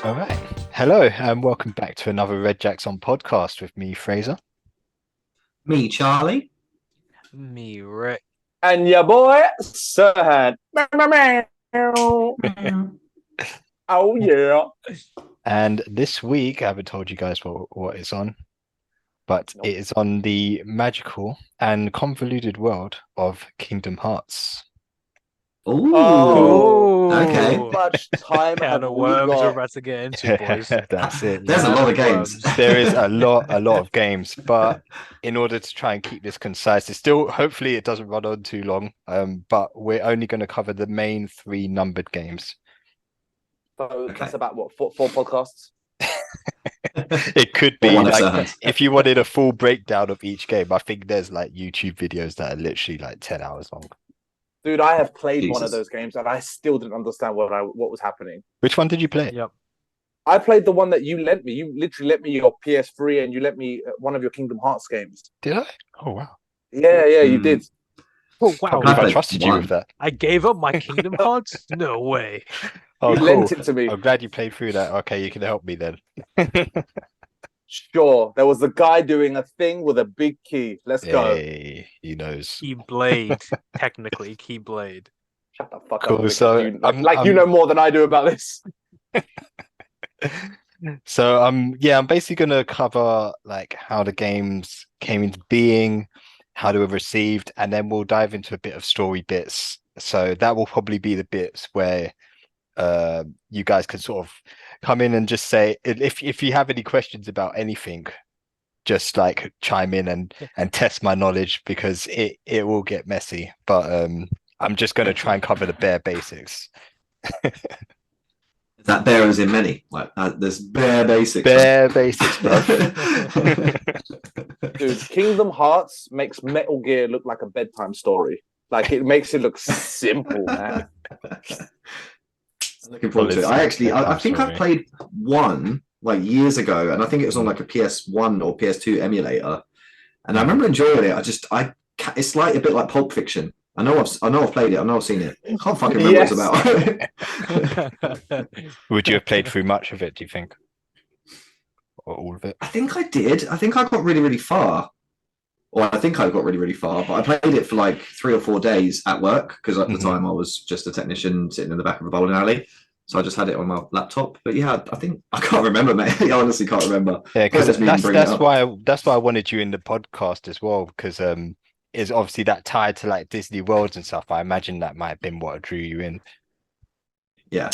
All right. Hello, and welcome back to another Red Jacks on podcast with me, Fraser. Me, Charlie. Me, right? And your boy, Serhan. Oh, yeah. And this week, I haven't told you guys what it's on, but Nope. it is on the magical and convoluted world of Kingdom Hearts. Ooh, Oh, okay. how much time have Can of we worms we're got? about to get into, boys. That's it. There's a Yeah. lot of Can games. worms. There is a lot of games, but in order to try and keep this concise, it's still hopefully it doesn't run on too long. But we're only going to cover the main three numbered games. So Okay. that's about what, four podcasts? It could Or be one of like Serhan's. if you wanted a full breakdown of each game, I think there's like YouTube videos that are literally like 10 hours long. Dude, I have played one of Jesus. those games and I still didn't understand what was happening. Which one did you play? Yep. I played the one that you lent me. You literally lent me your PS3 and you lent me one of your Kingdom Hearts games. Did I? Oh wow. Yeah, you did. Oh Can't wow! believe I played trusted you one. with that. I gave up my Kingdom Hearts? No way. Oh You cool. lent it to me. I'm glad you played through that. Okay, you can help me then. Sure. There was a guy doing a thing with a big key. Let's go. Hey, he knows. Keyblade, technically Keyblade. Shut the fuck Cool, up. so You, I'm- you know more than I do about this. So yeah, I'm basically gonna cover like how the games came into being, how they were received, and then we'll dive into a bit of story bits. So that will probably be the bits where you guys can sort of come in and just say if you have any questions about anything, just like chime in and test my knowledge because it will get messy. But I'm just gonna try and cover the bare basics. That bare as in many. Like there's bare basics. Bare basics, bro. Dude, Kingdom Hearts makes Metal Gear look like a bedtime story. Like it makes it look simple, man. Looking forward to it. I think I Sorry. played one like years ago, and I think it was on like a PS1 or PS2 emulator. And I remember enjoying it. It's like a bit like Pulp Fiction. I know I've played it. I know I've seen it. I can't fucking remember what it's about. Would you have played through much of it, do you think? Or all of it? I think I did. I think I got really, really far. Or I think I got really, really far. But I played it for like 3 or 4 days at work because at the time I was just a technician sitting in the back of a bowling alley. So I just had it on my laptop. But yeah, I can't remember, mate. I honestly can't remember. Yeah, because That's me bringing it up. that's why I wanted you in the podcast as well, because is obviously that tied to like Disney worlds and stuff. I imagine that might have been what drew you in. Yeah.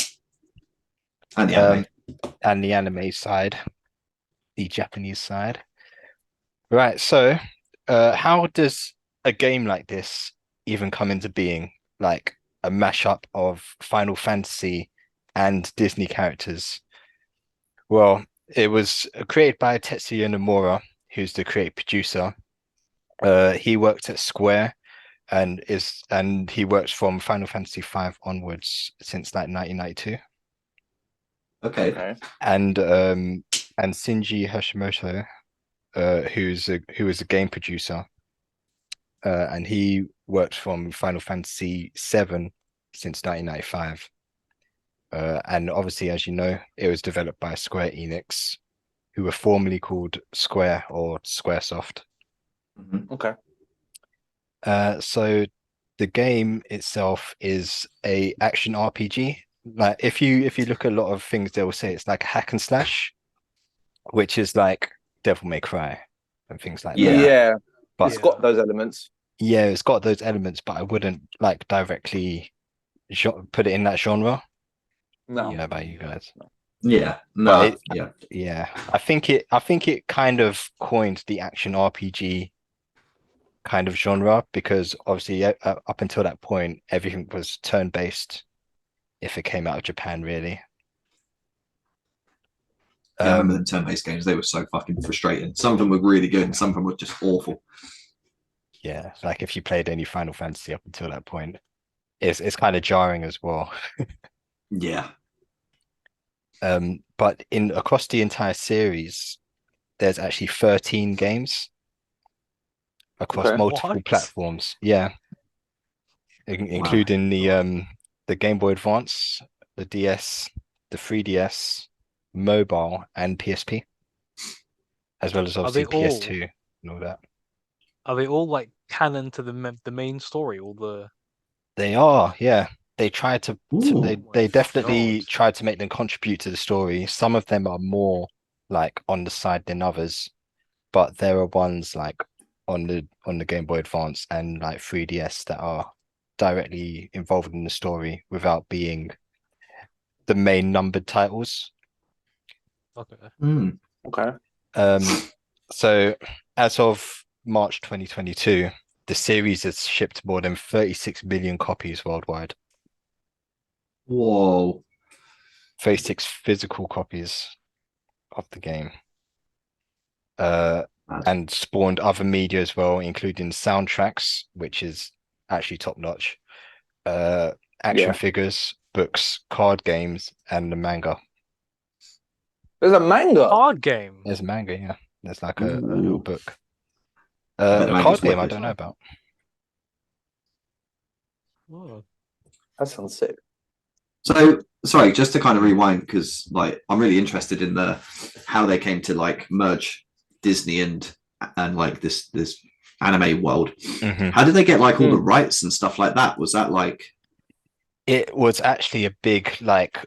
And the anime. And the anime side, the Japanese side. Right, so how does a game like this even come into being? Like a mashup of Final Fantasy and Disney characters. Well, it was created by Tetsuya Nomura, who's the creative producer. He worked at Square and he works from Final Fantasy V onwards since like 1992. Okay. And Shinji Hashimoto, who is a game producer, and he worked from Final Fantasy VII since 1995. And obviously, as you know, it was developed by Square Enix, who were formerly called Square or Squaresoft. Okay. So the game itself is a action RPG. Like if you look at a lot of things, they will say it's like hack and slash, which is like Devil May Cry and things like that. Yeah. But It's got those elements. yeah, it's got those elements, but I wouldn't like directly put it in that genre. No. You know about you guys. Yeah. No. But yeah. I think it kind of coined the action RPG kind of genre because obviously up until that point everything was turn-based if it came out of Japan, really. I remember them turn-based games. They were so fucking frustrating. Some of them were really good, and some of them were just awful. Yeah, like if you played any Final Fantasy up until that point, it's kind of jarring as well. Yeah. But across the entire series, there's actually 13 games across multiple What? platforms. Yeah, including the Game Boy Advance, the DS, the 3DS, mobile, and PSP, as well as Are they obviously all PS2 and all that. are they all like canon to the main story? All the They are, yeah. They try Ooh. they my definitely God. try to make them contribute to the story. Some of them are more like on the side than others, but there are ones like on the Game Boy Advance and like 3DS that are directly involved in the story without being the main numbered titles. Okay. Hmm. Okay. Um, so as of March 2022, the series has shipped more than 36 million copies worldwide. Whoa. 36 physical copies of the game. Uh, Mad. and spawned other media as well, including soundtracks, which is actually top notch. Uh, action Yeah. figures, books, card games, and the manga. There's a manga. Card game. There's a manga, yeah. There's like a little Ooh. book. I bet the A manga's card game I wicked. don't know about. Oh. That sounds sick. So sorry, just to kind of rewind because like I'm really interested in the how they came to like merge Disney and like this anime world. Mhm. How did they get like all the Hmm. rights and stuff like that? Was that like It was actually a big like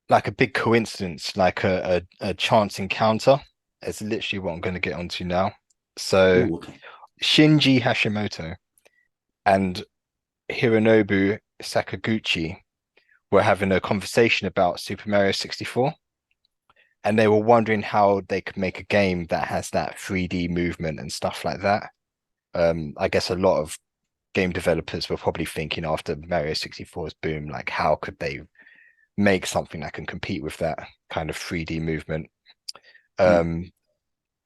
a big coincidence, like a chance encounter. It's literally what I'm going to get onto now. So ooh, okay. Shinji Hashimoto and Hironobu Sakaguchi were having a conversation about Super Mario 64, and they were wondering how they could make a game that has that 3D movement and stuff like that. I guess a lot of game developers were probably thinking after Mario 64's boom, like how could they make something that can compete with that kind of 3D movement? Um,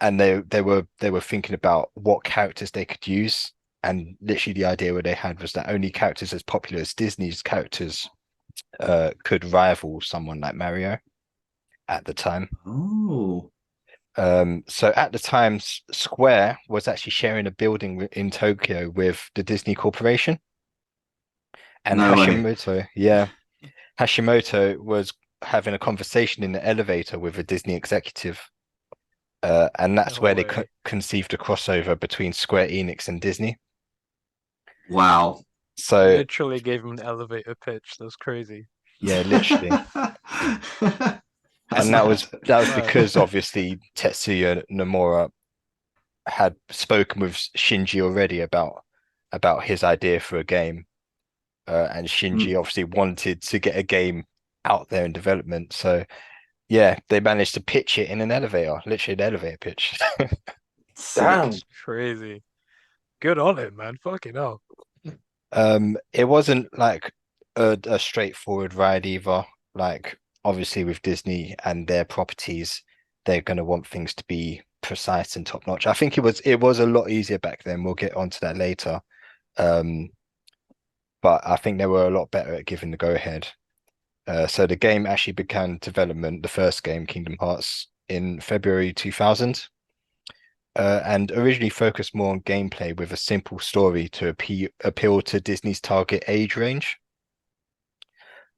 and they were thinking about what characters they could use. And literally the idea what they had was that only characters as popular as Disney's characters could rival someone like Mario at the time. Oh, So at the time, Square was actually sharing a building in Tokyo with the Disney Corporation, and no way. Hashimoto, yeah, Hashimoto was having a conversation in the elevator with a Disney executive, and that's No where they way. conceived a crossover between Square Enix and Disney. Wow. So Literally gave him an elevator pitch. That's crazy. yeah, literally, That's and mad. that was Right. because obviously Tetsuya Nomura had spoken with Shinji already about his idea for a game, and Mm. Shinji obviously wanted to get a game out there in development. So yeah, they managed to pitch it in an elevator, literally an elevator pitch. Sick. Damn. That's crazy. Good on it, man. Fucking hell. It wasn't like a straightforward ride either. Like obviously with Disney and their properties, they're going to want things to be precise and top notch. I think it was a lot easier back then. We'll get onto that later. Um, but I think they were a lot better at giving the go ahead. So the game actually began development, the first game, Kingdom Hearts, in February 2000, and originally focused more on gameplay with a simple story to appeal to Disney's target age range.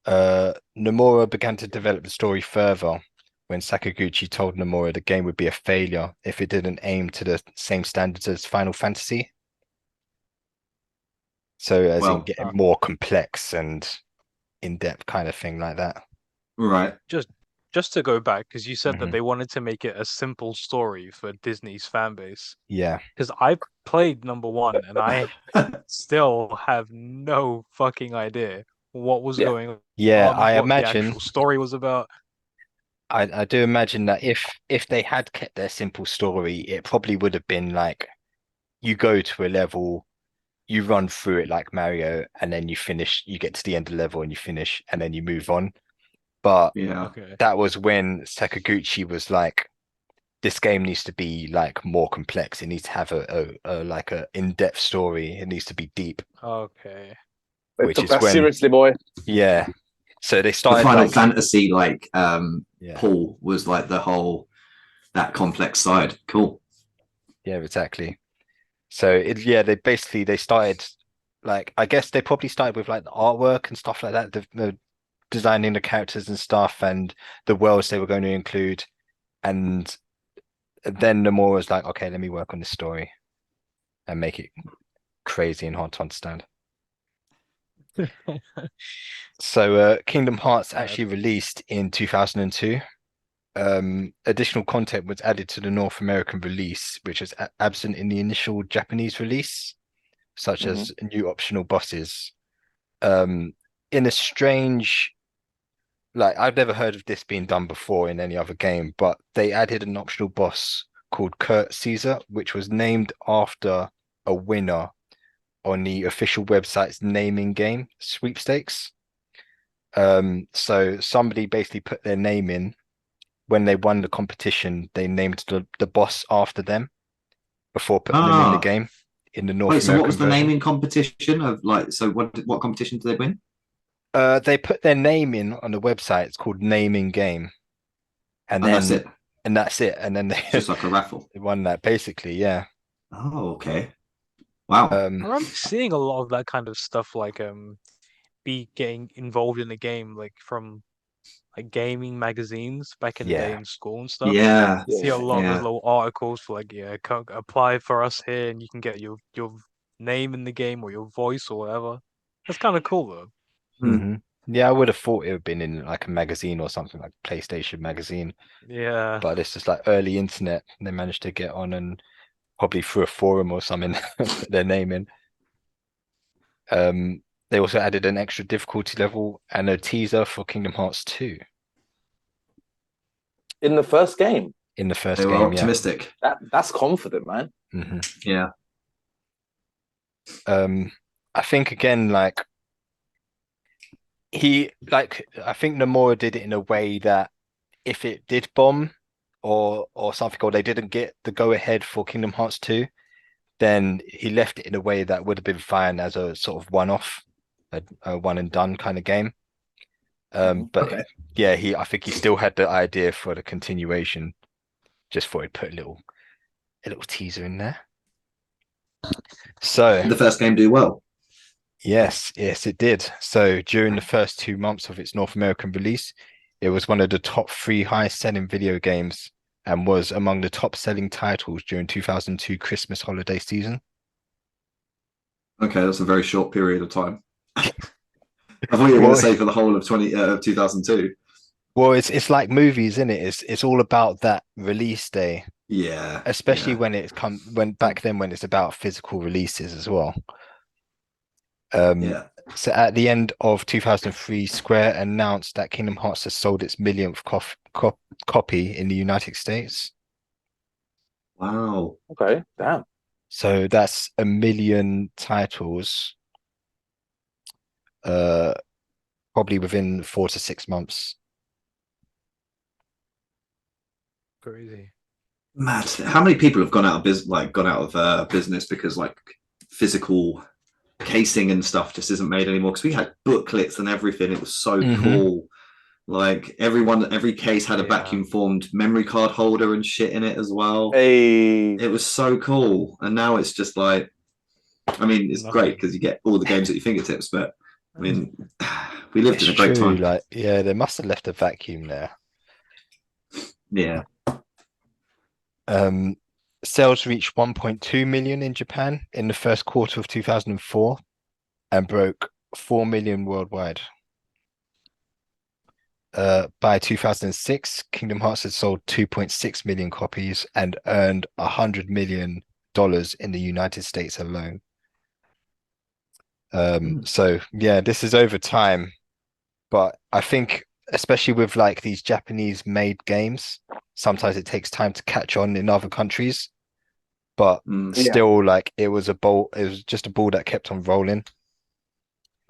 Nomura began to develop the story further when Sakaguchi told Nomura the game would be a failure if it didn't aim to the same standards as Final Fantasy. So as in Well, getting more complex and in-depth kind of thing like that. right. Just just to go back, because you said that Mhm. they wanted to make it a simple story for Disney's fan base. Yeah. Because I played number one and I still have no fucking idea what was Yeah. going Yeah, on, I what the imagine actual story was about. I do imagine that if they had kept their simple story, it probably would have been like you go to a level, you run through it like Mario, and then you finish, you get to the end of the level and you finish, and then you move on. But Yeah. Okay. that was when Sakaguchi was like, this game needs to be like more complex. It needs to have a like a in-depth story. It needs to be deep, Okay. They which took is that when, seriously, boy. yeah. So they The started Final like, Fantasy like yeah, Paul was like the whole that complex side. Cool. yeah, exactly. So yeah, they started like I guess they probably started with like the artwork and stuff like that. designing the characters and stuff and the worlds they were going to include. And then Nomura was like, okay, let me work on this story and make it crazy and hard to understand. So Kingdom Hearts actually released in 2002. Additional content was added to the North American release, which was absent in the initial Japanese release, such as new optional bosses. In a strange, like I've never heard of this being done before in any other game, but they added an optional boss called Kurt Caesar, which was named after a winner on the official website's naming game sweepstakes. So somebody basically put their name in. When they won the competition, they named the boss after them before putting them in the game in the North Wait, so what was the version. naming competition of like? So what competition did they win? They put their name in on the website. It's called Naming Game, and then that's it. And that's it. And then they Just like a raffle. they won that basically. Yeah. Oh, okay. Wow. I remember seeing a lot of that kind of stuff, like be getting involved in the game, like from like gaming magazines back in the day Yeah. in school and stuff. Yeah. See a lot of Yeah. those little articles for like, apply for us here, and you can get your name in the game or your voice or whatever. That's kind of cool though. hmm Yeah, I would have thought it would have been in like a magazine or something like PlayStation magazine, Yeah. but it's just like early internet. And they managed to get on and probably through a forum or something, put their name in. They also added an extra difficulty level and a teaser for Kingdom Hearts 2 In the first game. in the first They were game. optimistic. That's confident, man. Yeah. Yeah. I think again, like I think Nomura did it in a way that if it did bomb or something, or they didn't get the go ahead for Kingdom Hearts 2, then he left it in a way that would have been fine as a sort of one-off, a one and done kind of game. But Okay. yeah, I think he still had the idea for the continuation. Just thought he'd put a little teaser in there. So Did the first game do well? yes, it did. So during the first 2 months of its North American release, it was one of the top 3 highest selling video games and was among the top selling titles during 2002 Christmas holiday season. Okay, that's a very short period of time. I thought you were going to say for the whole of 2002. Well, it's like movies, isn't it? It's all about that release day. Yeah. Especially when back then when it's about physical releases as well. Yeah. So at the end of 2003, Square announced that Kingdom Hearts has sold its millionth copy in the United States. Wow. Okay, damn. So that's 1 million titles, probably within 4 to 6 months. Crazy. Mad. How many people have gone out of business because like physical casing and stuff just isn't made anymore? Because we had booklets and everything. It was so cool. Like every case had a vacuum formed memory card holder and shit in it as well. Hey, It was so cool. And now it's just like, I mean, it's great because you get all the games at your fingertips, but I mean, we lived in a great time. Like, yeah, they must have left a vacuum there. Yeah. Sales reached 1.2 million in Japan in the first quarter of 2004 and broke 4 million worldwide. By 2006, Kingdom Hearts had sold 2.6 million copies and earned $100 million in the United States alone. So yeah, this is over time, but I think especially with like these Japanese made games, sometimes it takes time to catch on in other countries, but still like it was just a ball that kept on rolling.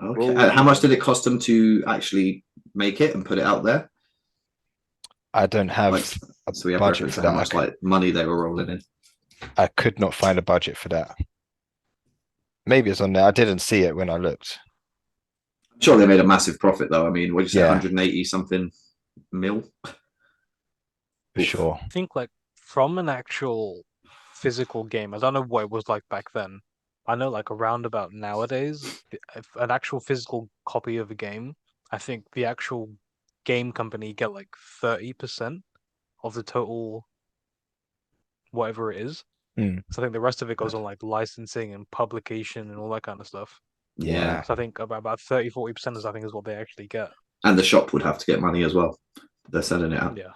Okay. How much did it cost them to actually make it and put it out there? I don't have so we have budget reference for to how that. much like money they were rolling in. I could not find a budget for that. Maybe it's on there. I didn't see it when I looked. I'm sure they made a massive profit though. I mean, what did you say, Yeah. 180 something mil? For sure. I think like from an actual physical game, I don't know what it was like back then. I know like around about nowadays, if an actual physical copy of a game, I think the actual game company get like 30% of the total, whatever it is. Hmm. So I think the rest of it goes on like licensing and publication and all that kind of stuff. Yeah. So I think about 30-40% is I think is what they actually get. And the shop would have to get money as well. They're selling it out. Yeah.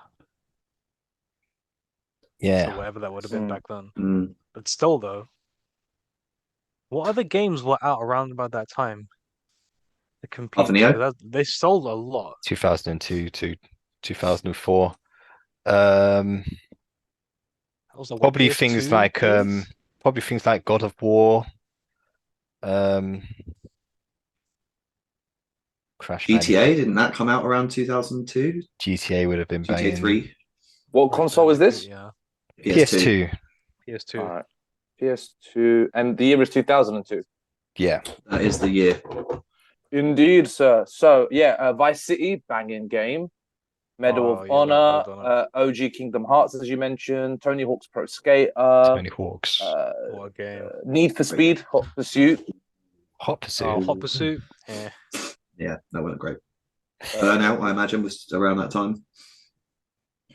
Yeah. So whatever that would have been Mm. back then. Mm. But still though, what other games were out around about that time to compete? Other Neo? Because they sold a lot. 2002 to 2004. That was like what, Probably things PS2 like days? probably things like God of War, um, Crash GTA, didn't that come out around 2002? GTA would have been GTA banging. 3, What console is this? Yeah. PS2. PS2. All right. PS2, and the year is 2002. Yeah. That is the year. Indeed, sir. So yeah, Vice City, banging game. Medal Oh, of yeah, well Honor, done. OG Kingdom Hearts, as you mentioned, Tony Hawk's Pro Skater, Tony Hawk's What a game. Need for Speed, Hot Pursuit, Hot Pursuit. Oh, Hot Pursuit. Yeah. Yeah, that went great. uh, Burnout, I imagine, was around that time. I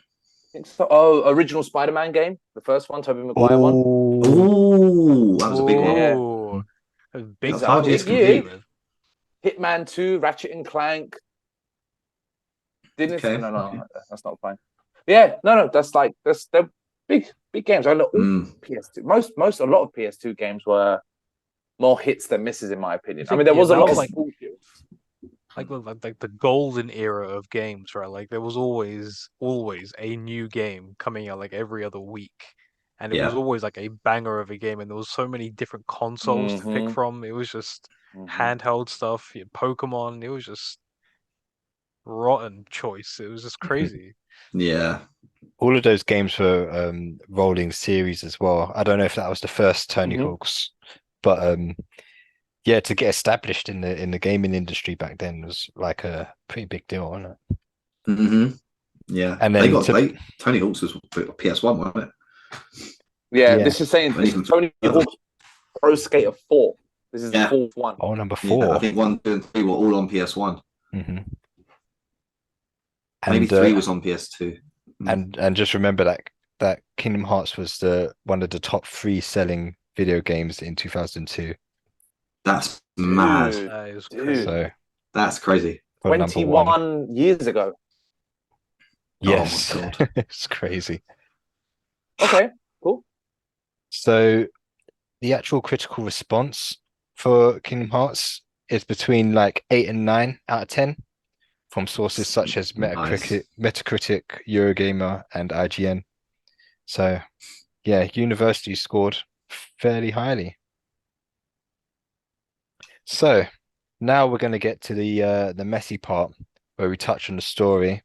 think so. Oh, original Spider-Man game, the first one, Tobey Maguire one. Oh, Ooh, that was a big one. Yeah. Ooh. A big, That's hard big to year, compete. man. Hitman 2, Ratchet and Clank. Didn't Okay, it? No, okay. that's not fine. Yeah, no, they're big games. I know all Mm. PS2. A lot of PS2 games were more hits than misses, in my opinion. I think, mean, there yeah, was a that lot was of like- bullshit. like the golden era of games, right? Like there was always a new game coming out like every other week. And it was Yeah. always like a banger of a game, and there was so many different consoles to pick Mhm. from. It was just Mhm. handheld stuff, Pokemon. It was just rotten choice. It was just crazy. Yeah. all of those games were rolling series as well. I don't know if that was the first Tony Mhm. Hawk's, but yeah, to get established in the gaming industry back then was like a pretty big deal, wasn't it? Hmm. Yeah. And they then got to- they, Tony Hawk's was PS1, wasn't it? Yeah, Yeah. this is saying But this even is Tony further. Hawk's Pro Skater 4. This is Yeah. the fourth one. Oh, number Yeah, I 4. think 1, 2, and 3 were all on PS1. hmm Maybe And 3 was on PS2. and just remember that Kingdom Hearts was one of the top 3 selling video games in 2002. That's mad. Dude, That is dude. crazy. So That's crazy. for number 1, 21 years ago. yes, Oh my God. it's crazy. Okay, cool. So the actual critical response for Kingdom Hearts is between like 8 and 9 out of 10 from sources such as Metacritic, Eurogamer, and IGN. So yeah, University scored fairly highly. So now we're going to get to the messy part where we touch on the story.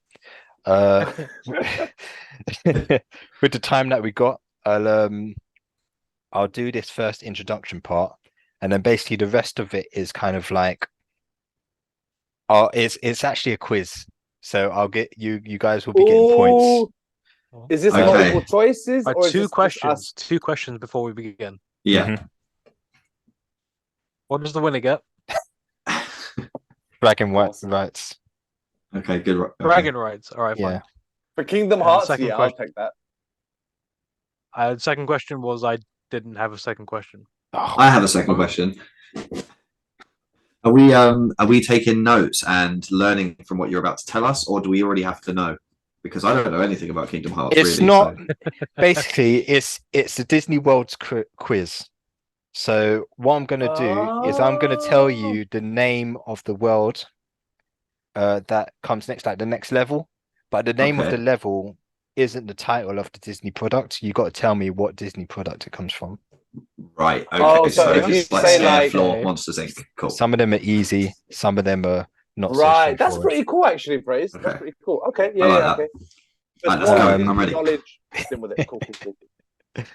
With the time that we got, I'll do this first introduction part, and then basically the rest of it is kind of like, it's actually a quiz. So I'll get you guys will be getting points. Ooh, is this Okay. multiple choices Right, or is two this just questions. us? 2 questions before we begin. Yeah. Mhm. What does the winner get? Black and white Awesome. rights. Okay, good. Okay. Dragon rights. All right, Yeah. fine. For Kingdom And Hearts, second yeah, I'll question. take that. The second question was I didn't have a second question. Oh, I have a second question. Are we taking notes and learning from what you're about to tell us, or do we already have to know? Because I don't know anything about Kingdom Hearts. It's really, not- so- basically it's the Disney World's quiz. So what I'm going to do is I'm going to tell you the name of the world that comes next, like the next level. But the name of Okay. the level isn't the title of the Disney product. You got to tell me what Disney product it comes from. Right. Okay. Oh, so so if it's you like say, Scare like- Floor, Monsters Inc. Cool. Some of them are easy, some of them are not so Right, that's straightforward. pretty cool, actually, Praise. That's Okay. pretty cool. Okay, yeah, I like yeah, that. okay. Alright, There's let's more go. I'm ready. knowledge in with it. Cool, cool, cool.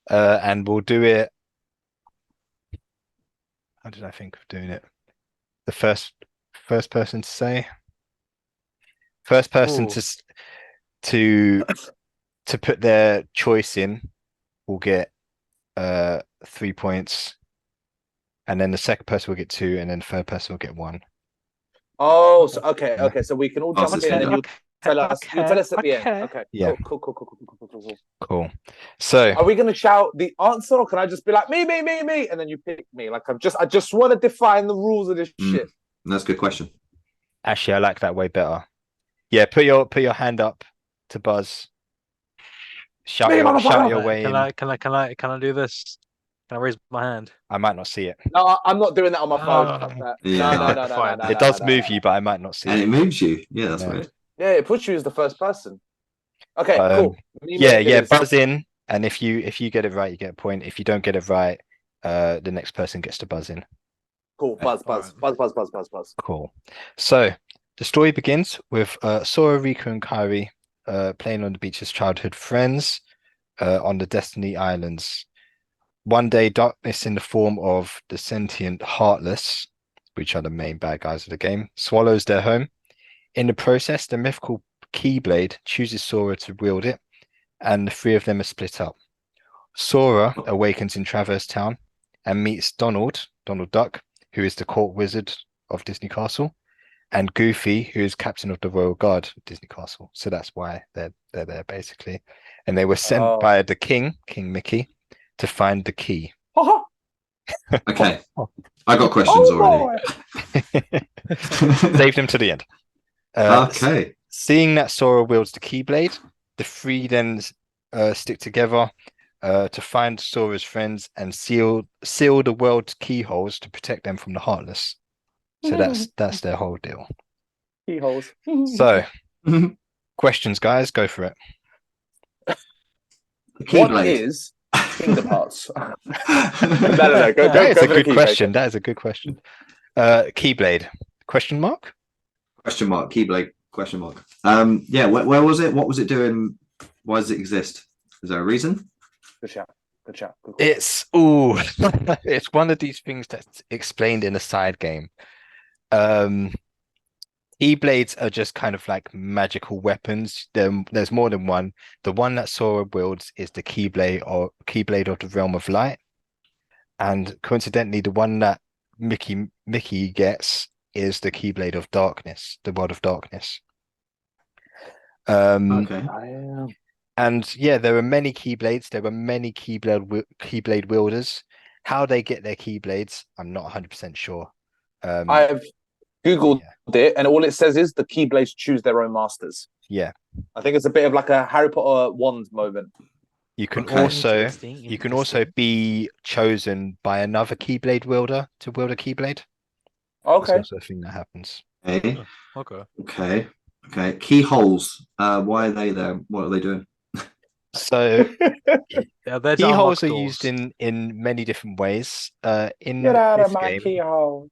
And we'll do it. How did I think of doing it? The first person to say. First person Ooh. to put their choice in will get 3 points, and then the second person will get 2, and then the third person will get 1. Oh, so okay. So we can all jump Fastest in, and then finger. you tell us at the end. okay. Okay. Yeah. Cool. Cool. So Are we gonna shout the answer, or can I just be like me, and then you pick me? Like I just want to define the rules of this shit. That's a good question. actually, I like that way better. Yeah, put your hand up to buzz. Shout Me, your motherfucker! way Can in. I do this? Can I raise my hand? I might not see it. No, I'm not doing that on my phone. Oh. Fuck that. Yeah. No. Fine. It does move you, but I might not see And it. it moves you. Yeah, that's Yeah. weird. Yeah, it puts you as the first person. Okay, cool. Me, Yeah, it is. buzz in, and if you get it right, you get a point. If you don't get it right, the next person gets to buzz in. Cool. Buzz. Cool. So the story begins with Sora, Rika, and Kairi playing on the beach as childhood friends on the Destiny Islands. One day, darkness in the form of the sentient Heartless, which are the main bad guys of the game, swallows their home. In the process, the mythical Keyblade chooses Sora to wield it, and the three of them are split up. Sora awakens in Traverse Town and meets Donald Duck, who is the court wizard of Disney Castle, and Goofy, who is captain of the Royal Guard of Disney Castle. So that's why they're there basically. And they were sent by the King Mickey, to find the key. Okay. I got questions already. Save them to the end. Okay. Seeing that Sora wields the Keyblade, the three then stick together to find Sora's friends and seal the world's keyholes to protect them from the Heartless. So that's their whole deal. Keyholes. So, questions, guys, go for it. What is Kingdom Hearts? No. Go That is for a the good Keyblade. question. That is a good question. Keyblade? Question mark? Question mark. Keyblade? Question mark. Yeah. Where was it? What was it doing? Why does it exist? Is there a reason? Good shout. Good call. It's it's one of these things that's explained in a side game. Keyblades are just kind of like magical weapons. There's more than one. The one that Sora wields is the Keyblade of the Realm of Light. And coincidentally, the one that Mickey gets is the Keyblade of Darkness, the World of Darkness. Okay. And yeah, there are many Keyblades. There were many Keyblade wielders. How they get their Keyblades, I'm not 100% sure. I've Googled it, and all it says is the Keyblades choose their own masters. Yeah. I think it's a bit of like a Harry Potter wand moment. You can Okay. also be chosen by another Keyblade wielder to wield a Keyblade. Okay. That's also a thing that happens. Okay. Okay. Okay. Keyholes. Why are they there? What are they doing? So Yeah, they're keyholes are doors. used in many different ways. In Get out this of my game, keyhole.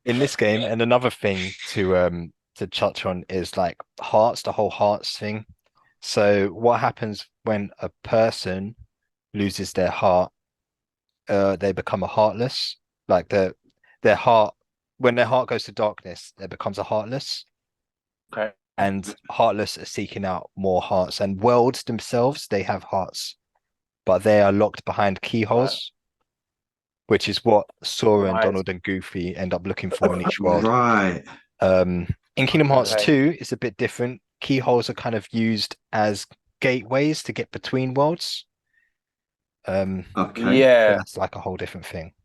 in this game, and another thing to touch on is like hearts, the whole hearts thing. So what happens when a person loses their heart? They become a heartless. Like their heart, when their heart goes to darkness, it becomes a heartless. Okay. And heartless are seeking out more hearts. And worlds themselves, they have hearts, but they are locked behind keyholes, which is what Sora and Donald and Goofy end up looking for in each world. Right. In Kingdom Hearts Okay. 2, it's a bit different. Keyholes are kind of used as gateways to get between worlds. Okay. So Yeah. that's like a whole different thing.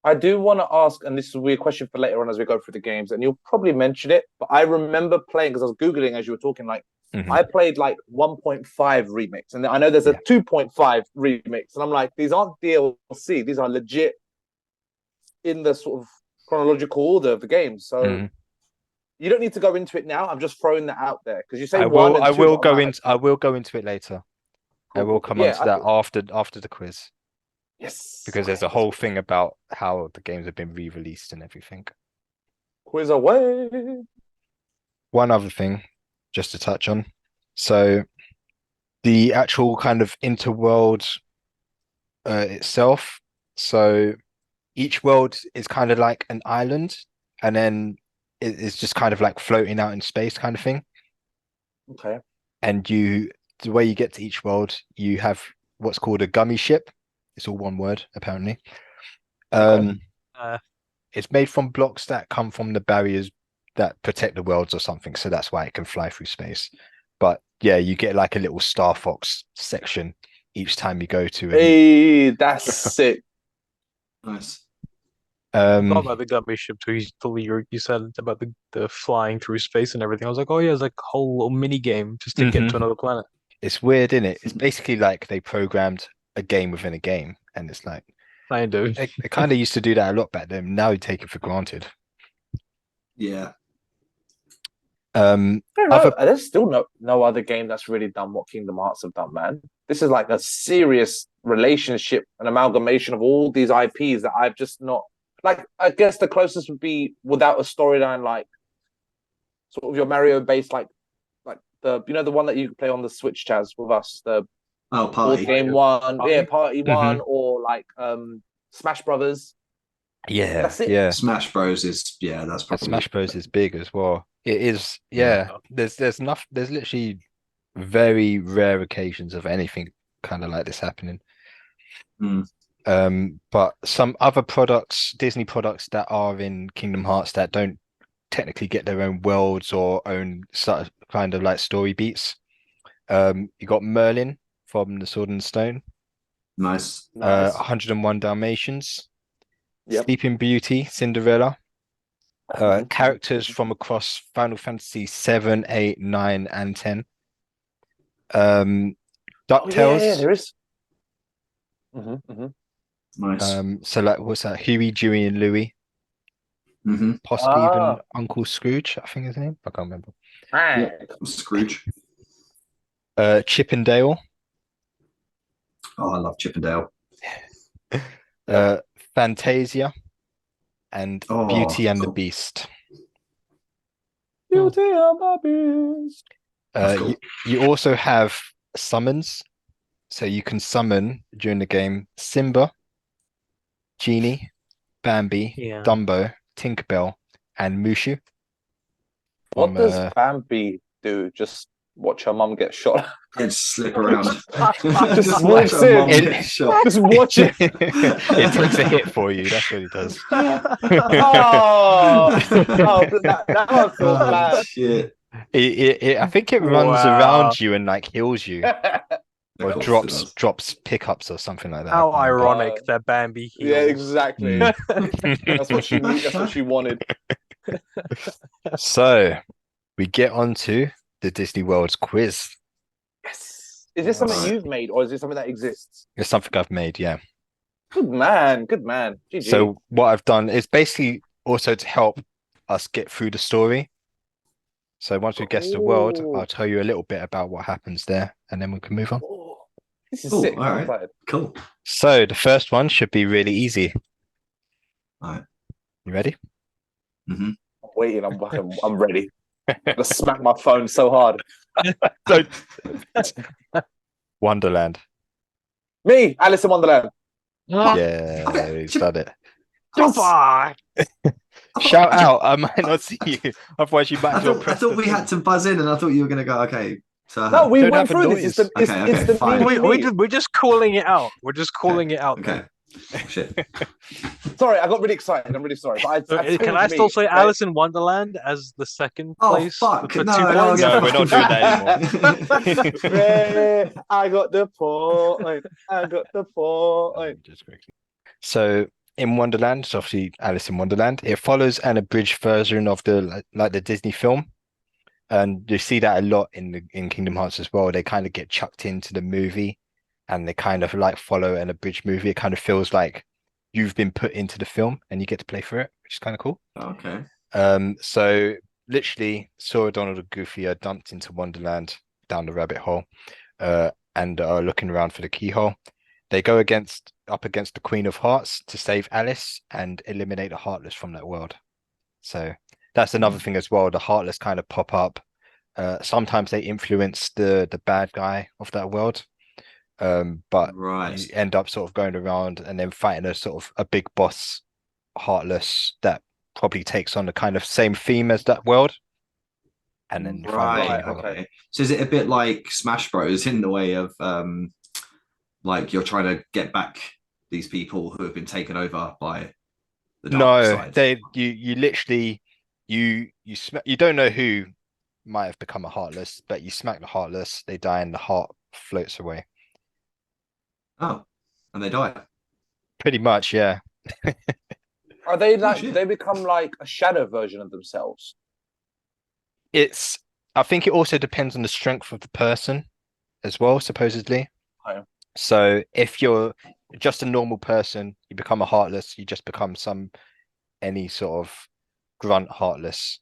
I do want to ask, and this will be a question for later on as we go through the games, and you'll probably mention it, but I remember playing, because I was Googling as you were talking, like, I played like 1.5 remix, and I know there's a 2.5 remix, and I'm like, these aren't DLC, these are legit in the sort of chronological order of the game. So you don't need to go into it now. I'm just throwing that out there because you say I will go into it later. Cool, I will come on to that after the quiz. Yes. Because there's a whole thing about how the games have been re-released and everything. Quiz away. One other thing, just to touch on. So the actual kind of interworld itself. So each world is kind of like an island, and then it's just kind of like floating out in space kind of thing. Okay. And the way you get to each world, you have what's called a gummy ship. It's all one word, apparently. it's made from blocks that come from the barriers that protect the worlds or something. So that's why it can fly through space. But yeah, you get like a little Star Fox section each time you go to. Hey, that's sick. Nice. I thought about the gummy ship too. You said about the flying through space and everything. I was like, oh yeah, it's like a whole little mini game just to get to another planet. It's weird, isn't it? It's basically like they programmed a game within a game, and it's like I do. they kind of used to do that a lot back then. Now you take it for granted. Yeah. There's still no other game that's really done what Kingdom Hearts have done, man. This is like a serious relationship, an amalgamation of all these IPs that I've just not like. I guess the closest would be without a storyline, like sort of your Mario based, like the the one that you can play on the Switch, Chaz, with us, the Party game one, Party? Party one, or like Smash Brothers. Yeah, That's it. yeah. Smash Bros is that's And probably Smash Bros is big as well. It is, Yeah. yeah. There's literally very rare occasions of anything kind of like this happening. But some other products, Disney products that are in Kingdom Hearts that don't technically get their own worlds or own sort of kind of like story beats. You got Merlin from the Sword and Stone, nice. 101 Dalmatians, Yep. Sleeping Beauty, Cinderella. Characters from across Final Fantasy 7, 8, 9, and 10. DuckTales. Yeah, there is. Nice. So like what's that? Huey, Dewey, and Louie. Possibly even Uncle Scrooge, I think his name. I can't remember. Scrooge. Chip and Dale. Oh, I love Chippendale. Fantasia. And Beauty and the cool. Beast. Beauty and the Beast. Cool. You also have summons. So you can summon during the game Simba, Genie, Bambi, Yeah. Dumbo, Tinkerbell, and Mushu. What does Bambi do? Just watch her mum get shot. And slip around. Just walks watch her mum in. get shot. Just watch it. It takes a hit for you. That's what it does. That I feel bad. Shit. I think it runs around you and like heals you, or Of course it does. drops pickups or something like that. How I can't remember. ironic that Bambi heals. Yeah, exactly. That's what she wanted. So we get on to the Disney World's quiz. Yes. Is this something you've made, or is it something that exists? It's something I've made, yeah. Good man. GG. So what I've done is basically also to help us get through the story. So once we guess the world, I'll tell you a little bit about what happens there, and then we can move on. This is sick. All right. Cool. So the first one should be really easy. All right. You ready? I'm waiting. I'm ready. I'm gonna smack my phone so hard. Don't. Wonderland. Me, Alice in Wonderland. Yeah, he's done it. Goodbye. Shout out. I might not see you. Otherwise, you might as well I press thought the we thing. had to buzz in, and I thought you were going to go, okay. So No, we Don't went have a through this. It's noise. the Fine. We're just calling it out. We're just calling it out. Okay. Shit. Sorry, I got really excited. I'm really sorry. But Can I still say Alice in Wonderland as the second place? Fuck. For No, 2 no, points? No, we're not doing that anymore. I got the point. I got the point. Just quickly. So in Wonderland, it's obviously Alice in Wonderland. It follows an abridged version of the Disney film, and you see that a lot in Kingdom Hearts as well. They kind of get chucked into the movie, and they kind of like follow an abridged movie. It kind of feels like you've been put into the film, and you get to play for it, which is kind of cool. Okay. So literally, Sora, Donald, and Goofy are dumped into Wonderland down the rabbit hole, and are looking around for the keyhole. They go up against the Queen of Hearts to save Alice and eliminate the Heartless from that world. So that's another thing as well. The Heartless kind of pop up. Sometimes they influence the bad guy of that world. But you end up sort of going around and then fighting a sort of a big boss, Heartless, that probably takes on the kind of same theme as that world. And then okay. So is it a bit like Smash Bros in the way of like you're trying to get back these people who have been taken over by the dark No, side. you literally you don't know who might have become a heartless, but you smack the heartless, they die, and the heart floats away. Oh, and they die. Pretty much, yeah. Are they Oh, like? shit. They become like a shadow version of themselves? It's I think it also depends on the strength of the person as well, supposedly. Okay. So if you're just a normal person, you become a heartless, you just become any sort of grunt heartless.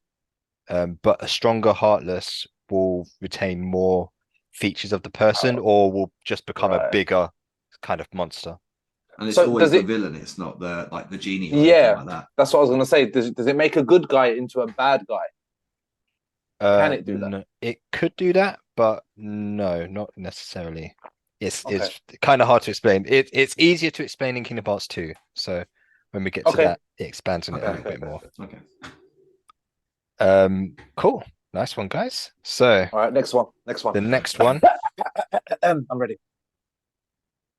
But a stronger heartless will retain more features of the person, or will just become a Right. bigger kind of monster. And it's So always does the it- villain. It's not the genie or anything Yeah, like that. that's what I was gonna say. Does it make a good guy into a bad guy? Can it do that? It could do that, but no, not necessarily. It's Okay. kind of hard to explain. It's easier to explain in Kingdom Hearts 2. So when we get to Okay. that, it expands on it a little Okay. bit more. Okay. Cool. Nice one, guys. So All right, next one. the next one, I'm ready.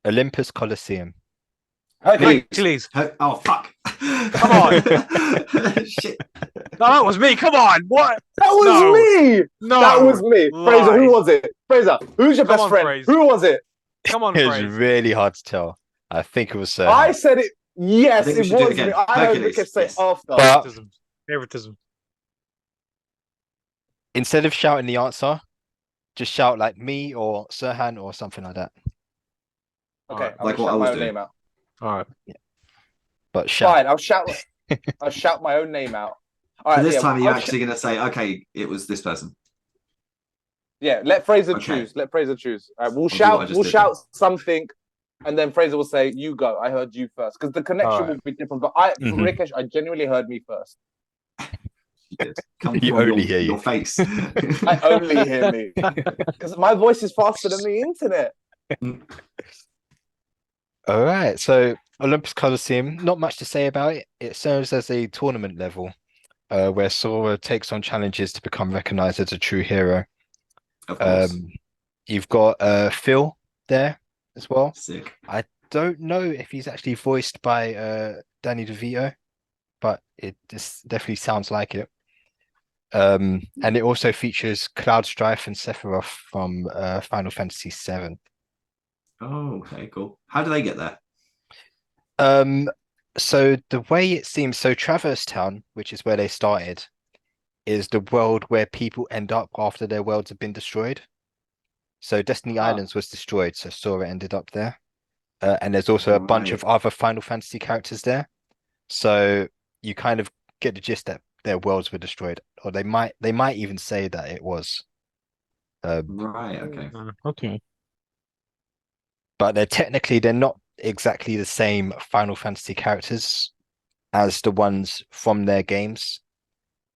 Olympus Coliseum. Hercules. Oh fuck! Come on. Shit. No, that was me. Come on. What? That was No. me. No. That was me. Frazer, who lies. was it? Frazer, who's your Come best on, friend? Fraze. Who was it? Come on, It was Fraze. really hard to tell. I think it was I said it. Yes, I think we it should do it was me. again. I heard Hercules, Rick say yes. after. But Favoritism. Favoritism. instead of shouting the answer, just shout like me or Serhan or something like that. Okay, Alright, I'm like gonna what I shout was my own doing. name out. All right. But shout. Fine, I'll shout my own name out. All So right, this yeah, time, are you I'll actually going to say, okay, it was this person? yeah, let Frazer Okay. choose. Let Frazer choose. All right, do what I just we'll did shout something, and then Frazer will say, "You go." I heard you first because the connection Alright. will be different. But Mhm. Rikesh, I genuinely heard me first. You did. Come You from only hear you. your face. I only hear me because my voice is faster than the internet. All right. So Olympus Coliseum, not much to say about it. It serves as a tournament level, where Sora takes on challenges to become recognized as a true hero. Of course. You've got Phil there as well. Sick. I don't know if he's actually voiced by Danny DeVito, but it just definitely sounds like it. And it also features Cloud Strife and Sephiroth from Final Fantasy VII. Oh, okay, cool. How do they get there? So the way it seems, so Traverse Town, which is where they started, is the world where people end up after their worlds have been destroyed. So Destiny Islands was destroyed, so Sora ended up there. And there's also a bunch of other Final Fantasy characters there. So you kind of get the gist that their worlds were destroyed, or they might even say that it was. Right, okay. Okay. But they're not exactly the same Final Fantasy characters as the ones from their games.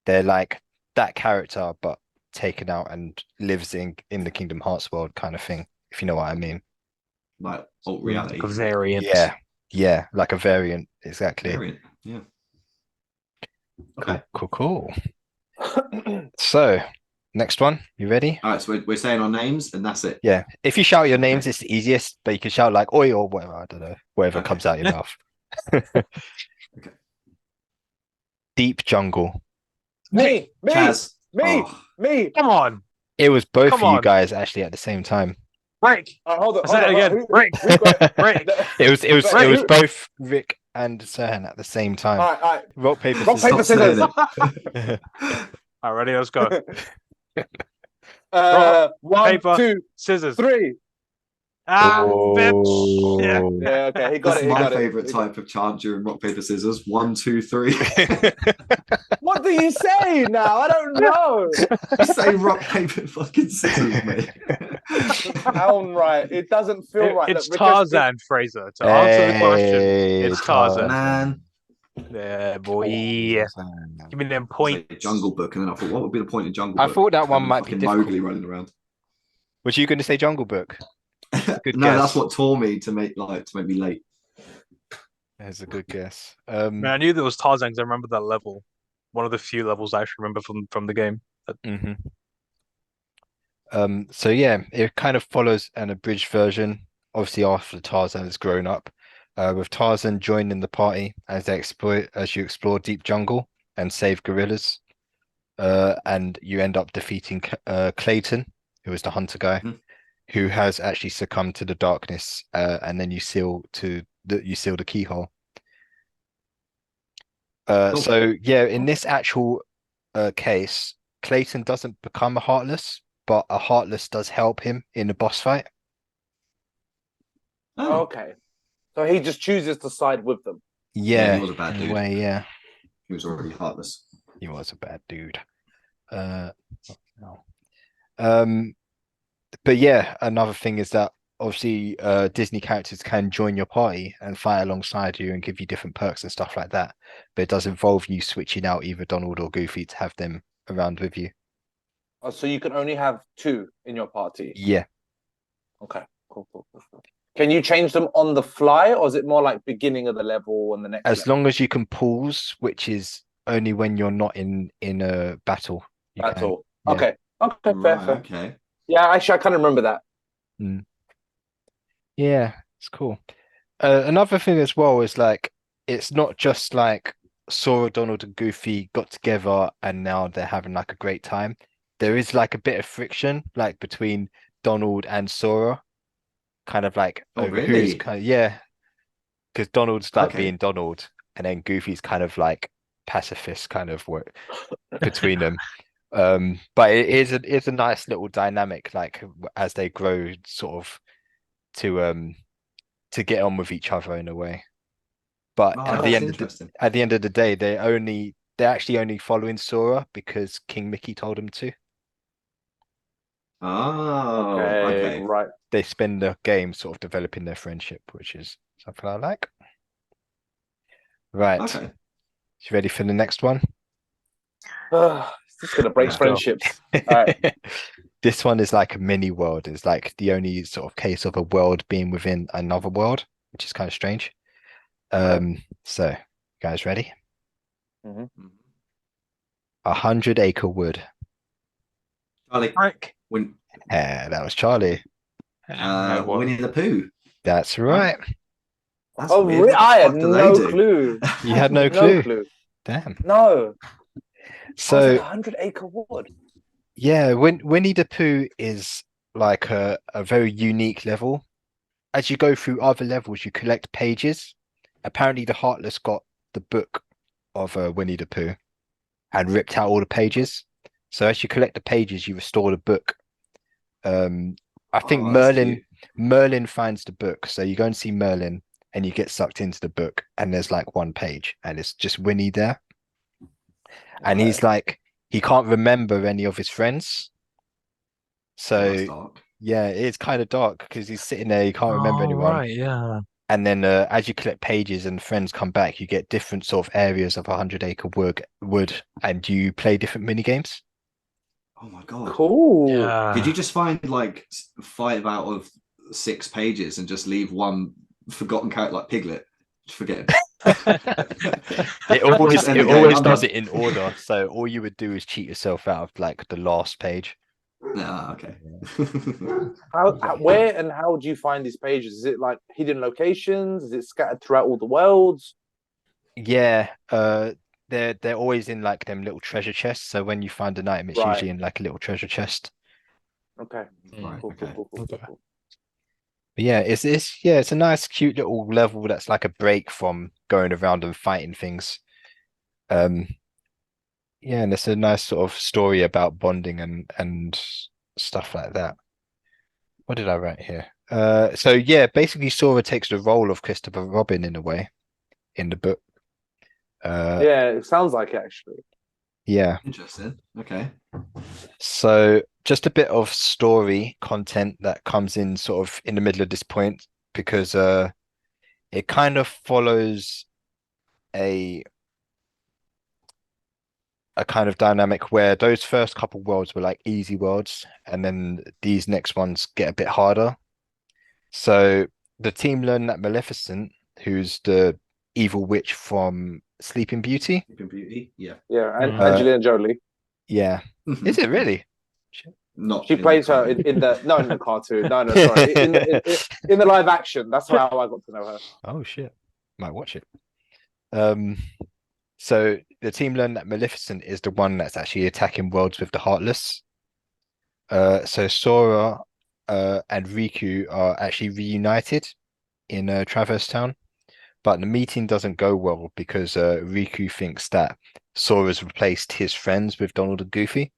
They're like that character, but taken out and lives in the Kingdom Hearts world kind of thing, if you know what I mean. Like alt reality. Like a variant. Yeah, like a variant, exactly. Variant. Yeah. Okay. Cool. So, next one, you ready? All right, so we're saying our names and that's it. Yeah. If you shout your names, Okay. it's the easiest, but you can shout like oi or whatever, I don't know, whatever Okay. comes out your mouth. Okay. Deep Jungle. Me. Chaz. Me. Come on. It was both Come of you on. guys actually at the same time. Rick. Hold on. Say it again. Rick. Rick. It was Rick. both Rick and Serhan at the same time. All right. Rock, paper, Rock, scissors. paper, Stop scissors. saying it. All right, ready? Let's go. One, paper, 2, Scissors. 3. Bitch. Yeah. Oh. Yeah, okay, he got That's it. He my got favorite it. type of chant during rock, paper, scissors. 1, 2, 3. What do you say now? I don't know. Say rock, paper, fucking scissors, mate. Sound right. It doesn't feel right. It's Look, Ricochet- Tarzan, Fraser. To answer the question, Hey, it's Tarzan. Man. Yeah, boy. Give me them Say points. Jungle Book, and then I thought, what would be the point in Jungle I Book? thought that one Having might be fucking difficult. Mowgli running around. Was you going to say Jungle Book? Good No, guess. that's what tore me to make me late. That's a good guess. Man, I knew there was Tarzan because I remember that level. One of the few levels I actually remember from the game. mhm. So yeah, it kind of follows an abridged version. Obviously, after Tarzan has grown up, with Tarzan joining the party as you explore deep jungle and save gorillas. And you end up defeating Clayton, who is the hunter guy, Mhm. who has actually succumbed to the darkness, and then you seal the keyhole. Cool. So yeah, in this actual case, Clayton doesn't become a Heartless, but a Heartless does help him in the boss fight. Oh, Okay. So he just chooses to side with them. yeah, Yeah, he was a bad in a dude. way, yeah, He was already heartless. he was a bad dude. No. Um, but yeah, another thing is that obviously Disney characters can join your party and fight alongside you and give you different perks and stuff like that. But it does involve you switching out either Donald or Goofy to have them around with you. Oh, so you can only have 2 in your party. Yeah. Okay. Cool. Can you change them on the fly, or is it more like beginning of the level and the next As level? long as you can pause, which is only when you're not in a battle. You That's can. all. Yeah. Okay. Okay. Right, Fair. okay. Yeah. Actually, I kind of remember that. Yeah, it's cool. Another thing as well is like it's not just like Sora, Donald, and Goofy got together and now they're having like a great time. There is like a bit of friction like between Donald and Sora, kind of like Oh, over who's really? kind of yeah, because Donald's like Okay. being Donald, and then Goofy's kind of like pacifist kind of work between them. But it's a nice little dynamic like as they grow sort of to get on with each other in a way. But Oh, at the that's end of interesting. the day, they're actually only following Sora because King Mickey told them to. Oh, Okay. okay. Right. They spend the game sort of developing their friendship, which is something I like. Right. Okay. You ready for the next one? It's just gonna break Yeah. friendships. All right. This one is like a mini world. It's like the only sort of case of a world being within another world, which is kind of strange. So you guys ready? Mhm. 100 Acre Wood. Charlie, Frank. That was Charlie. What? Winnie the Pooh. That's Right. right. That's Oh, weird. What the I had fuck do they no do? clue. You had no No clue. clue. Damn. No. I was like So 100 Acre Wood. yeah, Winnie the Pooh is like a very unique level. As you go through other levels, you collect pages. Apparently, the Heartless got the book of Winnie the Pooh and ripped out all the pages. So as you collect the pages, you restore the book. I think Oh, that's cute. Merlin finds the book. So you go and see Merlin and you get sucked into the book and there's like one page and it's just Winnie there. And he's Okay. like, he can't remember any of his friends. Oh, that's So dark. yeah, it's kind of dark because he's sitting there, he can't remember Oh, anyone. right, yeah. And then as you collect pages and friends come back, you get different sort of areas of 100 Acre Wood, and you play different mini games. Oh my god. Cool. Yeah. Could you just find like 5 out of 6 pages and just leave one forgotten character like Piglet? Just forget him. It always Just end it the game, always I'm does done. it in order. So all you would do is cheat yourself out of like the last page. Ah, okay. Where and how do you find these pages? Is it like hidden locations? Is it scattered throughout all the worlds? Yeah, they're always in like them little treasure chests. So when you find an item, it's Right. usually in like a little treasure chest. Okay. Right, Cool, okay. cool. But yeah, it's a nice, cute little level that's like a break from going around and fighting things. Um, yeah, and it's a nice sort of story about bonding and stuff like that. What did I write here? So yeah, basically Sora takes the role of Christopher Robin in a way in the book. Yeah, it sounds like it actually. Yeah. Interesting. Okay. So just a bit of story content that comes in sort of in the middle of this point because it kind of follows a kind of dynamic where those first couple worlds were like easy worlds and then these next ones get a bit harder. So the team learn that Maleficent, who's the evil witch from Sleeping Beauty. Sleeping Beauty. Yeah. Yeah, and Mhm. Angelina Jolie. Yeah. Is it really? Not She in the plays her cartoon. in the cartoon. No, sorry, in the live action. That's how I got to know her. Oh shit. Might watch it. So the team learned that Maleficent is the one that's actually attacking worlds with the Heartless. So Sora and Riku are actually reunited in Traverse Town, but the meeting doesn't go well because Riku thinks that Sora's replaced his friends with Donald and Goofy.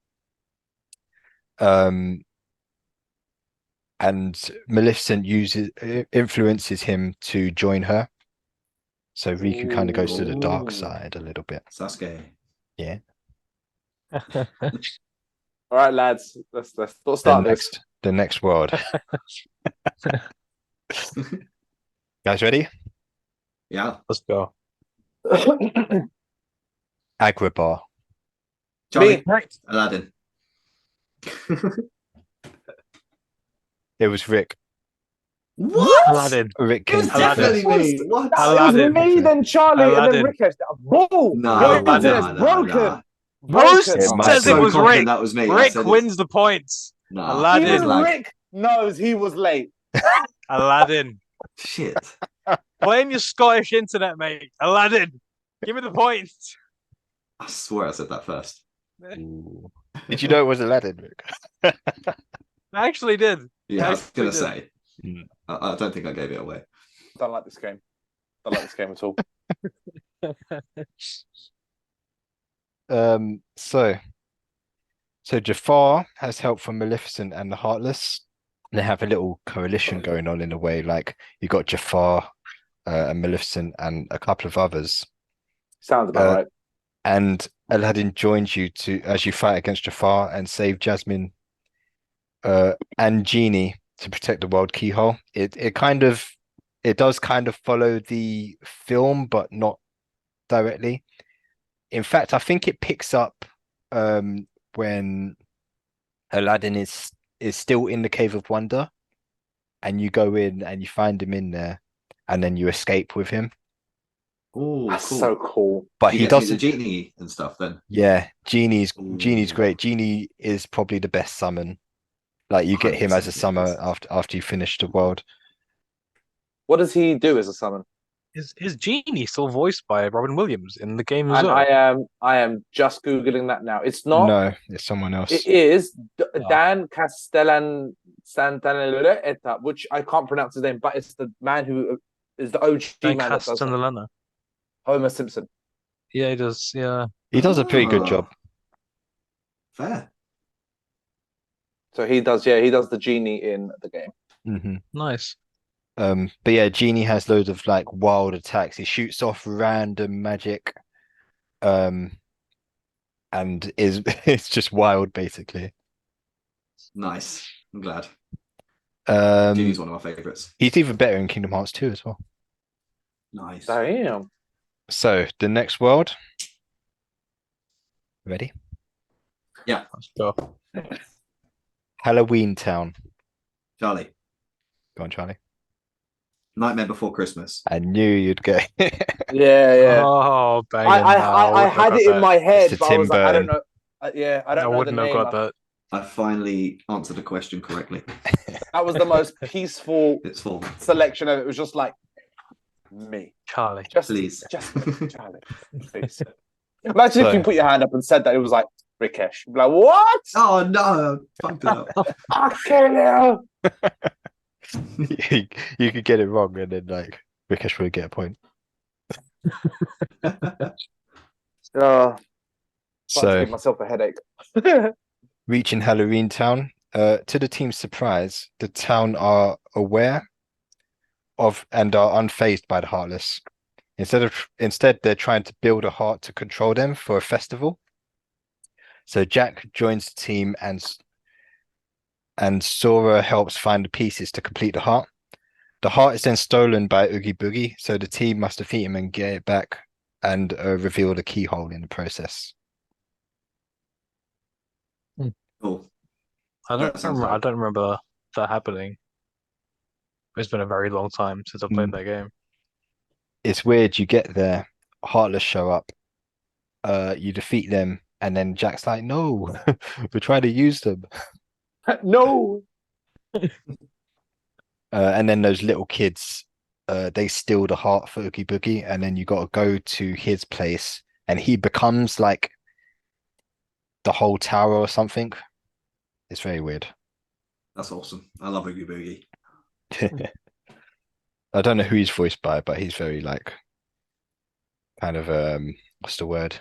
And Maleficent influences him to join her. So Riku kind of goes to the dark Ooh. side a little bit. Sasuke. Yeah. All right, lads, let's The start this. next world. Guys ready? Yeah. Let's go. Agrabah. Charlie. Right. Aladdin. It was Rick. What? Aladdin. Rick It was came Aladdin. definitely me. What? No, it Aladdin. was me, then Charlie, and Aladdin. then Rikesh. Bull! No, Your no, internet's no, broken. no. Most It might says be. it so was confident Rick. that was me. I Rick said wins the points. Nah, Aladdin. it was Even lag. Rick knows he was late. Aladdin. Shit. Blame your Scottish internet, mate. Aladdin. Give me the points. I swear I said that first. Ooh. Did you know it was Aladdin, Rick? I actually did. Yeah, I was Actually gonna did. say. Mm. I don't think I gave it away. Don't like this game. Don't like this game at all. So Jafar has help from Maleficent and the Heartless. They have a little coalition going on in a way. Like you got Jafar and Maleficent and a couple of others. Sounds about right. And Aladdin joins you as you fight against Jafar and save Jasmine and Genie to protect the world keyhole. It does kind of follow the film, but not directly. In fact, I think it picks up when Aladdin is still in the Cave of Wonder, and you go in and you find him in there, and then you escape with him. Oh, That's cool. so cool. But You he get to meet doesn't. the genie and stuff then. Yeah, Genie's Ooh. great. Genie is probably the best summon. Like you get him as a 100% summoner it is. after you finish the world. What does he do as a summon? Is Genie still voiced by Robin Williams in the game as And well? I am just googling that now. It's not. No, it's someone else. It is Oh. Dan Castellan Santana, which I can't pronounce his name, but it's the man who is the OG Dan man that does Castellana. Homer Simpson. Yeah, he does. Yeah. He does a pretty good Ah, job. Fair. So he does the genie in the game. Hmm Nice. But yeah, Genie has loads of like wild attacks. He shoots off random magic, and is it's just wild basically. Nice. I'm glad. Um, Genie's one of my favorites. he's even better in Kingdom Hearts 2 as well. Nice. Damn. So the next world. Ready? Let's go. Halloween Town. Charlie. Go on, Charlie. Nightmare Before Christmas. I knew you'd get. Yeah. Oh, bang. I had it in my head, It's but I was like, I don't Tim know. I I don't know the wouldn't have name. got that. I finally answered the question correctly. That was the most peaceful It's full. selection of it. It was just like me. Charlie. Just Charlie. Please. Imagine if So- you put your hand up and said that it was like Rikesh. You'd be like, what? Oh no, fucked it up. I you could get it wrong, and then like Rikesh would get a point. Oh, So give myself a headache. reaching Halloween Town, to the team's surprise, the town are aware of and are unfazed by the Heartless. Instead, they're trying to build a heart to control them for a festival. So Jack joins the team, and Sora helps find the pieces to complete the heart. The heart is then stolen by Oogie Boogie, so the team must defeat him and get it back, and reveal the keyhole in the process. Cool. I That sounds like- don't remember that happening. It's been a very long time since I played that game. It's weird. You get there, Heartless show up, you defeat them, and then Jack's like, "No, we're trying to use them." No. And then those little kids, they steal the heart for Oogie Boogie, and then you got to go to his place, and he becomes like the whole tower or something. It's very weird. That's awesome. I love Oogie Boogie. I don't know who he's voiced by, but he's very like kind of what's the word?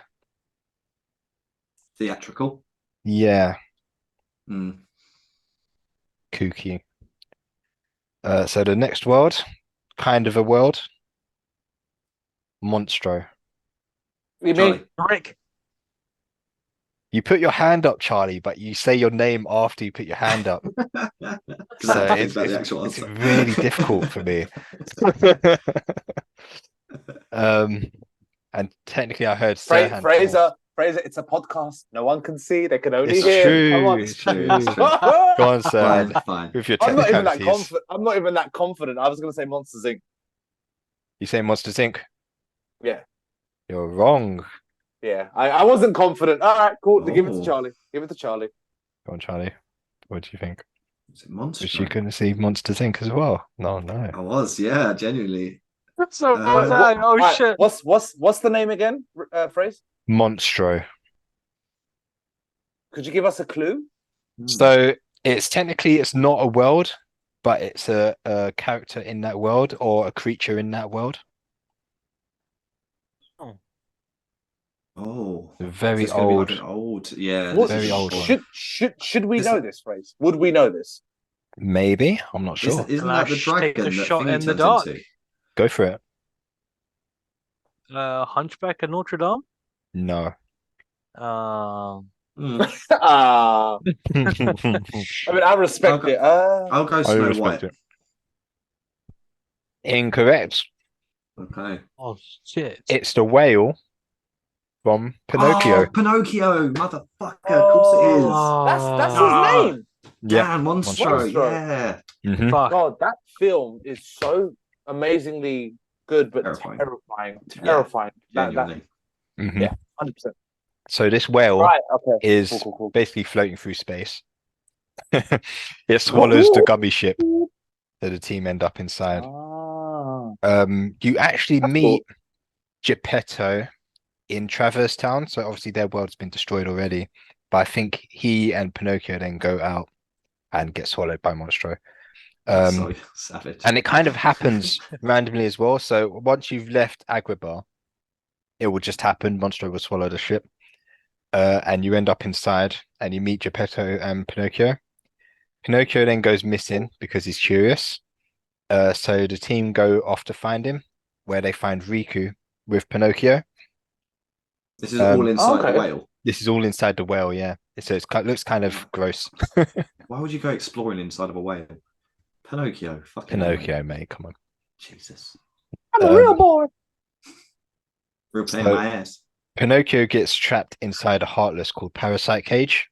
Theatrical. Yeah, Mm. kooky. So the next world, kind of a world, Monstro. You Charlie. mean Rick. You put your hand up, Charlie, but you say your name after you put your hand up. Because I have to think It's, about the it's, actual it's answer. really difficult for me. And technically I heard Serhan. Frazer? Frazer, it's a podcast. No one can see. They can only It's hear. Come on. true. It's true, it's true. Go on, Serhan. Fine. With your I'm not even that technicalities. confident. I'm not even that confident. I was going to say Monsters Inc. You say Monsters Inc. Yeah. You're wrong. Yeah. I wasn't confident. All right, cool. Give it to Oh. Charlie. Give it to Charlie. Go on, Charlie. What do you think? Is it Monster? Was you going to see Monsters Inc. as well? No. I was, yeah, genuinely. So What- oh Right, shit. What's the name again, Fraser? Monstro. Could you give us a clue? So it's not a world, but it's a character in that world or a creature in that world. Oh, Very it's gonna be like old. an old, yeah. What, Very old one. should we This- know this, Fraser? Would we know this? Maybe. I'm not sure. Isn't Can I that the take a dragon that shot Thingy in the turns dark? into? Go for it. Hunchback of Notre Dame. No. Hmm. Ah, I I mean, I respect Okay. it. I'll go Snow respect White. it. Incorrect. Okay. Oh shit. It's the whale from Pinocchio. Oh, Pinocchio, motherfucker. Of course it is. That's Ah. his name. Yeah. Dan Monstro, Monstro. yeah. Mhm. Fuck. God, that film is so amazingly good, but Terrifying. terrifying. Terrifying. That Genuinely. Mhm. Yeah. 100%. So this whale Right. Okay. is Cool. basically floating through space. It swallows the gummy ship, so the team end up inside. Ah. You actually That's meet Geppetto in Traverse Town, so obviously their world's been destroyed already. But I think he and Pinocchio then go out and get swallowed by Monstro. That's so savage. And it kind of happens randomly as well. So once you've left Agrabah, it will just happen. Monstro will swallow the ship. And you end up inside and you meet Geppetto and Pinocchio. Pinocchio then goes missing because he's curious. So the team go off to find him, where they find Riku with Pinocchio. This is all inside okay. the whale. This is all inside the whale, yeah. So it looks kind of gross. Why would you go exploring inside of a whale? Pinocchio, fucking hell, Pinocchio, mate, come on. Jesus. I'm a real boy. Real pain in So- my ass. Pinocchio gets trapped inside a Heartless called Parasite Cage.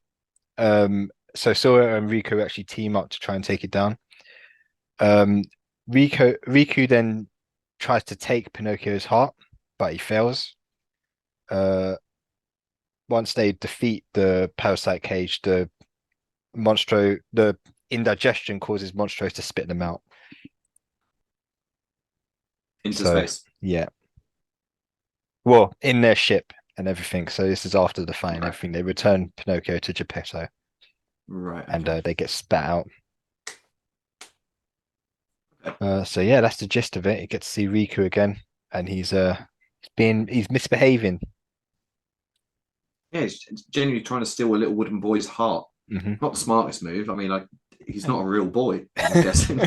So Sora and Riku actually team up to try and take it down. Riku then tries to take Pinocchio's heart, but he fails. Once they defeat the Parasite Cage, the indigestion causes Monstro to spit them out. Into So- space. Yeah. Well, in their ship and everything. So this is after the fight and Right. everything. They return Pinocchio to Geppetto Right. and they get spat out. So yeah, that's the gist of it. You get to see Riku again, and he's misbehaving. Yeah, he's genuinely trying to steal a little wooden boy's heart. Mhm. Not the smartest move. I mean, like, he's not a real boy, I'm guessing.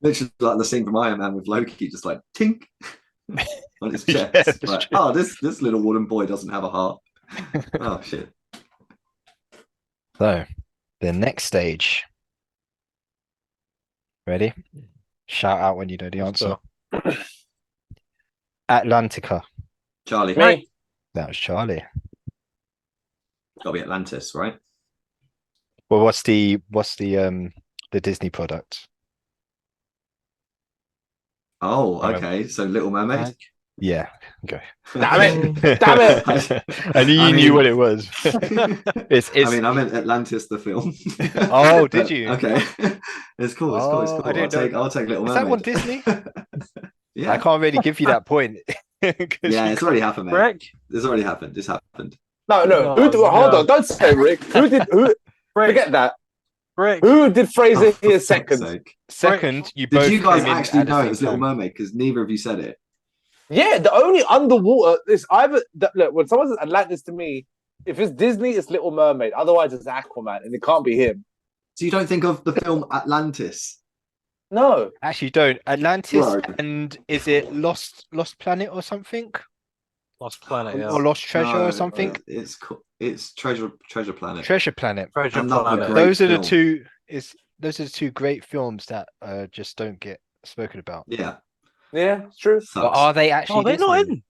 Literally like the scene from Iron Man with Loki, just like tink on his chest. Yeah, that's like, true. oh, this little wooden boy doesn't have a heart. Oh shit. So the next stage. Ready? Shout out when you know the Let's answer. Atlantica. Charlie, Me. That was Charlie. gotta be Atlantis, right? Well, what's the Disney product? Oh, Remember- okay. So Little Mermaid. Yeah, go. Damn it! Damn it! I knew you knew what it was. I mean, I meant Atlantis, the film. Oh, did you? Okay, it's cool. It's cool. It's Oh, cool. I didn't know I'll take Little Is that Mermaid. one Disney? Yeah, I can't really give you that point. yeah, it's already happened, mate. Rick? It's already happened. This happened. No. No, Hold no. on. Don't say Rick. Who did? Who? Rick, Forget that. Rick. Who did Frazer For here fuck's second? sake. Second, you Did both you guys came in actually at the know it same was Little time. Mermaid? Because neither of you said it. Yeah, the only underwater is either look when someone says Atlantis to me. If it's Disney, it's Little Mermaid. Otherwise, it's Aquaman, and it can't be him. So you don't think of the film Atlantis? No. Actually, don't Atlantis Bro. and is it Lost Planet or something? Lost Planet, yeah. Or Lost Treasure or something? It's Treasure Planet. Treasure Planet. Treasure Another Planet. great Those are the film. two. Those are the two great films that just don't get spoken about. Yeah. Yeah, it's true. But Sucks. are they actually? Oh, they're not Disney? in.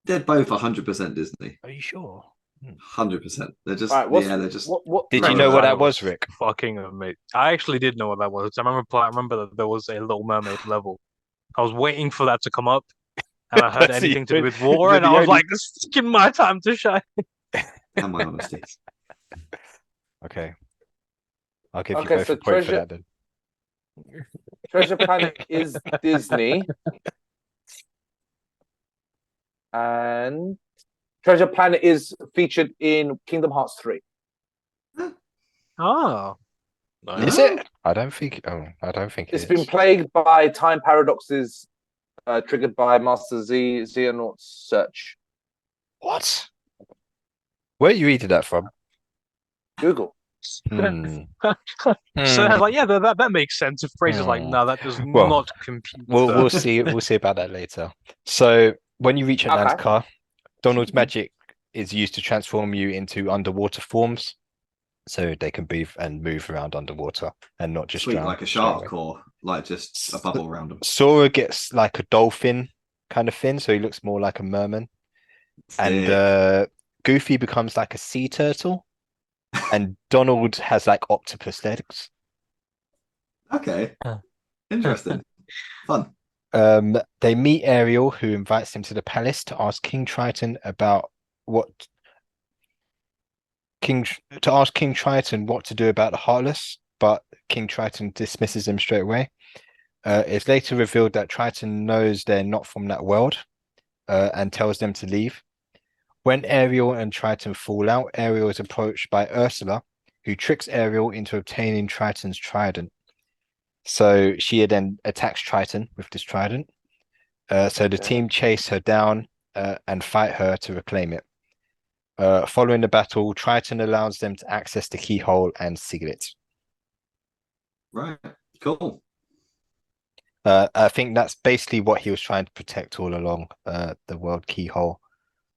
They're both 100% Disney. Are you sure? 100%. They're just. All right, They're just. what Did you Treasure know what that Planet was, Rick? Fucking amazing. I actually did know what that was. I remember that there was a Little Mermaid level. I was waiting for that to come up, and I heard That's anything to the- do with water, the and I was only- like, "This is fucking my time to shine." And my honesty. Okay. I'll give you Okay, both so a point for Treasure- that then. Treasure Planet is Disney, and Treasure Planet is featured in Kingdom Hearts 3. Oh, Is it? I don't think. Oh, I don't think It's it been is. plagued by time paradoxes triggered by Master Xehanort's search. What? Where are you reading that from? Google. Hmm. So I was like, yeah, that makes sense. If Fraser's like, Hmm. no, that does Well, not compute. We'll see. We'll see about that later. So when you reach Okay. Atlantica, Donald's magic is used to transform you into underwater forms, so they can breathe and move around underwater and not just Sweet, drown like a straight away. shark or like just a bubble around them. Sora gets like a dolphin kind of fin, so he looks more like a merman. And Goofy becomes like a sea turtle, and Donald has like octopus legs. Okay. Huh. Interesting. Fun. They meet Ariel, who invites them to the palace to ask King Triton about what King Triton what to do about the Heartless, but King Triton dismisses them straight away. It's later revealed that Triton knows they're not from that world, and tells them to leave. When Ariel and Triton fall out, Ariel is approached by Ursula, who tricks Ariel into obtaining Triton's trident. So she then attacks Triton with this trident. So the team chase her down and fight her to reclaim it. Following the battle, Triton allows them to access the keyhole and seal it. Right. Cool. I think that's basically what he was trying to protect all along, the world keyhole,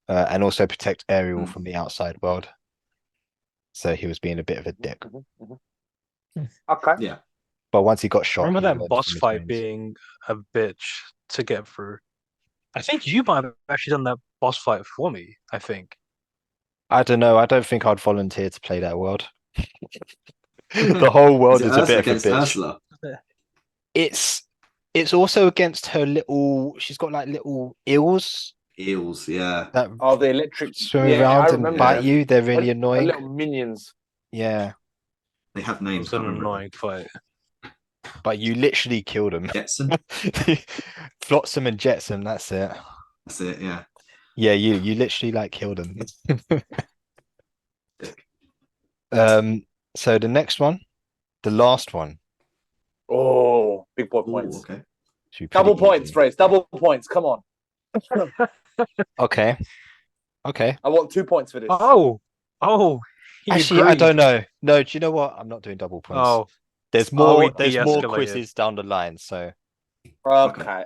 and also protect Ariel from the outside world. So he was being a bit of a dick. Okay. Yeah. But once he got shot, Remember he that learned boss from his fight wounds. being a bitch to get through? I think you might have actually done that boss fight for me, I think. I don't know. I don't think I'd volunteer to play that world. The whole world is a bit of a against bitch. Ursula? It's also against her little. She's got like little eels Eels, yeah. that Oh, the electric. swim Yeah, I around and remember bite them. you. They're really Her annoying. little minions. Yeah, They have It names. was an Can't remember. annoying fight. but you literally kill them. Jetson. Flotsam and Jetsam. That's it. That's it, yeah. Yeah, you literally like kill them. Dick. So the next one, the last one. Oh, big boy Ooh, points. okay. should be Double pretty points, easy. Fraser. Double points. Come on. Okay. I want 2 points for this. Oh, he Actually, I agreed. don't know. No, do you know what? I'm not doing double points. Oh, There's more. he There's more de-escalated. quizzes down the line, so Okay.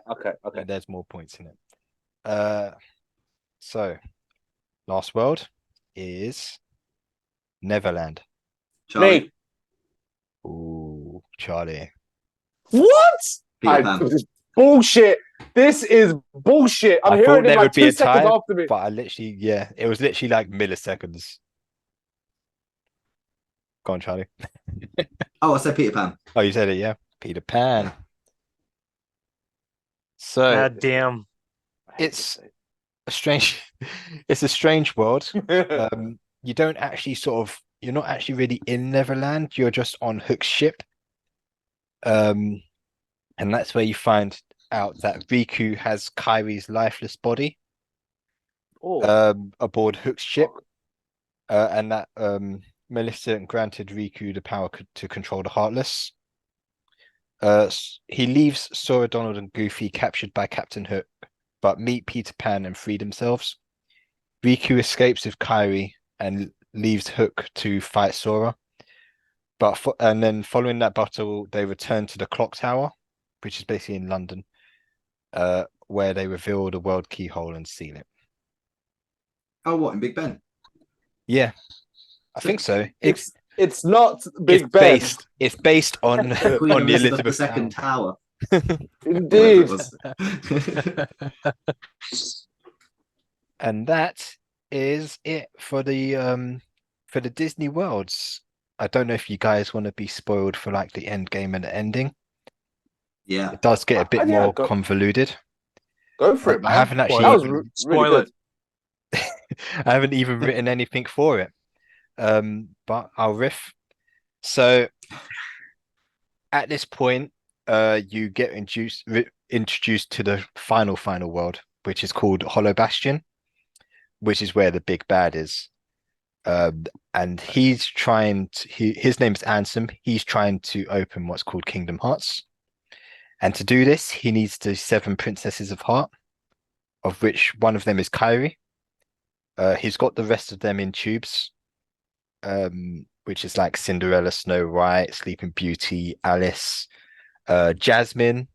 there's more points in it. So last world is Neverland. Charlie. Me. Ooh, Charlie. What? Peter Pan. This is bullshit. This is bullshit. I'm I hearing thought it there like would be 2 a seconds tie, after me. but I literally, yeah, it was literally like milliseconds. Go on, Charlie. Oh, I said Peter Pan. Oh, you said it, yeah. Peter Pan. So God damn. It's a strange, it's a strange world. You don't actually you're not actually really in Neverland. You're just on Hook's ship. And that's where you find out that Riku has Kairi's lifeless body aboard Hook's ship, and that Maleficent granted Riku the power to control the Heartless. He leaves Sora, Donald, and Goofy captured by Captain Hook, but meet Peter Pan and free themselves. Riku escapes with Kairi and leaves Hook to fight Sora. And then following that battle, they return to the clock tower, which is basically in London, where they reveal the world keyhole and seal it. Oh, what in Big Ben? Yeah, I think so. It's not Big Ben. It's based on Queen on the Elizabeth Elizabeth II Tower. Indeed. And that is it for the Disney worlds. I don't know if you guys want to be spoiled for like the end game and the ending. Yeah. It does get a bit Yeah, more convoluted. Go for it, man. I haven't actually That was even, really good. I haven't even written anything for it. But I'll riff. So at this point, you get introduced to the final world, which is called Hollow Bastion, which is where the big bad is. And he's trying to, his name is Ansem. He's trying to open what's called Kingdom Hearts. And to do this, he needs the 7 Princesses of Heart, of which one of them is Kairi. He's got the rest of them in tubes, which is like Cinderella, Snow White, Sleeping Beauty, Alice, Jasmine,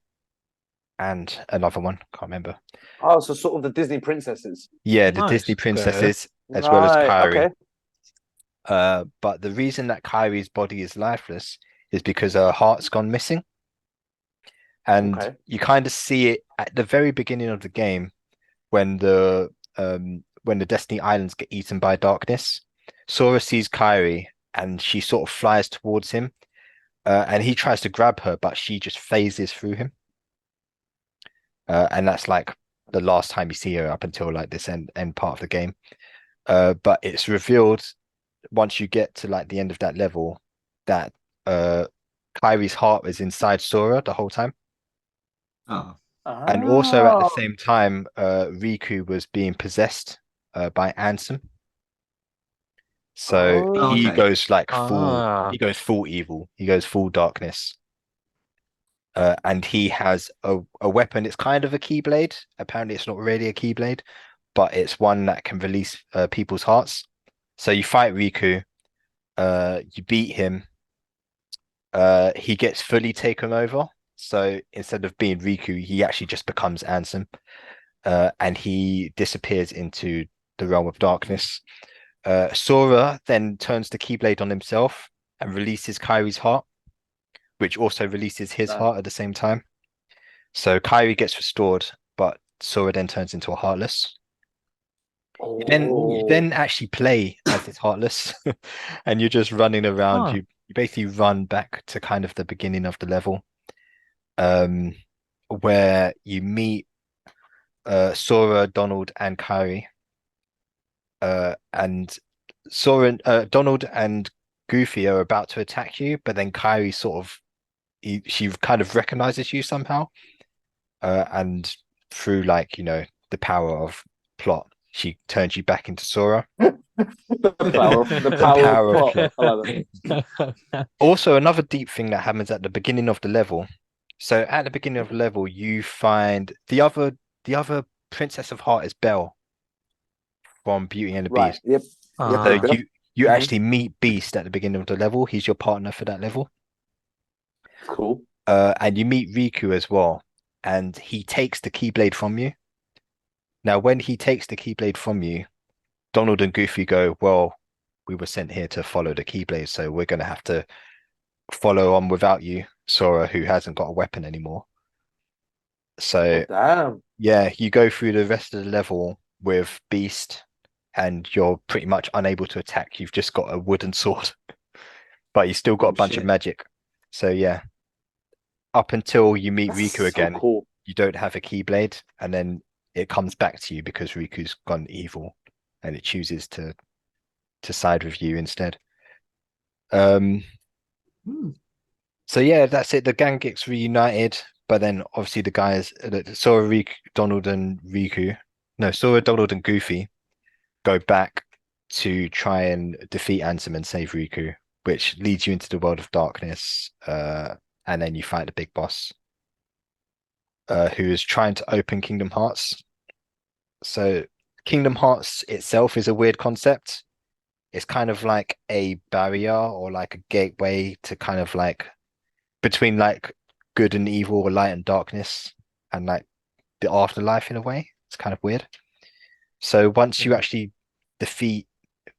and another one. Can't remember. Oh, so sort of the Disney princesses. Yeah, the Nice. Disney princesses, as Right, well as Kairi. Okay. But the reason that Kairi's body is lifeless is because her heart's gone missing. And you kind of see it at the very beginning of the game when the Destiny Islands get eaten by darkness. Sora sees Kairi and she sort of flies towards him, and he tries to grab her, but she just phases through him. And that's like the last time you see her up until like this end part of the game. But it's revealed once you get to like the end of that level that Kairi's heart is inside Sora the whole time. Oh. And also at the same time, Riku was being possessed by Ansem. So he goes like he goes full evil. He goes full darkness. And he has a weapon. It's kind of a keyblade. Apparently it's not really a keyblade, but it's one that can release people's hearts. So you fight Riku, you beat him. He gets fully taken over. So instead of being Riku, he actually just becomes Ansem, and he disappears into the realm of darkness. Sora then turns the Keyblade on himself and releases Kairi's heart, which also releases his heart at the same time. So Kairi gets restored, but Sora then turns into a Heartless. You then actually play as this Heartless, and you're just running around. You basically run back to kind of the beginning of the level. Where you meet Sora, Donald, and Kairi. And Sora, Donald and Goofy are about to attack you, but then Kairi she kind of recognizes you somehow. And through the power of plot, she turns you back into Sora. the power of plot. I love it. Also, another deep thing that happens at the beginning of the level. So at the beginning of the level, you find the other Princess of Heart is Belle from Beauty and the Beast. Yep. So you actually meet Beast at the beginning of the level. He's your partner for that level. Cool. And you meet Riku as well, and he takes the Keyblade from you. Now, when he takes the Keyblade from you, Donald and Goofy go, "Well, we were sent here to follow the Keyblade, so we're going to have to follow on without you, Sora, who hasn't got a weapon anymore." So yeah, you go through the rest of the level with Beast, and you're pretty much unable to attack. You've just got a wooden sword, but you still got a bunch of magic. So yeah, up until you meet Riku again, cool. you don't have a Keyblade, and then it comes back to you because Riku's gone evil, and it chooses to side with you instead. Um, Hmm. so yeah, that's it. The gang gets reunited, but then obviously the guys, Sora, Riku, Donald, and Riku, no, Sora, Donald, and Goofy go back to try and defeat Ansem and save Riku, which leads you into the world of darkness. And then you fight the big boss, who is trying to open Kingdom Hearts. So Kingdom Hearts itself is a weird concept. It's kind of like a barrier or like a gateway to kind of like between like good and evil or light and darkness and like the afterlife in a way. It's kind of weird. So once you beat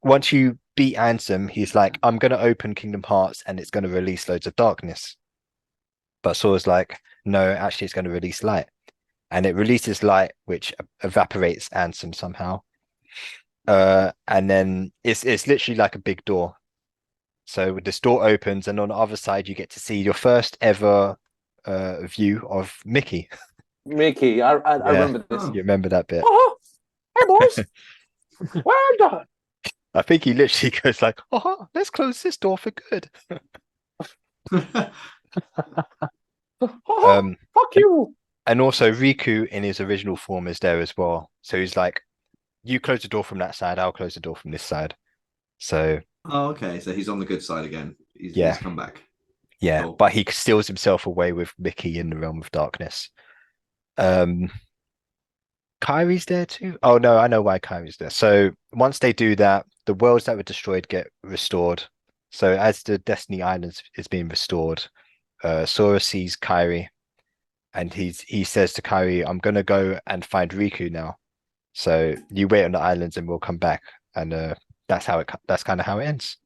Ansem, he's like, I'm going to open Kingdom Hearts and it's going to release loads of darkness. But Sora's like, no, actually, it's going to release light. And it releases light, which evaporates Ansem somehow. And then it's literally like a big door. So this door opens, and on the other side, you get to see your first ever view of Mickey. Mickey, I Yeah. remember this. Oh. You remember that bit? Oh, hey boys, well done. I think he literally goes like, "Oh, let's close this door for good." Oh, fuck you. And also Riku in his original form is there as well. So he's like, "You close the door from that side, I'll close the door from this side." So Oh, okay. So he's on the good side again. Yeah. He's come back. yeah, Cool. but he steals himself away with Mickey in the realm of darkness. Kyrie's there too. Oh no, I know why Kyrie's there. So once they do that, the worlds that were destroyed get restored. So as the Destiny Islands is being restored, Sora sees Kyrie, and he says to Kyrie, "I'm gonna go and find Riku now. So you wait on the islands, and we'll come back." And that's kind of how it ends.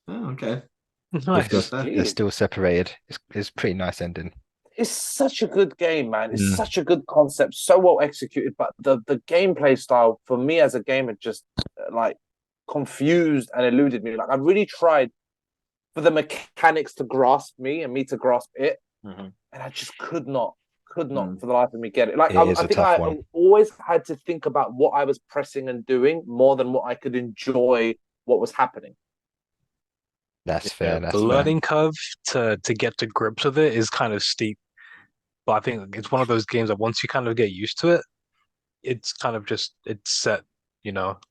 Oh, okay. Nice. That's fair. They're still separated. It's pretty nice ending. It's such a good game, man. It's Mm. such a good concept, so well executed. But the gameplay style for me as a gamer just like confused and eluded me. Like I really tried for the mechanics to grasp me and me to grasp it, Mhm. and I just could not Mm. for the life of me get it. Like It is I a think tough I one. always had to think about what I was pressing and doing more than what I could enjoy what was happening. That's Yeah, fair. the That's fair. learning curve to get to grips with it is kind of steep. But I think it's one of those games that once you kind of get used to it, it's kind of just it's set,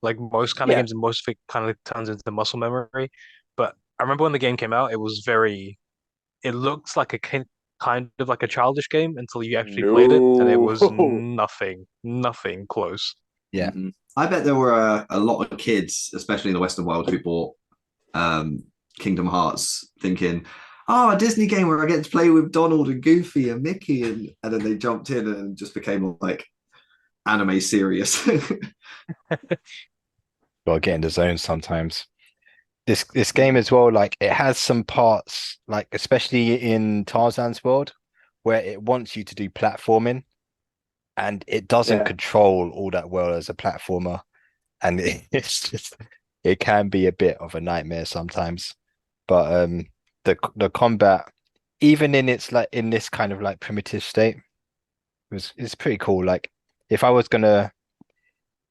like most kind of Yeah. games, and most of it kind of turns into muscle memory. But I remember when the game came out, it looked like kind of like a childish game until you actually played it, and it was No. nothing close. Yeah. Mhm. I bet there were a lot of kids, especially in the Western world, who bought Kingdom Hearts thinking, "Oh, a Disney game where I get to play with Donald and Goofy and Mickey," and then they jumped in and just became like anime serious. Gotta get in the zone sometimes. This game as well, like it has some parts, like especially in Tarzan's world, where it wants you to do platforming, and it doesn't Yeah. control all that well as a platformer, and it's just it can be a bit of a nightmare sometimes. But the combat, even in its like in this kind of like primitive state, is pretty cool. Like if I was gonna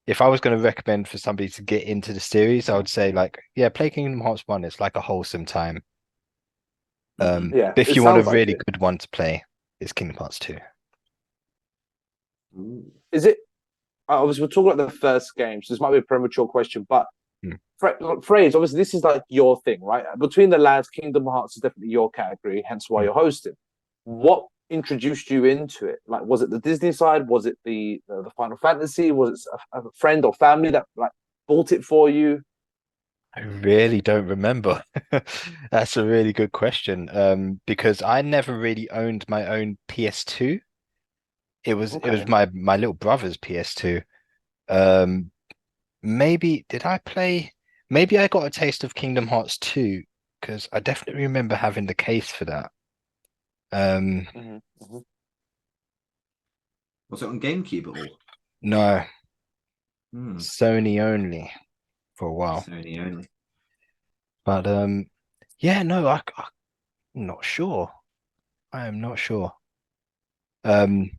if I was going to recommend for somebody to get into the series, I would say like, yeah, play Kingdom Hearts 1. It's like a wholesome time. Yeah, If it you want a sounds like really it. good one to play, it's Kingdom Hearts 2. Is it? Obviously, we're talking about the first game, so this might be a premature question, but Hmm. Frazer, obviously, this is like your thing, right? Between the lads, Kingdom Hearts is definitely your category, hence why you're hosting. What introduced you into it? Like, was it the Disney side? Was it the Final Fantasy? Was it a friend or family that like bought it for you? I really don't remember. That's a really good question. Because I never really owned my own PS2. It was my little brother's PS2. Um, maybe did I play? Maybe I got a taste of Kingdom Hearts 2 because I definitely remember having the case for that. Was it on GameCube at all? No, Hmm. Sony only for a while. Sony only. But yeah, no, I'm not sure. I am not sure. Um,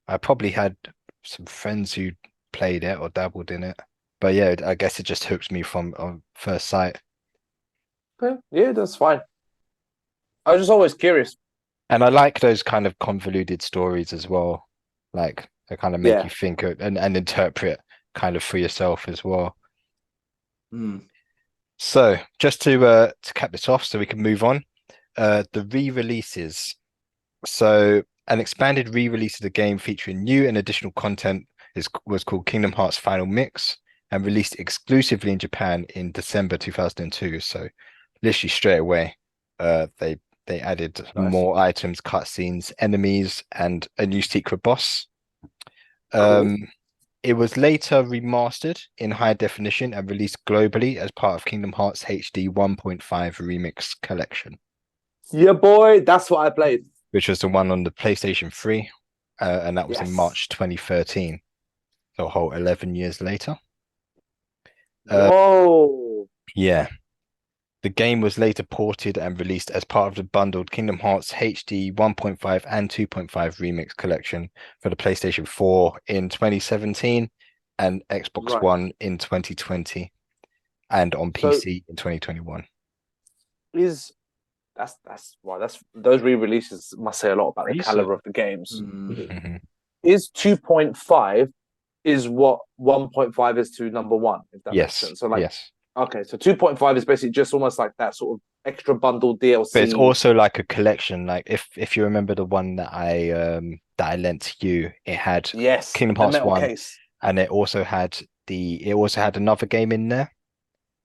I probably had some friends who played it or dabbled in it. But yeah, I guess it just hooked me from on first sight. Okay. Yeah, that's fine. I was just always curious. And I like those kind of convoluted stories as well. Like they kind of make Yeah. you think and interpret kind of for yourself as well. Mm. So just to cap this off so we can move on. The re-releases. So an expanded re-release of the game featuring new and additional content was called Kingdom Hearts Final Mix and released exclusively in Japan in December 2002. So literally straight away, they added Nice. more items, cutscenes, enemies, and a new secret boss. Cool. It was later remastered in high definition and released globally as part of Kingdom Hearts HD 1.5 Remix Collection, Yeah, boy, that's what I played. which was the one on the PlayStation 3, and that was in Yes. March 2013. So a whole 11 years later. Whoa. Yeah. The game was later ported and released as part of the bundled Kingdom Hearts HD 1.5 and 2.5 Remix Collection for the PlayStation 4 in 2017 and Xbox Right. One in 2020 and on So PC in 2021. that's wow, that's those re-releases must say a lot about the Crazy. caliber of the games. Mm. Mhm. Is 2.5 is what 1.5 is to number one, if that makes Yes. sense. So like Yes. okay, so 2.5 is basically just almost like that sort of extra bundle DLC. But it's also like a collection. Like if you remember the one that I lent to you, it had yes, Kingdom the Hearts metal 1 case. and it also had another game in there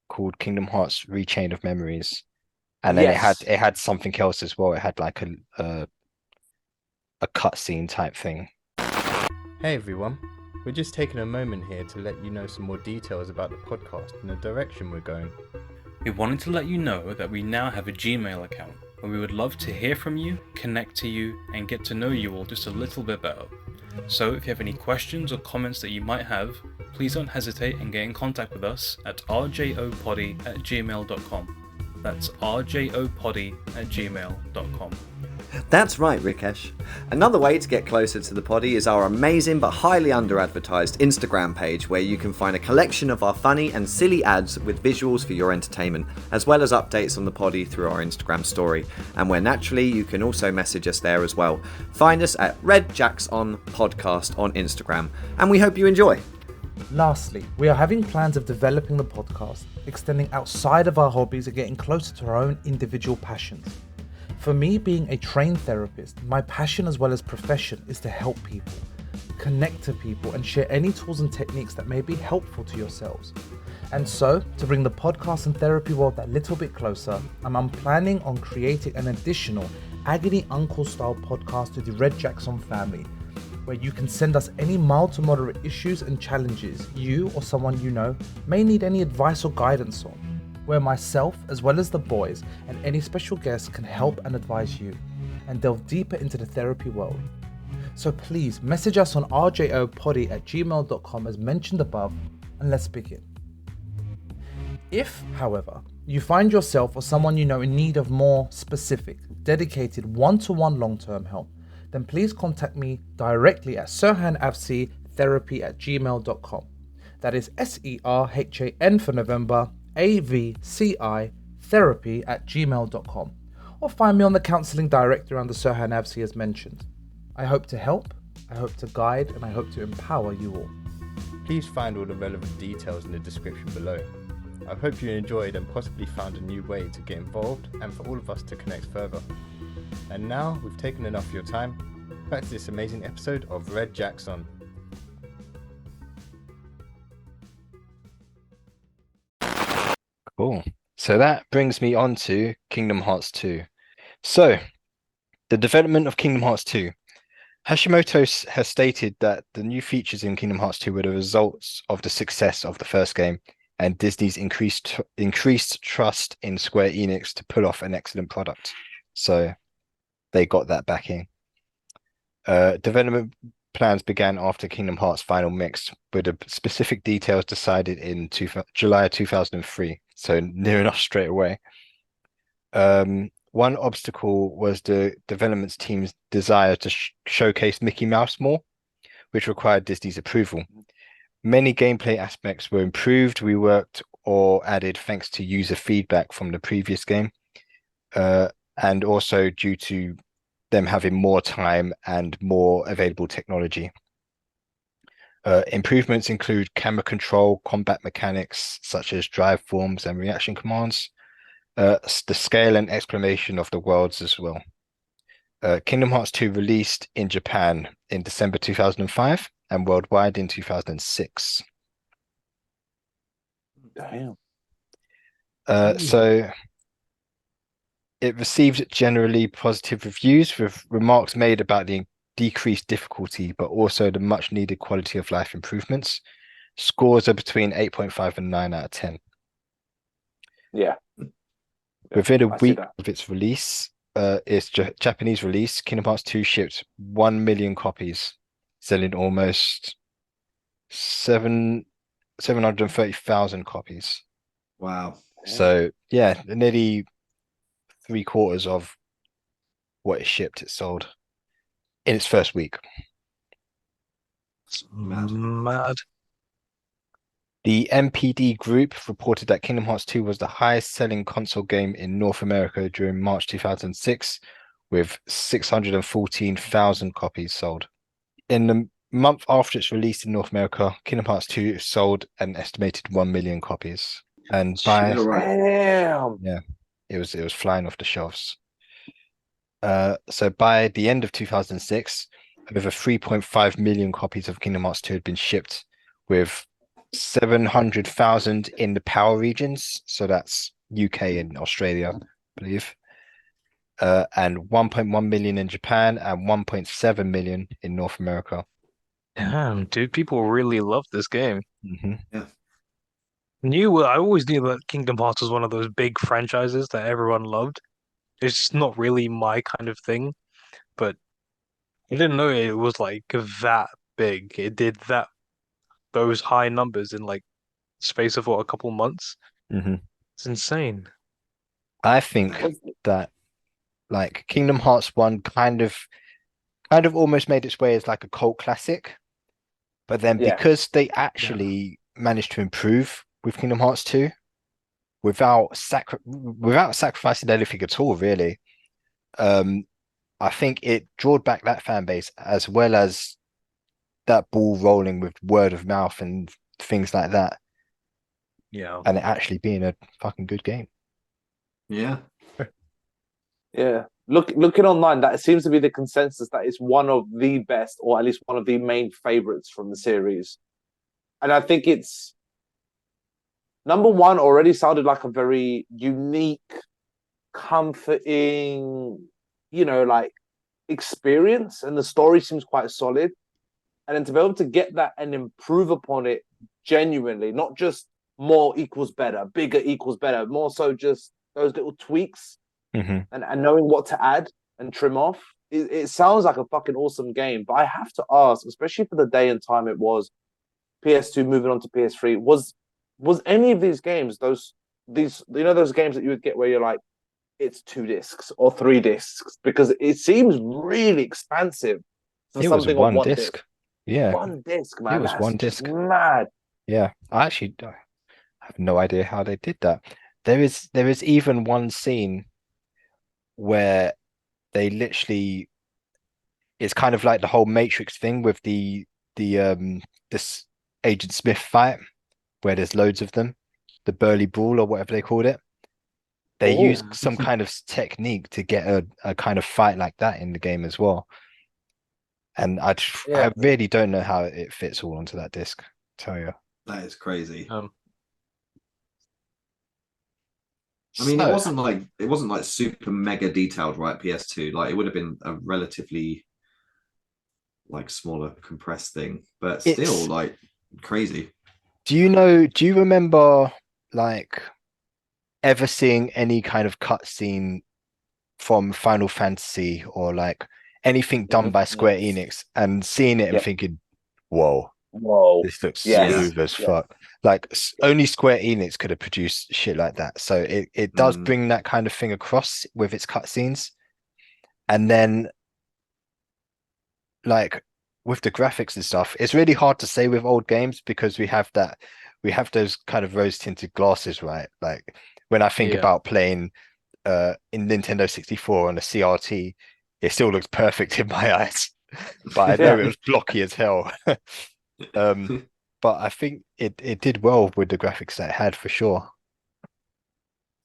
called Kingdom Hearts Rechain of Memories. And then Yes. it had something else as well. It had like a cutscene type thing. Hey everyone, we're just taking a moment here to let you know some more details about the podcast and the direction we're going. We wanted to let you know that we now have a Gmail account where we would love to hear from you, connect to you, and get to know you all just a little bit better. So if you have any questions or comments that you might have, please don't hesitate and get in contact with us at rjopoddy@gmail.com. That's rjopoddy@gmail.com. That's right, Rikesh. Another way to get closer to the poddy is our amazing but highly under-advertised Instagram page, where you can find a collection of our funny and silly ads with visuals for your entertainment, as well as updates on the poddy through our Instagram story, and where naturally you can also message us there as well. Find us at RedJacksonPodcast on Instagram, and we hope you enjoy. Lastly, we are having plans of developing the podcast, extending outside of our hobbies and getting closer to our own individual passions. For me, being a trained therapist, my passion as well as profession is to help people, connect to people, and share any tools and techniques that may be helpful to yourselves. And so, to bring the podcast and therapy world that little bit closer, I'm planning on creating an additional Agony Uncle style podcast to the Red Jackson family, where you can send us any mild to moderate issues and challenges you or someone you know may need any advice or guidance on, where myself, as well as the boys and any special guests, can help and advise you and delve deeper into the therapy world. So please message us on RJOPoddy@gmail.com as mentioned above, and let's begin. If, however, you find yourself or someone you know in need of more specific, dedicated one-to-one long-term help, then please contact me directly at Serhan Avci therapy@gmail.com. That is SERHAN for November, AVCI therapy@gmail.com, or find me on the counselling directory under Serhan Avci as mentioned. I hope to help, I hope to guide, and I hope to empower you all. Please find all the relevant details in the description below. I hope you enjoyed and possibly found a new way to get involved and for all of us to connect further. And now we've taken enough of your time. Back to this amazing episode of Red Jackson. Cool. So that brings me on to Kingdom Hearts 2. So, the development of Kingdom Hearts 2. Hashimoto has stated that the new features in Kingdom Hearts 2 were the results of the success of the first game and Disney's increased trust in Square Enix to pull off an excellent product. So, they got that backing. Development plans began after Kingdom Hearts Final Mix, with the specific details decided in July 2003, so near enough straight away. One obstacle was the development team's desire to showcase Mickey Mouse more, which required Disney's approval. Many gameplay aspects were improved, reworked, or added thanks to user feedback from the previous game, and also due to them having more time and more available technology. Improvements include camera control, combat mechanics such as drive forms and reaction commands, the scale and exploration of the worlds as well. Kingdom Hearts 2 released in Japan in December 2005 and worldwide in 2006. Damn. So it received generally positive reviews with remarks made about the decreased difficulty, but also the much needed quality of life improvements. Scores are between 8.5 and 9 out of 10. Yeah. Within a I see week that. of its release, its Japanese release, Kingdom Hearts 2 shipped 1 million copies, selling almost 730,000 copies. Wow. So yeah, nearly 3/4 of what it shipped, it sold in its first week. Mad. The MPD Group reported that Kingdom Hearts 2 was the highest selling console game in North America during March 2006, with 614,000 copies sold. In the month after its release in North America, Kingdom Hearts 2 sold an estimated 1 million copies. And by You're right. Damn. yeah, it was flying off the shelves. So by the end of 2006, over 3.5 million copies of Kingdom Hearts 2 had been shipped, with 700,000 in the PAL regions. So that's UK and Australia, I believe. And 1.1 million in Japan and 1.7 million in North America. Damn, dude, people really love this game. Mm-hmm. I always knew that Kingdom Hearts was one of those big franchises that everyone loved. It's just not really my kind of thing, but I didn't know it was like that big. It did those high numbers in like space of what, a couple months. Mm-hmm. It's insane. I think that like Kingdom Hearts 1 kind of almost made its way as like a cult classic, but then Yeah. because they actually managed to improve with Kingdom Hearts 2 without sacrificing anything at all, really, I think it drawed back that fan base as well as that ball rolling with word of mouth and things like that, Yeah. and it actually being a fucking good game. Yeah. Yeah. Looking online, that seems to be the consensus that it's one of the best, or at least one of the main favorites from the series. And I think it's number one already sounded like a very unique, comforting, like experience, and the story seems quite solid. And then to be able to get that and improve upon it genuinely, not just more equals better, bigger equals better, more so just those little tweaks Mm-hmm. and knowing what to add and trim off. It sounds like a fucking awesome game, but I have to ask, especially for the day and time it was, PS2 moving on to PS3, was any of these games those games that you would get where you're like, it's 2 discs or 3 discs, because it seems really expansive for It was something one on one disc. disc. Yeah, One disc, man. it was That's one just disc. mad. Yeah, I actually have no idea how they did that. There is even one scene where they literally, it's kind of like the whole Matrix thing with the this Agent Smith fight where there's loads of them, the Burly Brawl or whatever they called it. They Oh. use some kind of technique to get a kind of fight like that in the game as well. And I Yeah. really don't know how it fits all onto that disc, tell you. That is crazy. I mean, So, it wasn't like super mega detailed, right? PS2, like it would have been a relatively like smaller compressed thing, but still It's- like crazy. do you remember like ever seeing any kind of cutscene from Final Fantasy or like anything done by Square Enix and seeing it and Yep. thinking, whoa, Whoa. this looks Yes. smooth as Yeah. fuck. Like only Square Enix could have produced shit like that. So it does Mm. bring that kind of thing across with its cutscenes. And then like with the graphics and stuff, it's really hard to say with old games because we have those kind of rose tinted glasses, right? Like when I think Yeah. about playing in Nintendo 64 on a CRT, it still looks perfect in my eyes. But I know it was blocky as hell. But I think it did well with the graphics that it had for sure.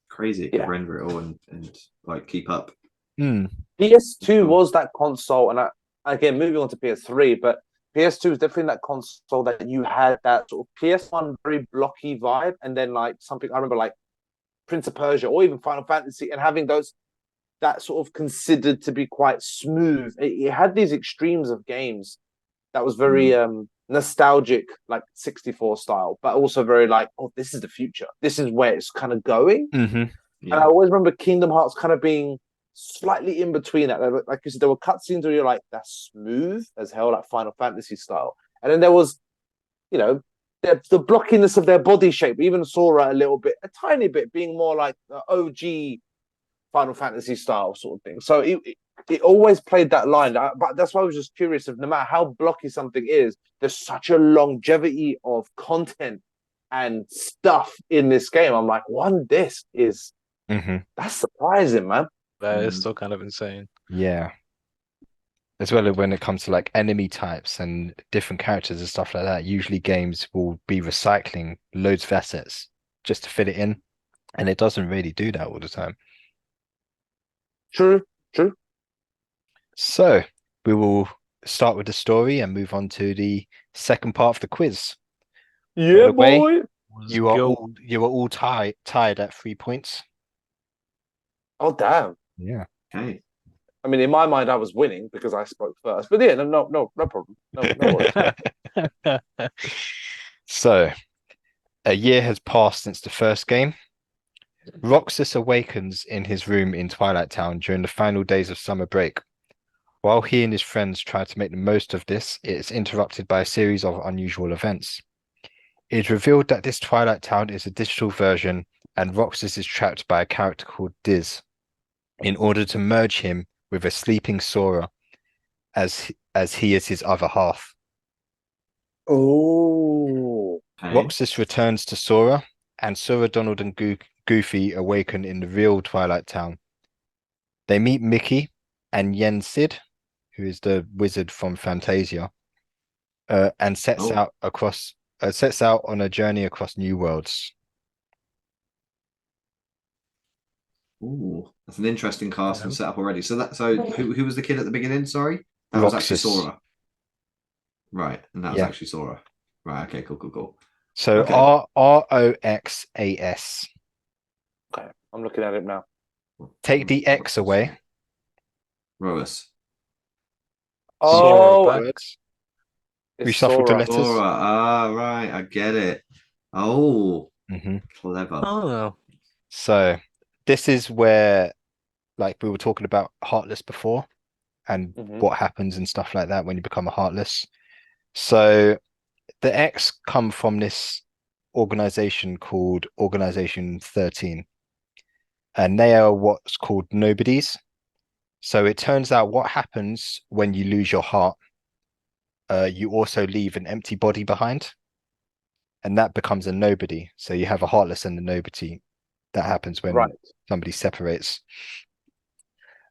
Crazy it could render it all and like keep up. PS2 was that console, and again, moving on to PS3, but PS2 is definitely that console that you had that sort of PS1 very blocky vibe, and then like something I remember like Prince of Persia or even Final Fantasy, and having those that sort of considered to be quite smooth. It had these extremes of games that was very nostalgic, like 64 style, but also very like, oh, this is the future. This is where it's kind of going. And I always remember Kingdom Hearts kind of being slightly in between that. Like you said, there were cutscenes where you're like, that's smooth as hell, like Final Fantasy style. And then there was, you know, the blockiness of their body shape, even Sora a little bit, a tiny bit, being more like the OG Final Fantasy style sort of thing. So it always played that line. But that's why I was just curious if no matter how blocky something is, there's such a longevity of content and stuff in this game. I'm like, one disc is that's surprising, man. That is still kind of insane. Yeah. As well as when it comes to like enemy types and different characters and stuff like that, usually games will be recycling loads of assets just to fit it in. And it doesn't really do that all the time. True. So we will start with the story and move on to the second part of the quiz. Yeah, boy. Let's You are go. all tied at 3 points. Oh, damn. Yeah. Okay. I mean, in my mind, I was winning because I spoke first. But yeah, no problem. No worries. So, a year has passed since the first game. Roxas awakens in his room in Twilight Town during the final days of summer break. While he and his friends try to make the most of this, it is interrupted by a series of unusual events. It is revealed that this Twilight Town is a digital version, and Roxas is trapped by a character called Diz in order to merge him with a sleeping Sora, as he is his other half. Oh. Okay. Roxas returns to Sora, and Sora, Donald, and Goofy awaken in the real Twilight Town. They meet Mickey and Yen Sid, who is the wizard from Fantasia, and sets out on a journey across new worlds. Ooh, that's an interesting cast and setup already. So who was the kid at the beginning? Sorry, that was actually Roxas. Sora. Right, and that was actually Sora. Right. Okay. Cool. So Okay. Roxas. Okay, I'm looking at it now. Take the X away. Roas. Oh, Sora, it's Reshuffle the Sora. letters. Sora. Ah, right. I get it. Oh, Mm-hmm. clever. Oh, So this is where, like we were talking about Heartless before, and what happens and stuff like that when you become a Heartless. So the X come from this organization called Organization 13, and they are what's called nobodies. So it turns out what happens when you lose your heart, you also leave an empty body behind, and that becomes a nobody. So you have a Heartless and a nobody. That happens when somebody separates.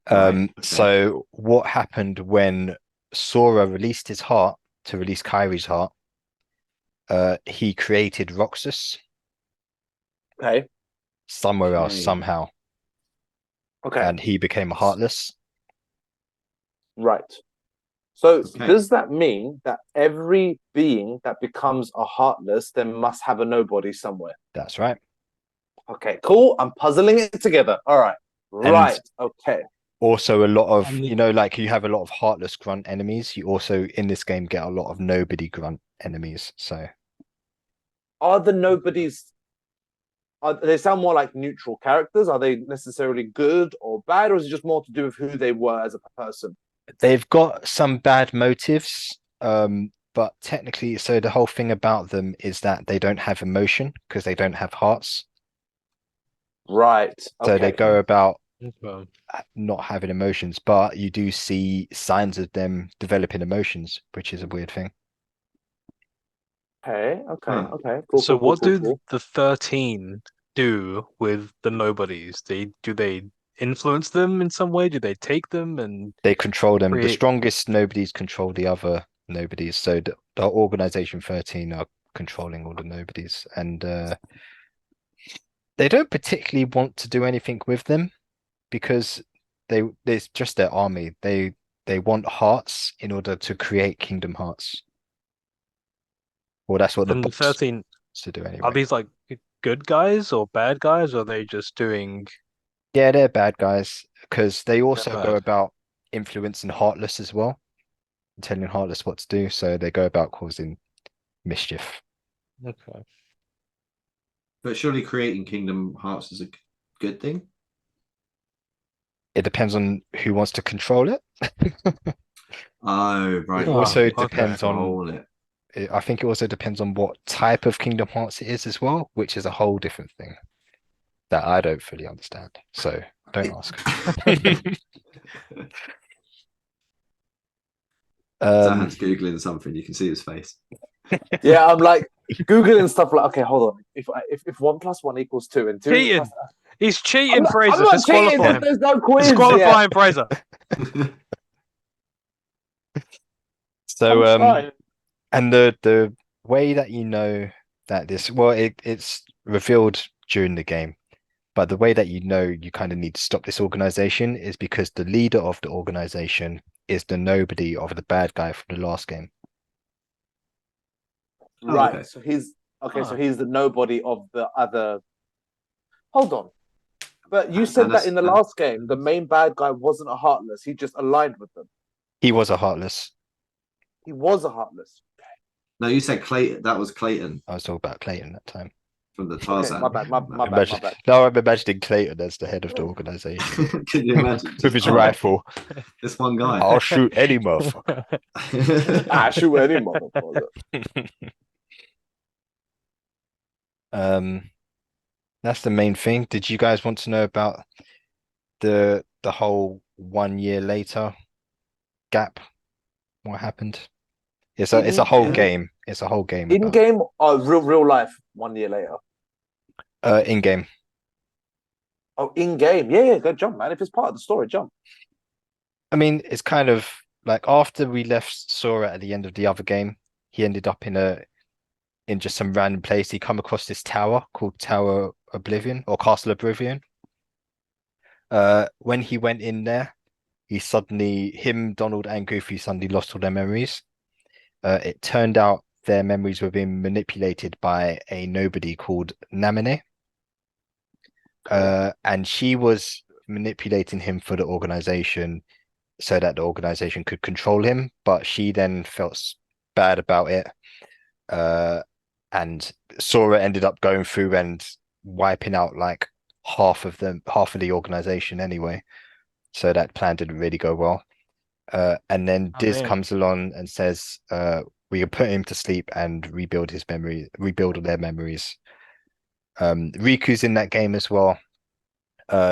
So what happened when Sora released his heart to release Kyrie's heart? He created Roxas. Okay. Somewhere else, somehow. Okay. And he became a Heartless. Right. So does that mean that every being that becomes a Heartless then must have a nobody somewhere? That's right. Okay, cool. I'm puzzling it together. All right. Right. Okay. Also a lot of, like you have a lot of Heartless grunt enemies. You also in this game get a lot of nobody grunt enemies. So are the nobodies, they sound more like neutral characters? Are they necessarily good or bad, or is it just more to do with who they were as a person? They've got some bad motives, but technically, so the whole thing about them is that they don't have emotion because they don't have hearts. Right. So they go about Okay. not having emotions, but you do see signs of them developing emotions, which is a weird thing. Okay, Huh. cool, So cool, cool, what cool, do cool. the 13 do with the nobodies? Do they influence them in some way? Do they take them and They control them. The create? strongest nobodies control the other nobodies. So the organization 13 are controlling all the nobodies, and they don't particularly want to do anything with them because it's just their army. They want hearts in order to create Kingdom Hearts. Well, that's what the And the boss 13 wants to do are anyway. these like good guys or bad guys, or are they just doing Yeah, they're bad guys because they they're also go bad? about influencing Heartless as well, telling Heartless what to do. So they go about causing mischief. Okay. But surely creating Kingdom Hearts is a good thing. It depends on who wants to control it. Oh, right. It Oh, also okay. depends on, Control it. I think it also depends on what type of Kingdom Hearts it is as well, which is a whole different thing that I don't fully understand. So don't ask. Zahan's googling something. You can see his face. Yeah, I'm like googling stuff like, okay, hold on. If 1+1 = 2 and 2 Cheating. plus, He's cheating, I'm Fraser. not cheating. Disqualify him. There's no quiz. Disqualify Yeah, him, Fraser. So I'm trying. and the way that you know that it's revealed during the game, but the way that you know you kind of need to stop this organization is because the leader of the organization is the nobody of the bad guy from the last game. Right. okay. So he's okay. So Oh. he's the nobody of the other. Hold on. But you And said that that's- in the last game, the main bad guy wasn't a Heartless. He just aligned with them. He was a Heartless. He was a Heartless. No, you said Clayton. That was Clayton I was talking about Clayton that time. from the Okay, Tarzan. my bad. My bad. Imagine, My bad. now I'm imagining Clayton as the head of the organization Can you imagine? with his Just, rifle. This one guy. I'll shoot any motherfucker. Shoot any motherfucker. That's the main thing. Did you guys want to know about the whole 1 year later gap? What happened? It's a whole Yeah. game. It's a whole game In about game or real life 1 year later. in game. Oh, in game. Yeah, go jump, man. If it's part of the story, jump. I mean, it's kind of like after we left Sora at the end of the other game, he ended up in just some random place. He come across this tower called Tower Oblivion or Castle Oblivion. When he went in there, Donald and Goofy suddenly lost all their memories. It turned out their memories were being manipulated by a nobody called Namine. And she was manipulating him for the organization so that the organization could control him, but she then felt bad about it. And Sora ended up going through and wiping out like half of the organization anyway. So that plan didn't really go well. And then Oh, Diz man. comes along and says, we can put him to sleep and rebuild all their memories. Riku's in that game as well.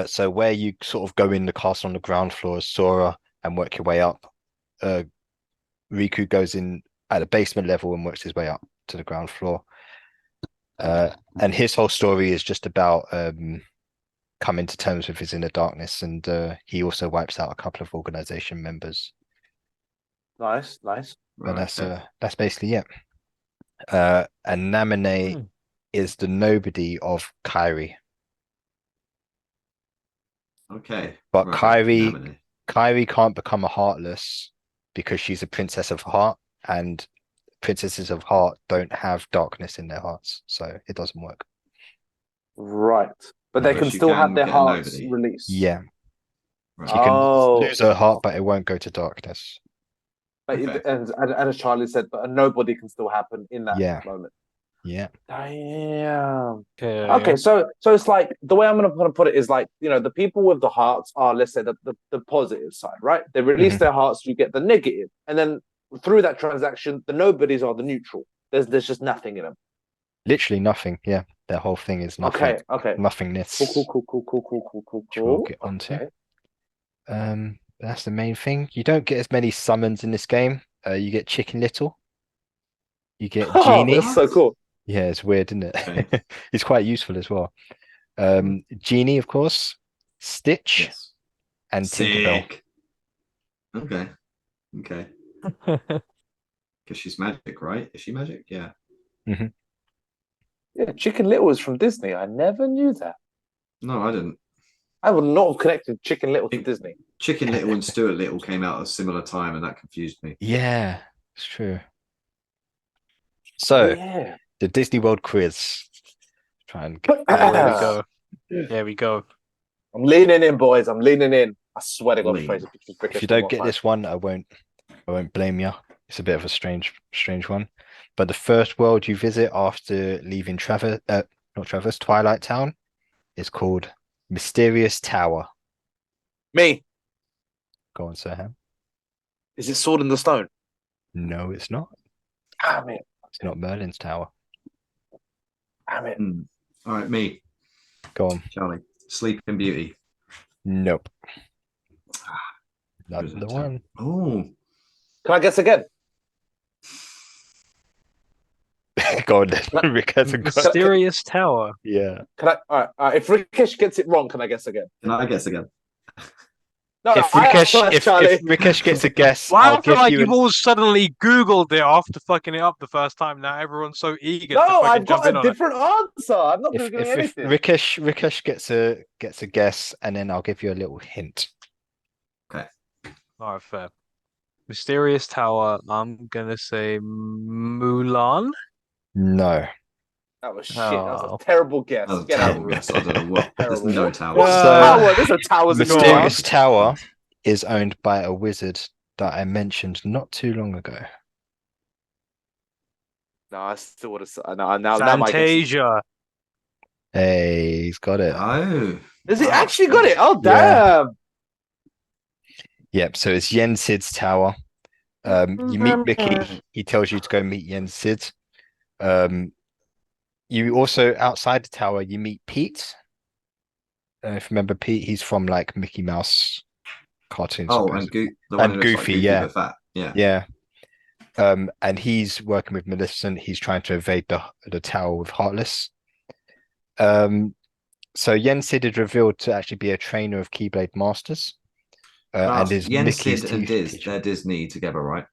So where you sort of go in the castle on the ground floor as Sora and work your way up, Riku goes in at the basement level and works his way up to the ground floor. And his whole story is just about coming to terms with his inner darkness, and he also wipes out a couple of organization members. Nice. But that's basically it. And Namine is the nobody of Kairi. Okay. But Namine. Kairi can't become a Heartless because she's a princess of heart, and princesses of heart don't have darkness in their hearts, so it doesn't work. Right. But they But can she still can have their get a hearts nobody. released. Yeah, Right. she can Oh. lose her heart, but it won't go to darkness. But Okay. and as Charlie said, but a nobody can still happen in that Yeah. moment. Yeah. Damn. Okay. Okay, so it's like the way I'm gonna put it is like, the people with the hearts are, let's say, the positive side, right? They release their hearts, you get the negative, and then through that transaction, the nobodies are the neutral. There's just nothing in them. Literally nothing. Yeah, their whole thing is nothing. Okay. Nothingness. Cool. Which we'll get onto. That's the main thing. You don't get as many summons in this game. You get Chicken Little. You get Oh, Genie. that's so cool. Yeah, it's weird, isn't it? Okay. It's quite useful as well. Genie, of course, Stitch, Yes. and Tinkerbell. Sick. Okay. Because she's magic, right? Is she magic? Yeah. Yeah, Chicken Little is from Disney. I never knew that. No, I didn't. I would not have connected Chicken Little to Disney. Chicken Little and Stuart Little came out at a similar time, and that confused me. Yeah, it's true. So, yeah. the Disney World quiz. Try and There we go. There we go. I'm leaning in, boys. I'm leaning in. I swear to God, Lean. Fraser. if you don't get this one, I won't blame you. It's a bit of a strange one. But the first world you visit after leaving Twilight Town is called Mysterious Tower. Me. Go on, Serhan. Is it Sword in the Stone? No, it's not. Damn it. It's not Merlin's Tower. Damn it. All right, me, Go on. Charlie. Sleeping Beauty. Nope. Not Prison the Tower. one. Oh, Can I guess again? Go on, then. Rick hasn't got. Mysterious Tower. Yeah. Can I? All right. If Rikesh gets it wrong, can I guess again? can I guess again? No, If I asked Rikesh, first, if Charlie. Rikesh gets a guess, Why I'll I feel give like you you've all suddenly Googled it after fucking it up the first time. Now everyone's so eager to No, fucking I've jump got in a on it. different answer. I'm not if googling anything. Rikesh gets a guess, and then I'll give you a little hint. All right, fair. Mysterious Tower. I'm gonna say Mulan. No. That was shit. That was Oh. a terrible guess. That was a Get out. terrible guess. I don't know what. There's Terrible. no What tower. What So- tower? There's a towers in Mysterious Mulan. Tower is owned by a wizard that I mentioned not too long ago. No, I still would have. Now my guess. Fantasia. Hey, he's got it. Oh, Has he wow. actually got it? Oh Yeah. damn! Yep, so it's Yen Sid's tower. You meet Mickey, he tells you to go meet Yen Sid. You also, outside the tower, you meet Pete. If you remember Pete, he's from like Mickey Mouse cartoons. Oh, supposedly. the one And who looks like Goofy, Goofy yeah. but fat. Yeah. Yeah. And he's working with Maleficent. He's trying to evade the tower with Heartless. So Yen Sid is revealed to actually be a trainer of Keyblade Masters. And is Yen Mickey's Sid and teacher. Diz, they're Disney together, right?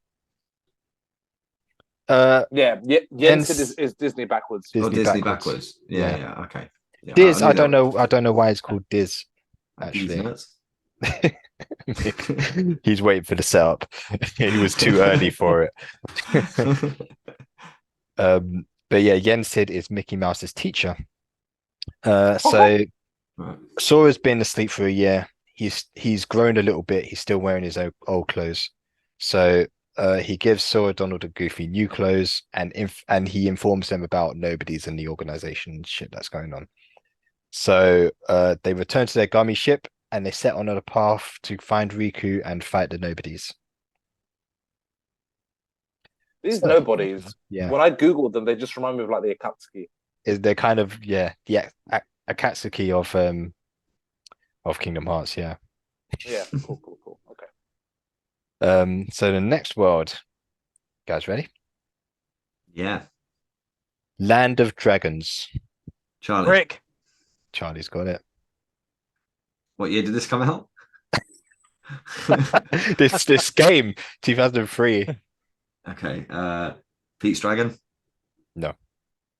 Yeah, Hence- Sid is Disney backwards. Disney Backwards. Yeah. Yeah. Okay. Yeah, Diz, knew I they don't were- know. I don't know why it's called Diz. These Actually, nuts. he's waiting for the setup. He was too early for it. But yeah, Yen Sid is Mickey Mouse's teacher. So Right. Sora's been asleep for a year. He's grown a little bit. He's still wearing his old clothes. So he gives Sora, Donald, and Goofy new clothes, and he informs them about nobodies in the organization and shit that's going on. So they return to their gummy ship and they set on a path to find Riku and fight the nobodies. These So- nobodies. Yeah, When I googled them, they just remind me of like the Akatsuki. they're kind of the Akatsuki of Kingdom Hearts. Yeah. Yeah, cool. Okay. So the next world, guys, ready? Yeah. Land of Dragons. Charlie, Rick. Charlie's got it. what year did this come out? This game, 2003. Okay. Pete's Dragon.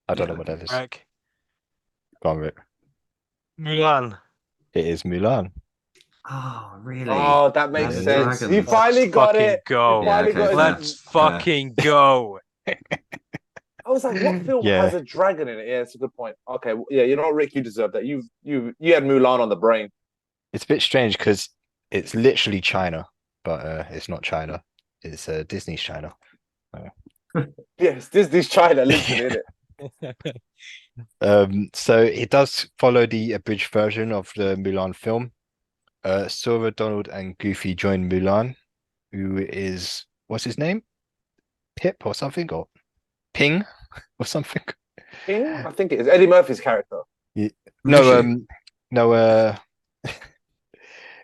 I don't know Yeah, what that is. Rick. Go on, Rick. Mulan. It is Mulan. Oh, really? Oh, that makes Land of sense. Dragons. He finally Let's got fucking it. go. He finally Yeah, got okay, it. fair. Let's fucking go. I was like, what film Yeah. has a dragon in it? Yeah, it's a good point. Okay, yeah, you know what, Rick, you deserve that. You had Mulan on the brain. It's a bit strange because it's literally China, but it's not China. It's Disney's China. Yes, Disney's China, literally, innit? So it does follow the abridged version of the Mulan film. Sora, Donald, and Goofy join Mulan, who is what's his name? Pip or something, or Ping or something. King? I think it is Eddie Murphy's character. No, no.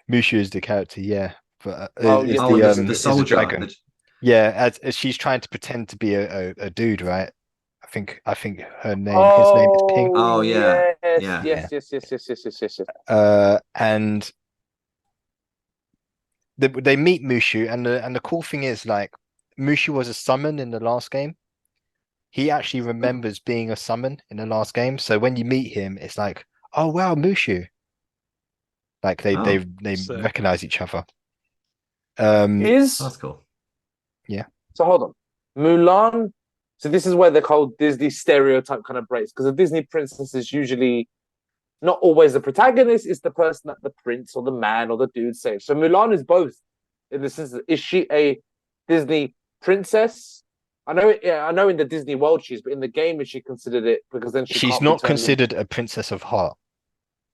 Mushu is the character, yeah, but Oh, it's yeah. Oh, the the it's the soldier. dragon. Yeah, as she's trying to pretend to be a dude, right? I think his name is Pink. Oh, yeah. yes, Yeah. yes, yes, yes, yes, yes, yes, yes, yes. And they meet Mushu, and the cool thing is, like, Mushu was a summon in the last game. He actually remembers being a summon in the last game, so when you meet him, it's like, oh wow, Mushu. Like they Sick. recognize each other. Is That's cool. so hold on. Mulan. So this is where they call Disney stereotype kind of breaks, because a Disney princess is usually not always the protagonist, it's the person that the prince or the man or the dude saves. So Mulan is both in the sense that, is she a Disney princess? I know in the Disney world she is, but in the game is she considered it, because then She's can't not be turned considered a princess of heart.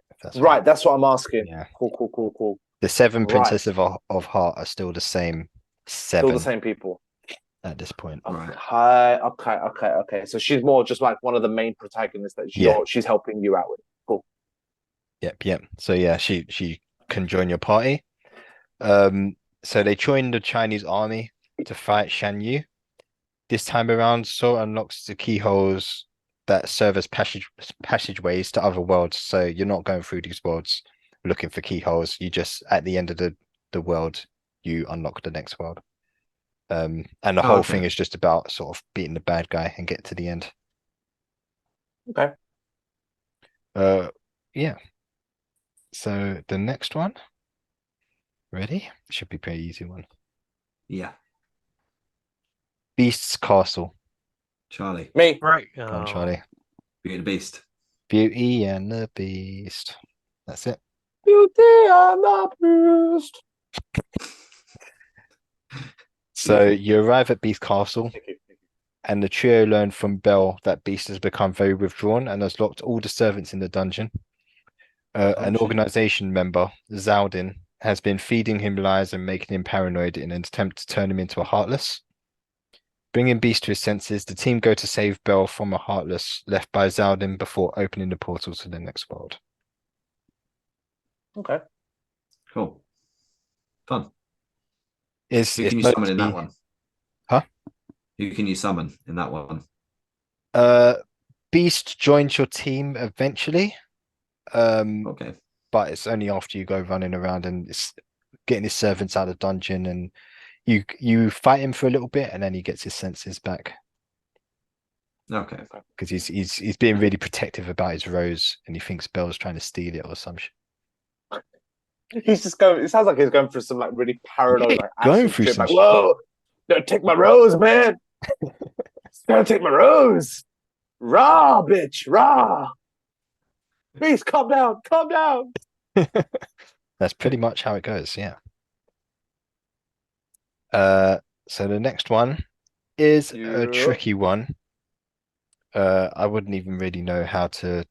If that's into... Right, that's what I'm asking. Yeah. Cool. The seven Right. princesses of heart are still the same Still seven the same people. at this point. Right. Okay. So she's more just like one of the main protagonists that she's helping you out with. Cool. Yep. So yeah, she can join your party. So they join the Chinese army to fight Shan Yu. This time around, Sora unlocks the keyholes that serve as passageways to other worlds. So you're not going through these worlds looking for keyholes. You just, at the end of the world, you unlock the next world. And the whole thing is just about sort of beating the bad guy and get to the end. Okay. Yeah. So the next one, ready? Should be a pretty easy one. Yeah. Beast's Castle. Charlie. Me. Right. Go on, Charlie. Beauty and the Beast. Beauty and the Beast. That's it. Beauty and the Beast. So you arrive at Beast Castle, and the trio learn from Belle that Beast has become very withdrawn and has locked all the servants in the dungeon. An organization member, Zaldin, has been feeding him lies and making him paranoid in an attempt to turn him into a Heartless. Bringing Beast to his senses, the team go to save Belle from a Heartless left by Zaldin before opening the portal to the next world. Okay. Cool. Fun. Who can you summon in that one? Huh? Who can you summon in that one? Beast joins your team eventually. Okay. But it's only after you go running around and it's getting his servants out of the dungeon, and you fight him for a little bit, and then he gets his senses back. Okay. Because he's being really protective about his rose, and he thinks Belle's trying to steal it or some shit. He's just going. It sounds like he's going through some like really paranoid, like going acid through trip. some Like, shit. whoa, don't take my rose, man. Don't take my rose. Raw, bitch, raw. Please calm down, calm down. That's pretty much how it goes, yeah. So the next one is a tricky one. I wouldn't even really know how to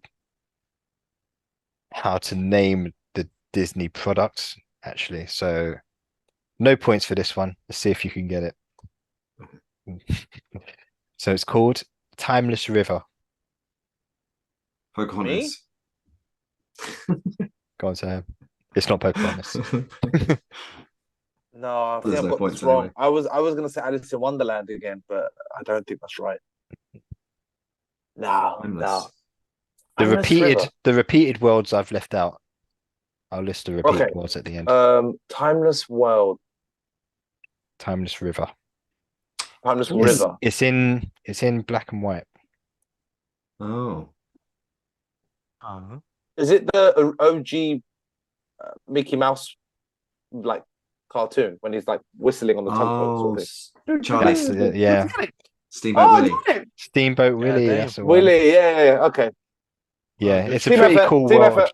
name the Disney products, actually. So no points for this one. Let's see if you can get it. So it's called Timeless River. Pocahontas. Go on, Sam. It's not Pocahontas. No, I think There's I've no got points this wrong. anyway. I was gonna say Alice in Wonderland again, but I don't think that's right. No. Timeless. The repeated worlds I've left out. I'll list the repeated worlds at the end. Timeless World. Timeless River. Timeless River. It's in black and white. Oh. Is it the OG Mickey Mouse like cartoon when he's like whistling on the tugboat sort of thing? Charlie. That's it, yeah. Steamboat Willie. Steamboat Willie. damn. That's the one. Willie, yeah, okay. Yeah, it's a Team pretty effort, cool team world. effort.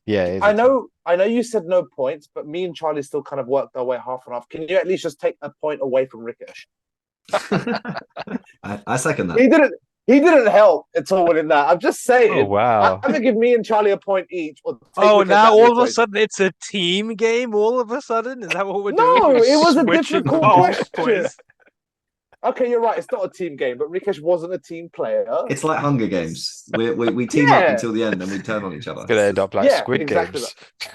Yeah, it is I a know you said no points, but me and Charlie still kind of worked our way half and half. Can you at least just take a point away from Rickish? I second that. He didn't help at all in that. I'm just saying. Oh, wow. I'm gonna give me and Charlie a point each. Or take Oh, Rickish now out all of a equation. sudden it's a team game. All of a sudden, is that what we're doing? No, We're it was a switching difficult off question. Okay, you're right. It's not a team game, but Rikesh wasn't a team player. It's like Hunger Games. We team up Yeah. until the end, and we turn on each other. It's gonna end up like Yeah, Squid exactly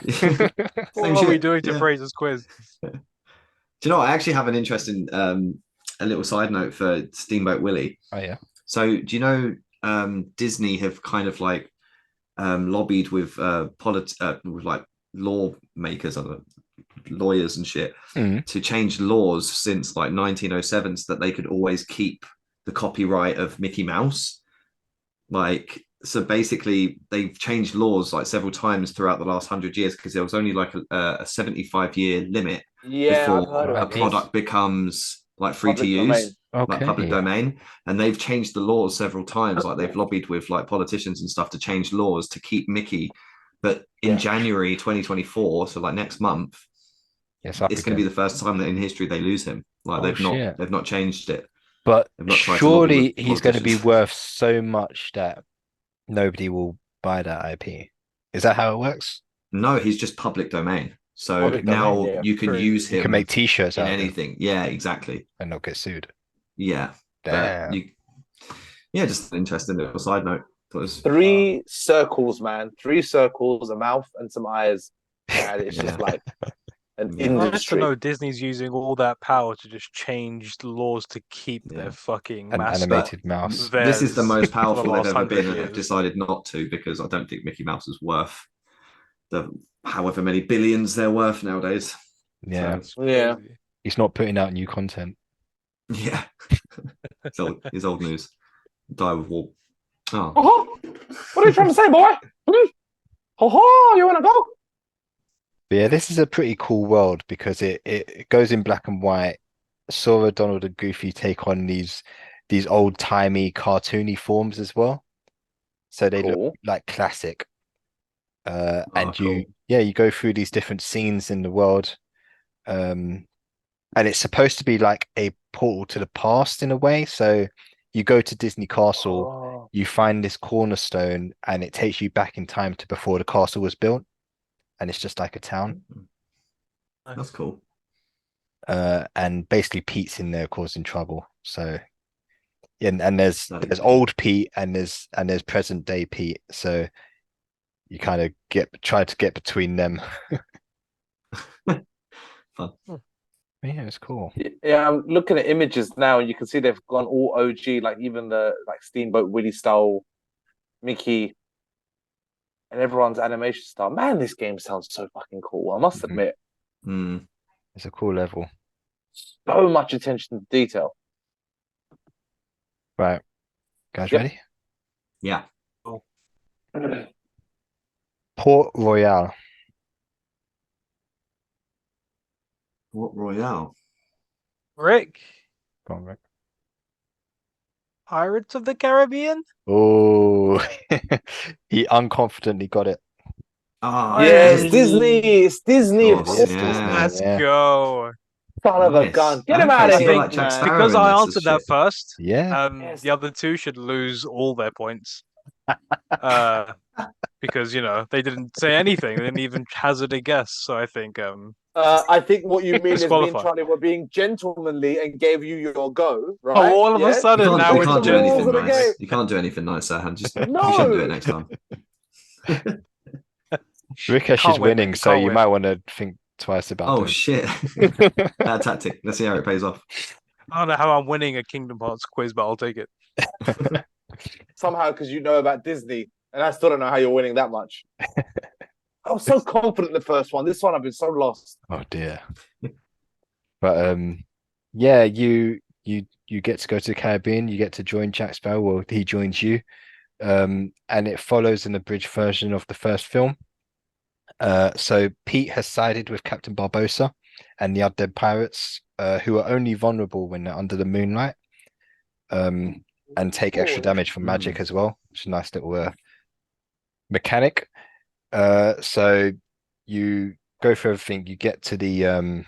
Games. What Same are we shit. doing to Yeah. Frazer's quiz? Do you know what? I actually have an interesting a little side note for Steamboat Willie. Oh yeah. So do you know Disney have kind of like lobbied with with like lawmakers, lawyers and shit to change laws since like 1907 so that they could always keep the copyright of Mickey Mouse. Like, so basically they've changed laws like several times throughout the last 100 years because there was only like a 75-year limit Yeah, I've before heard a of product becomes like free Public to domain. use, like Okay. public domain. And they've changed the laws several times. Like they've lobbied with like politicians and stuff to change laws to keep Mickey. But in January 2024, so like next month, Yes, up it's going to be again. the first time that in history they lose him. Like Oh, they've not changed it. But They've not tried to lobby surely with he's going to be politicians. worth so much that nobody will buy that IP. Is that how it works? No, he's just public domain. So Public now domain, yeah. you can Crazy. use You him can make T-shirts in out of it anything. Yeah, exactly. and not get sued. Yeah. Damn. Yeah, just an interesting little side note. Was, 3 circles, man. 3 circles, a mouth, and some eyes. And it's just Yeah. like an Yeah. Nice to industry. know Disney's using all that power to just change the laws to keep Yeah. their fucking An mascot. animated mouse. This is the theirs most for the powerful they've last ever 100 been, and they've years. decided not to because I don't think Mickey Mouse is worth the however many billions they're worth nowadays. Yeah. So, Yeah. He's not putting out new content. yeah. It's old news. Die with war. Oh. Oh, what are you trying to say, boy? Oh, you want to go? But yeah, this is a pretty cool world because it goes in black and white. Sora, Donald, and Goofy take on these old-timey cartoony forms as well. So they look Cool. like classic. Oh, And cool. you go through these different scenes in the world. And it's supposed to be like a portal to the past in a way. So you go to Disney Castle, you find this cornerstone, and it takes you back in time to before the castle was built. And it's just like a town. That's cool. And basically Pete's in there causing trouble. So yeah, and there's That is old Pete and there's present day Pete. So you kind of try to get between them. Fun. Yeah, it's cool. Yeah, I'm looking at images now, and you can see they've gone all OG, like even the like Steamboat Willie style, Mickey, and everyone's animation style. Man, this game sounds so fucking cool. I must Mhm. admit, Mm. It's a cool level. so much attention to detail. Right. Guys Yep. ready? Yeah. Port Royal. What Royale? Rick, Go on, Rick. Pirates of the Caribbean? Oh, he unconfidently got it. Oh, Yeah, Yes. it's Disney. It's Disney. Of Of course, course, yeah. Disney. Let's Yeah. go. Son of a Nice. gun. Get him Okay, out of so you here, like Jack man. Sparrow Because in I this answered that shit. first, Yeah. Yes. the other two should lose all their points. Because they didn't say anything. They didn't even hazard a guess. So I think I think what you mean is me and Disqualified. Charlie were being gentlemanly and gave you your go, right? all of a Yeah? sudden, You now can't, it's you can't do the rules anything of the nice. game. You can't do anything nice, Serhan. Just you No. shouldn't do it next time. Rikesh Can't is win, winning, you so can't you win. might want to think twice about Oh doing shit! Bad tactic. Let's see how it pays off. I don't know how I'm winning a Kingdom Hearts quiz, but I'll take it. Somehow, because you know about Disney, and I still don't know how you're winning that much. I was so confident in the first one. This one, I've been so lost. Oh dear. But yeah, you get to go to the Caribbean. You get to join Jack Sparrow. Well, he joins you. And it follows an abridged version of the first film. So Pete has sided with Captain Barbossa and the undead pirates, who are only vulnerable when they're under the moonlight, and take extra damage from magic as well, which is a nice little mechanic. So you go through everything. You get to the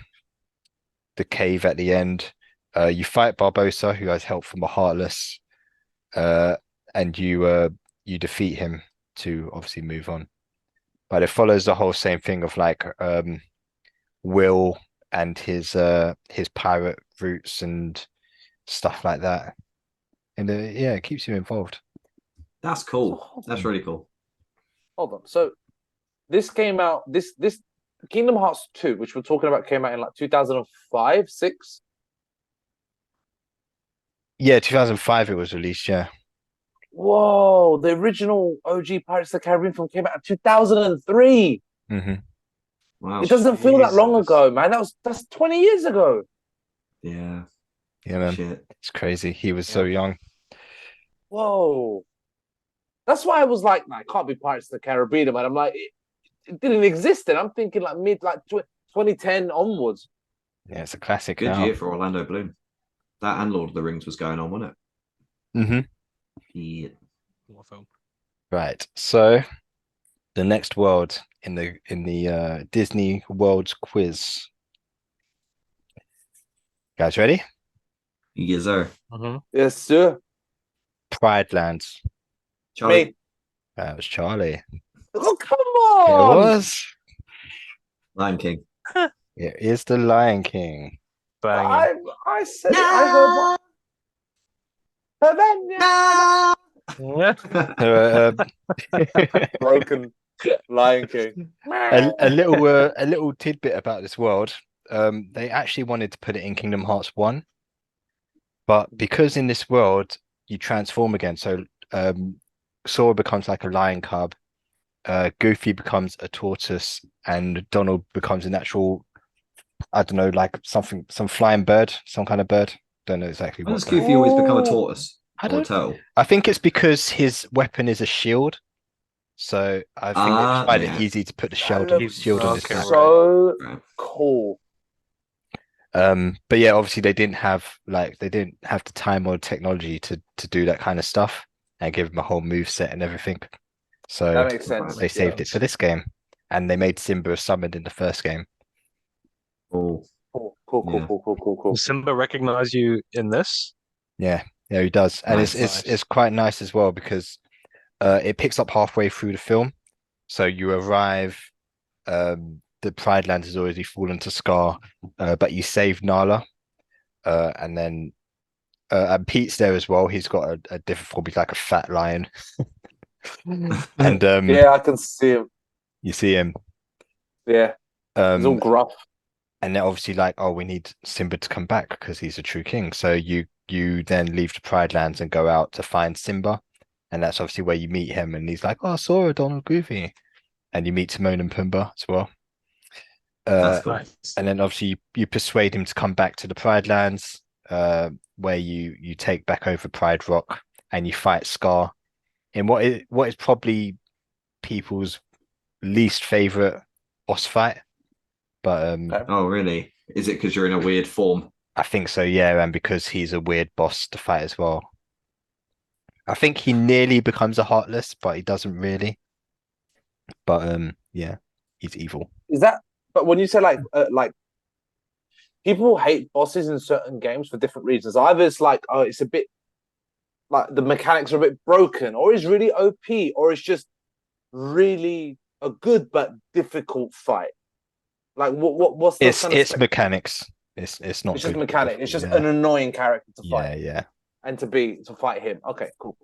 cave at the end. You fight Barbossa, who has help from a Heartless, and you defeat him to obviously move on. But it follows the whole same thing of like Will and his pirate roots and stuff like that. And yeah, it keeps you involved. That's cool. That's really cool. Hold on. So this came out. This Kingdom Hearts 2, which we're talking about, came out in like 2005, 6. Yeah, 2005 it was released. Yeah. Whoa! The original OG Pirates of the Caribbean film came out in 2003. Mm-hmm. Wow. It doesn't feel that long Jesus. ago, man. That's 20 years ago. Yeah. Yeah, man. Shit. It's crazy. He was so young. Whoa. That's why I was like, nah, it can't be Pirates of the Caribbean, man. I'm like, it didn't exist then. I'm thinking like mid 2010 onwards. Yeah, it's a classic Good now. year for Orlando Bloom. That and Lord of the Rings was going on, wasn't it? Mm-hmm. Yeah. What film? Right. So the next world in the Disney Worlds quiz. Guys ready? Yes, sir. Yes, sir. Pride Lands. Charlie. Me. That was Charlie. Oh, come It on. was. Lion King. It is the Lion King. Bang. I said it. I heard that. Uh, Broken Lion King. a little tidbit about this world. They actually wanted to put it in Kingdom Hearts 1, but because in this world you transform again, so Sora becomes like a lion cub, Goofy becomes a tortoise, and Donald becomes an actual, I don't know, like some flying bird, some kind of bird. Don't know exactly Why what. does Goofy always become a tortoise? Or a turtle? I think it's because his weapon is a shield. So I think they just find it easy to put the shield on his back. So cool. But yeah, obviously they didn't have the time or technology to do that kind of stuff and give him a whole move set and everything. So That makes sense. they saved it for this game, and they made Simba summoned in the first game. Cool. Cool. Does Simba recognize you in this? Yeah, he does, and Nice. it's quite nice as well because it picks up halfway through the film, so you arrive. The Pride Land has already fallen to Scar, but you save Nala, and then and Pete's there as well. He's got a different form. He's like a fat lion, and yeah, I can see him. You see him, yeah. He's all gruff, and they're obviously like, "Oh, we need Simba to come back because he's a true king." So you then leave the Pride Lands and go out to find Simba, and that's obviously where you meet him. And he's like, "Oh, Sora, Donald, Goofy," and you meet Timon and Pumbaa as well. That's cool. And then obviously you persuade him to come back to the Pride Lands, where you take back over Pride Rock and you fight Scar in what is probably people's least favorite boss fight. But oh really? Is it because you're in a weird form? I think so, yeah, and because he's a weird boss to fight as well. I think he nearly becomes a Heartless, but he doesn't really. But yeah, he's evil. Is that? But when you say like people hate bosses in certain games for different reasons. Either it's like, oh, it's a bit like the mechanics are a bit broken, or it's really OP, or it's just really a good but difficult fight. Like what's the it's mechanics. It's not. It's just mechanic. It's just an annoying character to fight. Yeah. And to fight him. Okay, cool.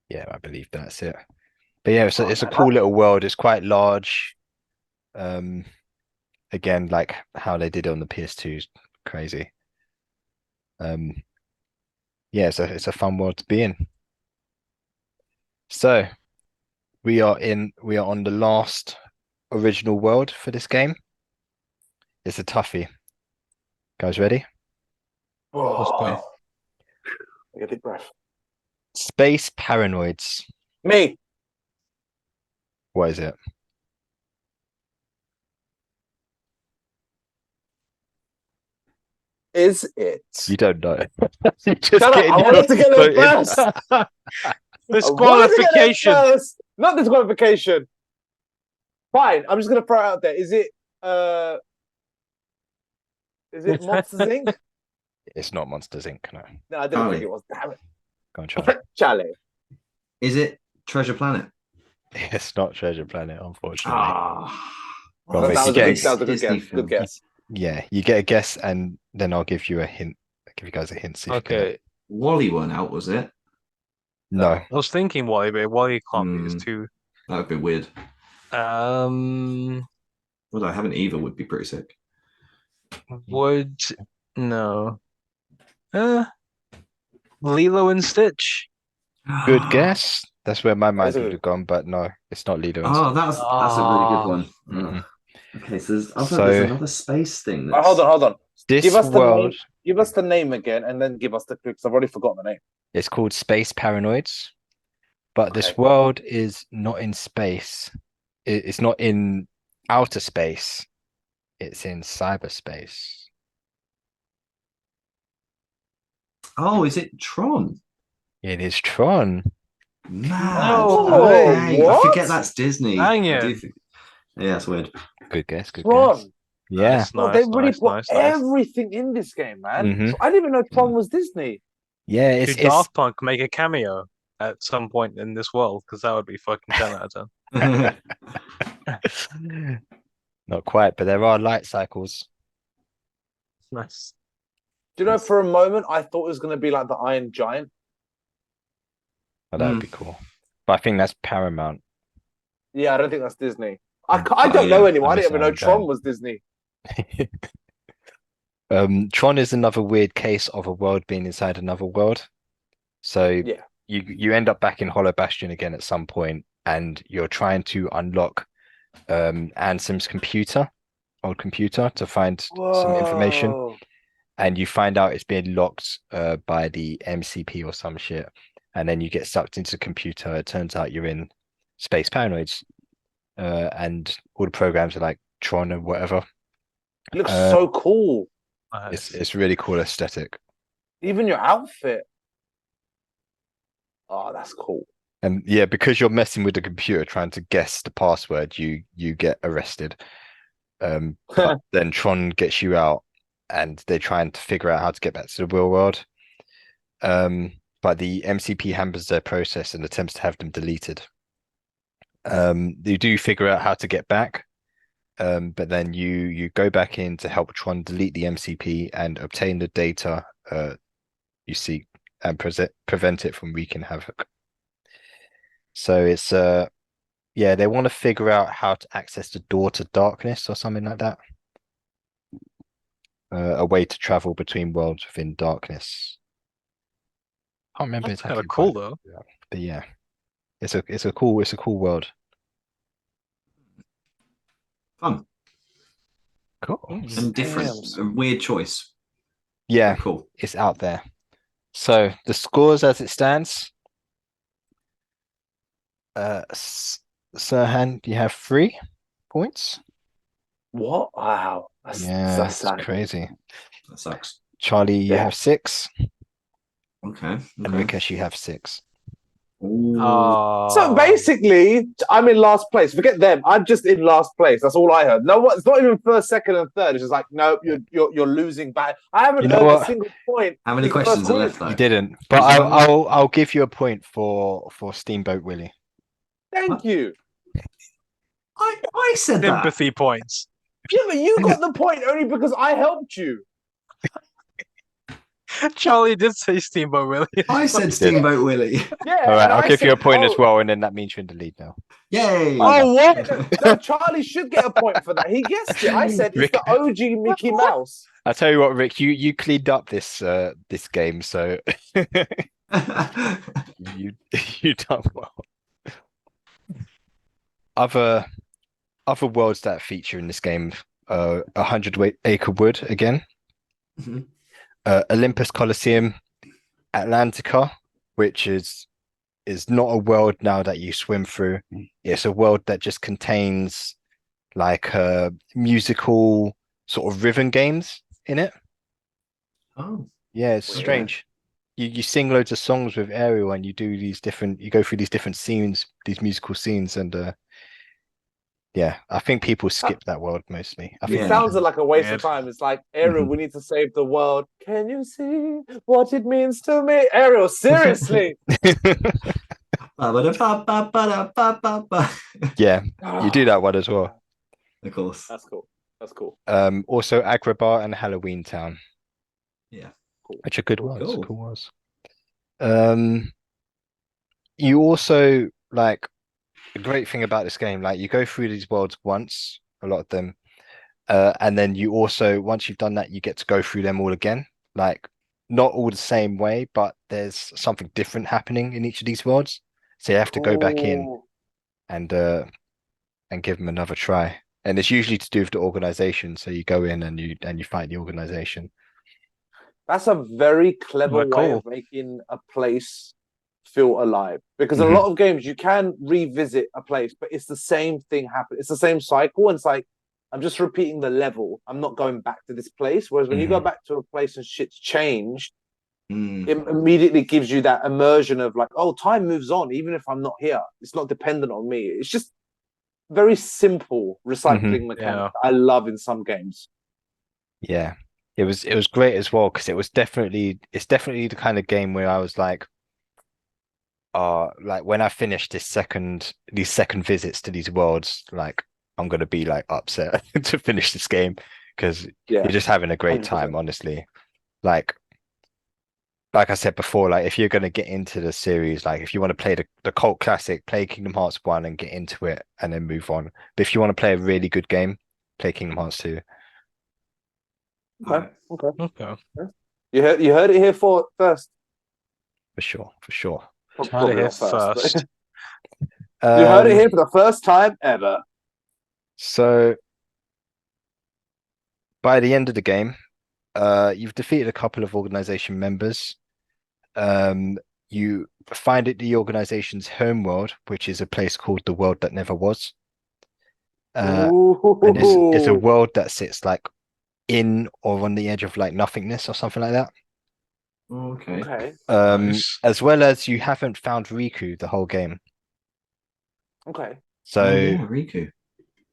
Yeah, I believe that's it. But yeah, it's a cool little world. It's quite large. Again, like how they did it on the PS2 is crazy. Yeah, it's a fun world to be in. So we are on the last original world for this game. It's a toughie. Guys ready? Oh, take a deep breath. Space Paranoids. Me. What is it? Is it? You don't know. Shut up! I wanted to get there first. Disqualification. Not disqualification. Fine. I'm just gonna throw it out there. Is it Monsters Inc? It's not Monsters Inc. No, I didn't think it was. Damn it. Go on, Charlie. Charlie. Is it Treasure Planet? It's not Treasure Planet, unfortunately. That was a good guess. Yeah, you get a guess, and then I'll give you a hint. give you guys a hint. See if you get it. Okay. Wally weren't out, was it? No. I was thinking Wally, but Wally can't be. It's Hmm. too. That would be weird. Um, Although having either would be pretty sick. would no. Lilo and Stitch. Good guess. That's where my mind Is it- would have gone, but no, it's not Lilo and Oh, that's a really good Ah. one. Mhm. Okay, so there's So- another space thing. That's... Hold on. This Give us the world name. Give us the name again, and then give us the clue because I've already forgotten the name. is called Space Paranoids, but this Okay. world is not in space. It's not in outer space. It's in cyberspace. Oh, is it Tron? It is Tron. Mad. Oh, Okay. I what? forget that's Disney. Dang I it. do think... Yeah, that's weird. Good guess. Good Tron. guess. Yeah. Nice, Oh, they really nice, put nice, nice. everything in this game, man. Mhm. So I didn't even know Tron was Disney. Yeah. It's Should Daft Punk make a cameo at some point in this world? Because that would be fucking 10 out of 10. not quite, but there are light cycles. Nice. Do you know, for a moment, I thought it was going to be like the Iron Giant. Oh, that would be cool. But I think that's Paramount. Yeah, I don't think that's Disney. I don't know anymore. I I didn't even know miss Iron Tron Giant. was Disney. Tron is another weird case of a world being inside another world. So Yeah. you end up back in Hollow Bastion again at some point, and you're trying to unlock Ansem's old computer, to find some information, Whoa. and you find out it's being locked by the MCP or some shit, and then you get sucked into the computer. It turns out you're in Space Paranoids, and all the programs are like Tron and whatever. It looks so cool. Nice. It's really cool aesthetic. Even your outfit. Oh, that's cool. And yeah, because you're messing with the computer trying to guess the password, you get arrested. But then Tron gets you out, and they're trying to figure out how to get back to the real world. But the MCP hampers their process and attempts to have them deleted. They do figure out how to get back, but then you go back in to help Tron delete the MCP and obtain the data you seek and prevent it from wreaking havoc. So it's yeah, they want to figure out how to access the door to darkness or something like that. A way to travel between worlds within darkness. Can't remember That's exactly. kind of cool, though. But yeah, it's a cool world. Fun Cool. and different. A weird choice. Yeah, Cool. it's out there. So the scores as it stands. Serhan, you have 3 points. What? Wow. Yeah, that's it's sad. crazy. That sucks. Charlie, you Yeah. have 6, Okay. and Rikesh, you have 6. Ooh. So basically, I'm in last place. Forget them. I'm just in last place. That's all I heard. No, what? It's not even first, second, and third. It's just like, no, you're losing back. I haven't You know heard what? a single point. How many in the first questions are quiz. left though? You didn't, but Is there one I'll give you a point for Steamboat Willie. Thank you. I said that. Sympathy points. Yeah, but you got the point only because I helped you. Charlie did say Steamboat Willie. I said Steamboat Willie. Yeah. All right, and I'll I give you a said, point as oh, well, and then that means you're in the lead now. Yay! Oh, what? No, Charlie should get a point for that. He guessed it. I said it's the OG Mickey Mouse. I'll tell you what, Rick, you cleaned up this game, so you done well. Other worlds that feature in this game, 100 Acre Wood again, Mhm. Olympus Coliseum, Atlantica, which is not a world now that you swim through. It's a world that just contains like musical sort of rhythm games in it. Oh, Yeah, it's Weird. strange. You sing loads of songs with Ariel, and you go through these different scenes, these musical scenes, and yeah, I think people skip that world mostly. I think Yeah. It sounds like a waste Weird. of time. It's like, Ariel, we need to save the world. Can you see what it means to me? Ariel, seriously. ba-ba-da-ba-ba-ba-da-ba-ba-ba. yeah, you do that one as well. Of course. That's cool. That's cool. Also Agrabah and Halloween Town. Yeah. which are good Cool, worlds. cool. Cool worlds. You also like the great thing about this game, like you go through these worlds once, a lot of them, and then you also once you've done that, you get to go through them all again. Like not all the same way, but there's something different happening in each of these worlds. So you have to go back in Cool. and give them another try. And it's usually to do with the organization. So you go in and you fight the organization. That's a very clever Well, way cool. of making a place feel alive. Because in a Mhm. lot of games, you can revisit a place, but it's the same thing happen. It's the same cycle. And it's like, I'm just repeating the level. I'm not going back to this place. Whereas when you go back to a place and shit's changed, Mm. it immediately gives you that immersion of like, oh, time moves on, even if I'm not here. It's not dependent on me. It's just very simple recycling mechanic I love in some games. Yeah. It was great as well because it's definitely the kind of game where I was like when I finish these second visits to these worlds, like I'm gonna be like upset to finish this game because Yeah, you're just having a great 100%. time, honestly. Like I said before, like if you're gonna get into the series, like if you want to play the cult classic, play Kingdom Hearts 1 and get into it and then move on. But if you want to play a really good game, play Kingdom Hearts 2 Okay. Okay. Okay. You heard it here first. for sure, for sure. Heard it Probably here not first. first. You heard it Um, here for the first time ever. So by the end of the game, you've defeated a couple of organization members. You find it the organization's home world, which is a place called the World That Never Was. And it's a Ooh. world that sits like in or on the edge of like nothingness or something like that. Okay. Okay. Nice. As well as you haven't found Riku the whole game. Okay. Oh, So yeah, Riku.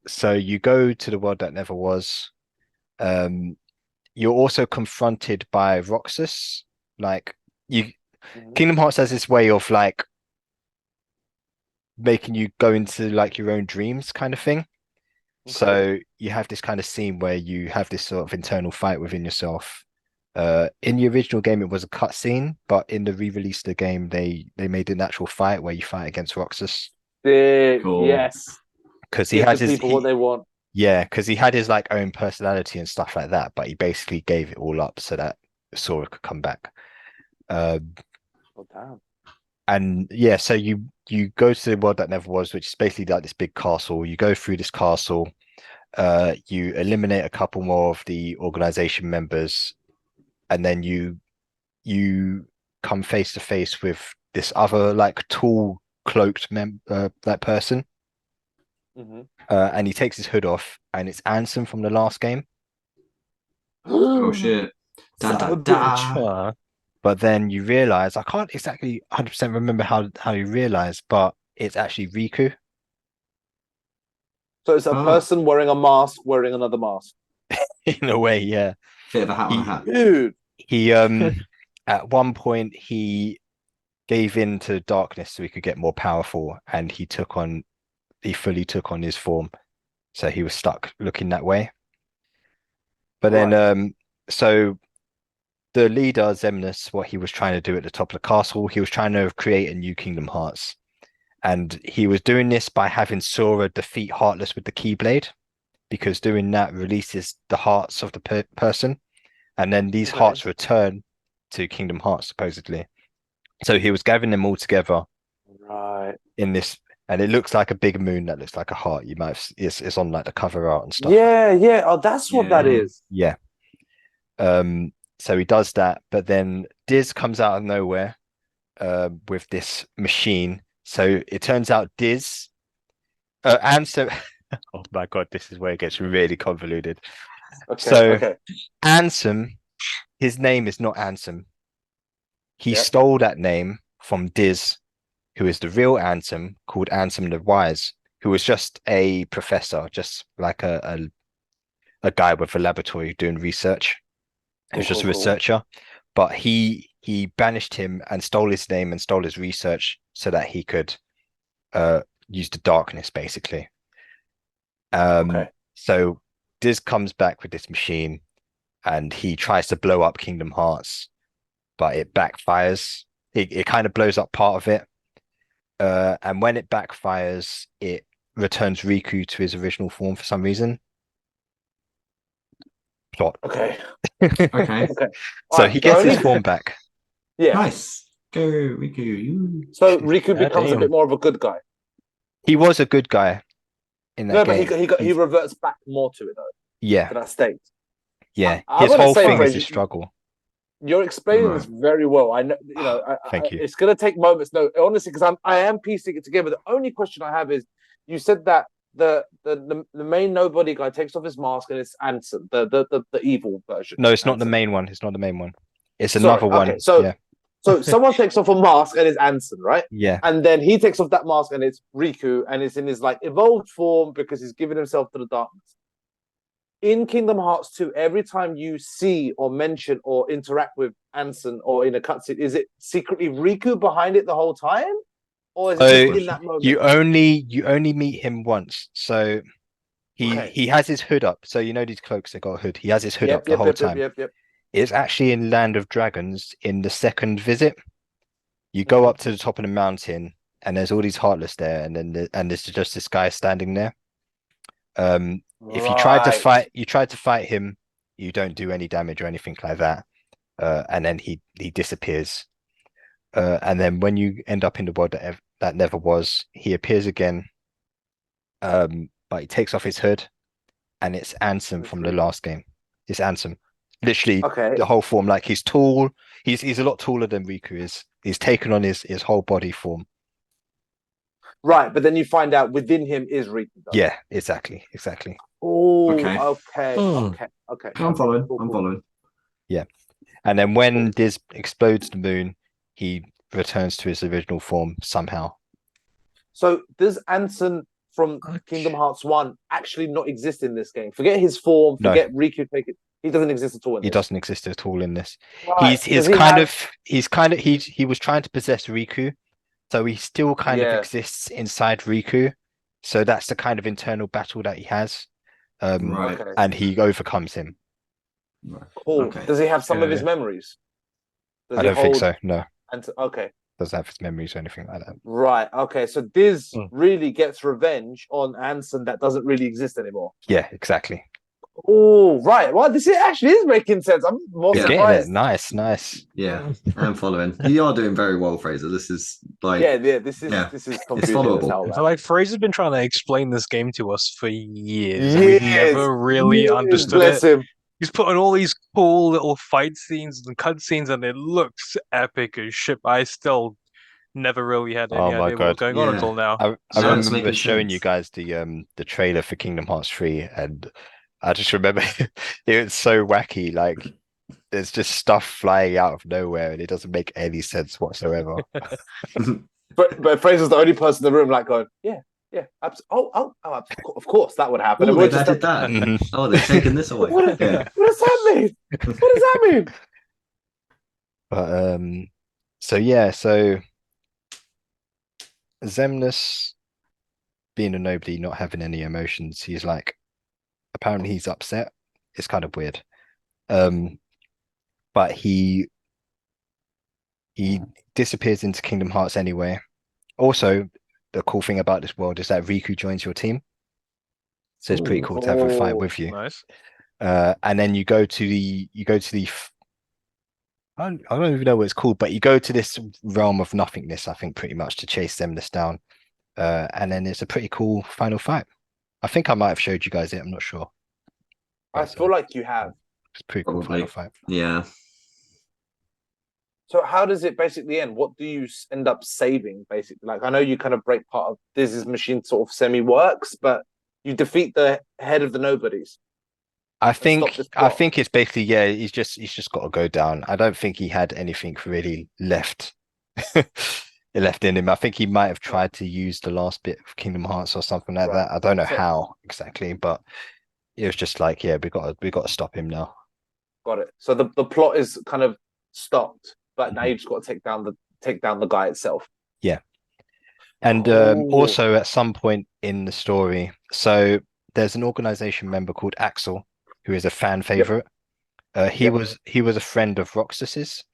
so you go to the World That Never Was. You're also confronted by Roxas. Like you Kingdom Hearts has this way of like making you go into like your own dreams kind of thing. Okay. So you have this kind of scene where you have this sort of internal fight within yourself. In the original game, it was a cutscene, but in the re-release of the game, they made an actual fight where you fight against Roxas Sick. Cool. Yes. because he Give has the his people what they want. yeah, because he had his like own personality and stuff like that, but he basically gave it all up so that Sora could come back. Um, Oh, damn. and yeah, so you go to the World That Never Was, which is basically like this big castle. You go through this castle, you eliminate a couple more of the organization members, and then you come face to face with this other like tall cloaked that person, Mhm. and he takes his hood off, and it's Ansem from the last game. Oh shit. Da, Son da, of a da. But then you realize I can't exactly 100% remember how you realize, but it's actually Riku. So it's a Oh. person wearing a mask, wearing another mask. In a way, yeah. Bit of a hat on a hat. Dude. He at one point he gave in to darkness so he could get more powerful, and he fully took on his form. So he was stuck looking that way. But then so the leader, Xemnas, what he was trying to do at the top of the castle, he was trying to create a new Kingdom Hearts. And he was doing this by having Sora defeat Heartless with the Keyblade, because doing that releases the hearts of the person. And then these hearts return to Kingdom Hearts, supposedly. So he was gathering them all together Right. in this, and it looks like a big moon that looks like a heart. You might have, it's on like the cover art and stuff. Yeah, yeah. Oh, that's what that Yeah. is. Yeah. So he does that, but then Diz comes out of nowhere with this machine. So it turns out Diz and so oh my god, this is where it gets really convoluted. Okay. So Okay. Ansem, his name is not Ansem. He stole that name from Diz, who is the real Ansem, called Ansem the Wise, who was just a professor, just like a guy with a laboratory doing research. He was just a researcher, but he banished him and stole his name and stole his research so that he could use the darkness, basically. So Diz comes back with this machine and he tries to blow up Kingdom Hearts, but it backfires. It kind of blows up part of it. And when it backfires, it returns Riku to his original form for some reason. Plot. Okay. Okay. Okay. So Alright, he the gets his only- form back. Yeah. Nice. Go, Riku. You. So Riku Yeah, becomes a damn. bit more of a good guy. He was a good guy in that No, game. but he reverts back more to it though, Yeah, to that state. yeah. I His wanna whole say, thing is Fraser, his struggle. You're explaining this very well. I know, Thank you. It's gonna take moments. No, honestly, because I am piecing it together. The only question I have is, you said that the main nobody guy takes off his mask and it's Ansem, the evil version. No, it's not the Ansem. main one. It's not the main one. It's Sorry, another okay, one. so- Yeah, So someone takes off a mask and it's Ansem, right? yeah. And then he takes off that mask and it's Riku and it's in his like evolved form because he's given himself to the darkness. In Kingdom Hearts 2, every time you see or mention or interact with Ansem or in a cutscene, is it secretly Riku behind it the whole time? Or is it just in that moment? You only meet him once. So Okay. he has his hood up. So you know these cloaks, they got a hood. He has his hood up the Yep, whole yep, time. Yep. It's actually in Land of Dragons in the second visit. You go up to the top of the mountain and there's all these Heartless there, and then there's just this guy standing there. If you try to fight him, you don't do any damage or anything like that. And then he disappears. And then when you end up in the world that never was, he appears again. But he takes off his hood, and it's Ansem from the last game. It's Ansem. Literally Okay. the whole form. Like he's tall. He's a lot taller than Riku is. He's taken on his whole body form. Right, but then you find out within him is Riku. Though. Yeah, exactly. Oh, Okay. okay. I'm following. Cool, I'm cool. following. And then when Diz explodes the moon, he returns to his original form somehow. So does Ansem from Kingdom Hearts 1 actually not exist in this game? Forget his form, No. forget Riku, take it. He doesn't exist at all in He this. doesn't exist at all in this. Right. He was trying to possess Riku, so he still kind of exists inside Riku. So that's the kind of internal battle that he has. Right. Okay. And he overcomes him. Right. Cool. Okay. Does he have some of his Yeah. memories? Does I he don't think hold so. No, Okay. doesn't have his memories or anything like that. Right. Okay. So Diz Hmm. really gets revenge on Ansem that doesn't really exist anymore. Yeah, exactly. Oh, right. Well, this actually is making sense. I'm more Yeah. Getting surprised. it. Nice. Yeah, I'm following. You are doing very well, Fraser. This is like Yeah. This is Yeah. confusing followable. as hell. So man. like Fraser's been trying to explain this game to us for years. Years, We've never really Years, understood bless it. him. He's putting all these cool little fight scenes and cutscenes, and it looks epic as shit. I still never really had any Oh my idea what was God. going on Yeah. until now. I Now it's remember making showing sense. you guys the trailer for Kingdom Hearts 3, and I just remember it was so wacky. Like there's just stuff flying out of nowhere, and it doesn't make any sense whatsoever. But Fraser's the only person in the room like going, yeah. Of course that would happen. Oh, And we're they've just added like, that. Mhm. Oh, they've taken this away. What Yeah. does that mean? What does that mean? But so yeah, so Zemnis being a nobody, not having any emotions, he's like apparently he's upset. It's kind of weird. But he disappears into Kingdom Hearts anyway. Also, the cool thing about this world is that Riku joins your team. So it's pretty Ooh. cool to have a fight Oh, with you. Nice. And then you go to the I don't even know what it's called, but you go to this realm of nothingness, I think, pretty much to chase Zemnis down. And then it's a pretty cool final fight. I think I might have showed you guys it. I'm not sure. I feel like you have. It's a pretty cool Probably. final fight. Yeah. So how does it basically end? What do you end up saving, basically? Like, I know you kind of break part of Diz's machine sort of semi-works, but you defeat the head of the nobodies. I stop think this plot. it's basically, yeah, he's just got to go down. I don't think he had anything really left left in him. I think he might have tried to use the last bit of Kingdom Hearts or something like Right. that. I don't know So- how exactly, but it was just like, yeah, we got to stop him now. Got it. So the plot is kind of stopped, but now you just got to take down the guy itself. And Oh. also at some point in the story, so there's an organization member called Axel, who is a fan favorite. He Yep. was a friend of Roxas's.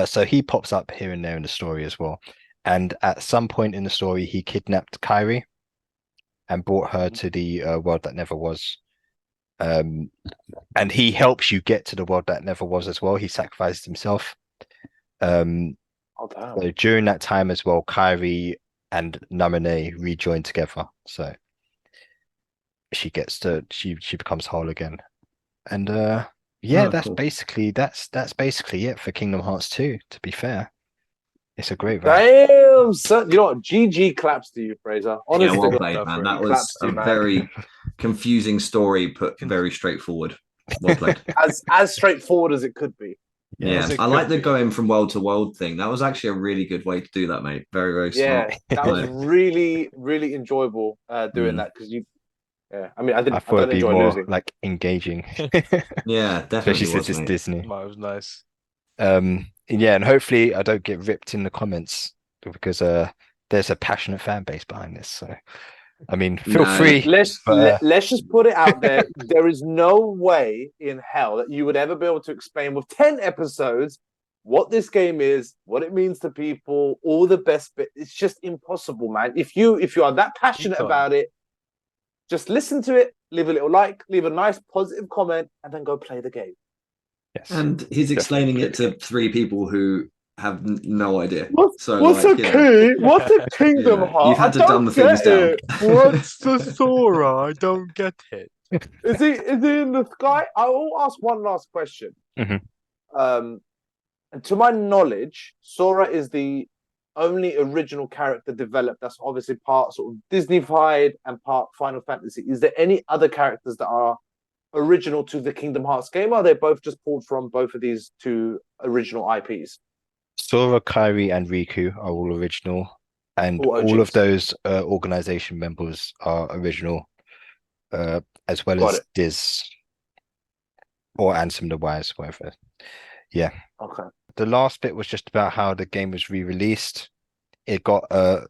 So he pops up here and there in the story as well. And at some point in the story, he kidnapped Kyrie and brought her to the world that never was. And he helps you get to the world that never was as well. He sacrificed himself. So during that time as well, Kyrie and Namine rejoin together. So she becomes whole again. And that's cool. basically it for Kingdom Hearts 2, to be fair. It's a great Damn, son. You know what? GG claps to you, Frazer. Honestly, well played, man. That was a very confusing story, put very straightforward. Well played. as straightforward as it could be. Yeah, I like the going from world to world thing. That was actually a really good way to do that, mate. Very, very smart. Yeah, that was really, really enjoyable doing that because you. Yeah, I mean, I thought it'd be more like engaging. Yeah, definitely. Especially since it's Disney. That was nice. Yeah, and hopefully I don't get ripped in the comments because there's a passionate fan base behind this. So, I mean, feel free. Let's just put it out there. There is no way in hell that you would ever be able to explain with 10 episodes what this game is, what it means to people, all the best bit. It's just impossible, man. If you are that passionate about it, just listen to it, leave a little like, leave a nice positive comment, and then go play the game. Yes. And he's explaining it to 3 people who have no idea. What's a Kingdom Heart? You've had to dumb the things down. What's the Sora? I don't get it. Is he in the sky? I will ask one last question. And to my knowledge, Sora is the only original character developed that's obviously part sort of Disney-fied and part Final Fantasy. Is there any other characters that are original to the Kingdom Hearts game? Or are they both just pulled from both of these 2 original IPs? Sora, Kyrie, and Riku are all original, and all of those organization members are original, as well as Diz or Ansem the Wise, whatever. Yeah. Okay. The last bit was just about how the game was re-released. It got a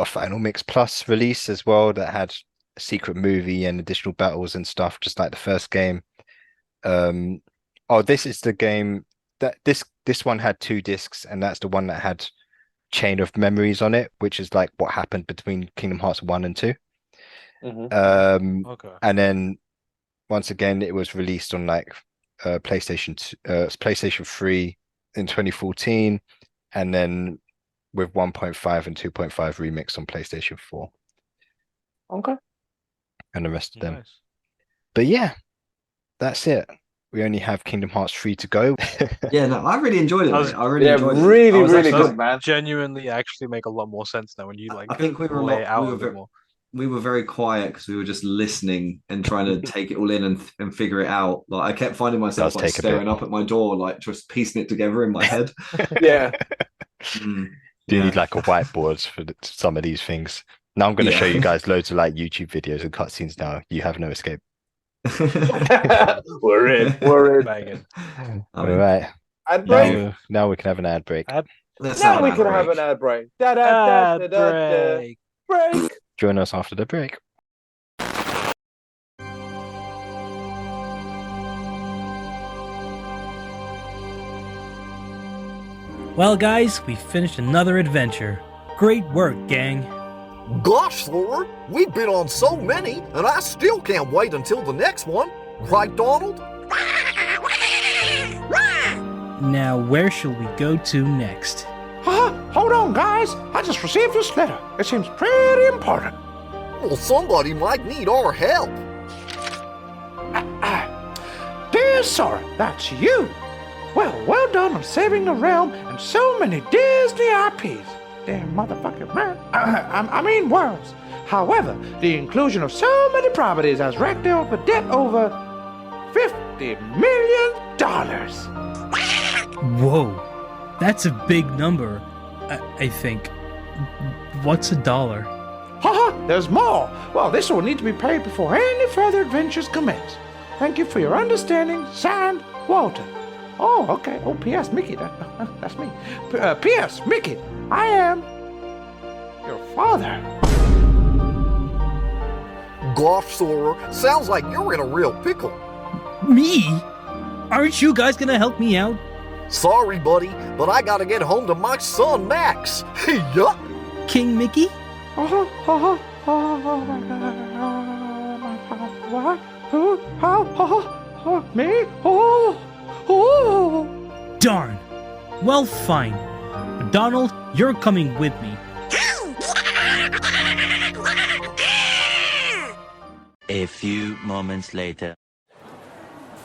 Final Mix Plus release as well that had a secret movie and additional battles and stuff, just like the first game. This is the game that this one had 2 discs, and that's the one that had Chain of Memories on it, which is like what happened between Kingdom Hearts 1 and 2. And then once again, it was released on like PlayStation 3 in 2014, and then with 1.5 and 2.5 remix on PlayStation 4. Okay. And the rest of them. But yeah, that's it. We only have Kingdom Hearts 3 to go. Yeah, no, I really enjoyed it. I really enjoyed it. Really good, man. Genuinely, actually make a lot more sense now when you like. I think we were very quiet because we were just listening and trying to take it all in and figure it out. Like I kept finding myself like staring up at my door, like just piecing it together in my head. Yeah. Do you need like a whiteboard for some of these things? Now I'm going to show you guys loads of like YouTube videos and cutscenes. Now you have no escape. We're in. Banging. All right. Ad break. Now we can have an ad break. Have an ad break. Break. Join us after the break. Well, guys, we finished another adventure. Great work, gang. Gosh, Lord, we've been on so many, and I still can't wait until the next one. Right, Donald? Now, where shall we go to next? Hold on, guys. I just received this letter. It seems pretty important. Well, somebody might need our help. Dear Sora, that's you. Well done on saving the realm and so many Disney IPs. Damn motherfucking man. I mean worlds. However, the inclusion of so many properties has racked up a debt over $50 million. Whoa, that's a big number, I think. What's $1? There's more. Well, this will need to be paid before any further adventures commence. Thank you for your understanding. Signed, Walter. Oh, okay. Oh, P.S. Mickey. That's me. P.S. Mickey, I am your father. Gosh, Sora, sounds like you're in a real pickle. Me? Aren't you guys gonna help me out? Sorry, buddy, but I gotta get home to my son, Max. Yup. King Mickey? Me? Darn. Well, fine. But Donald, you're coming with me. A few moments later.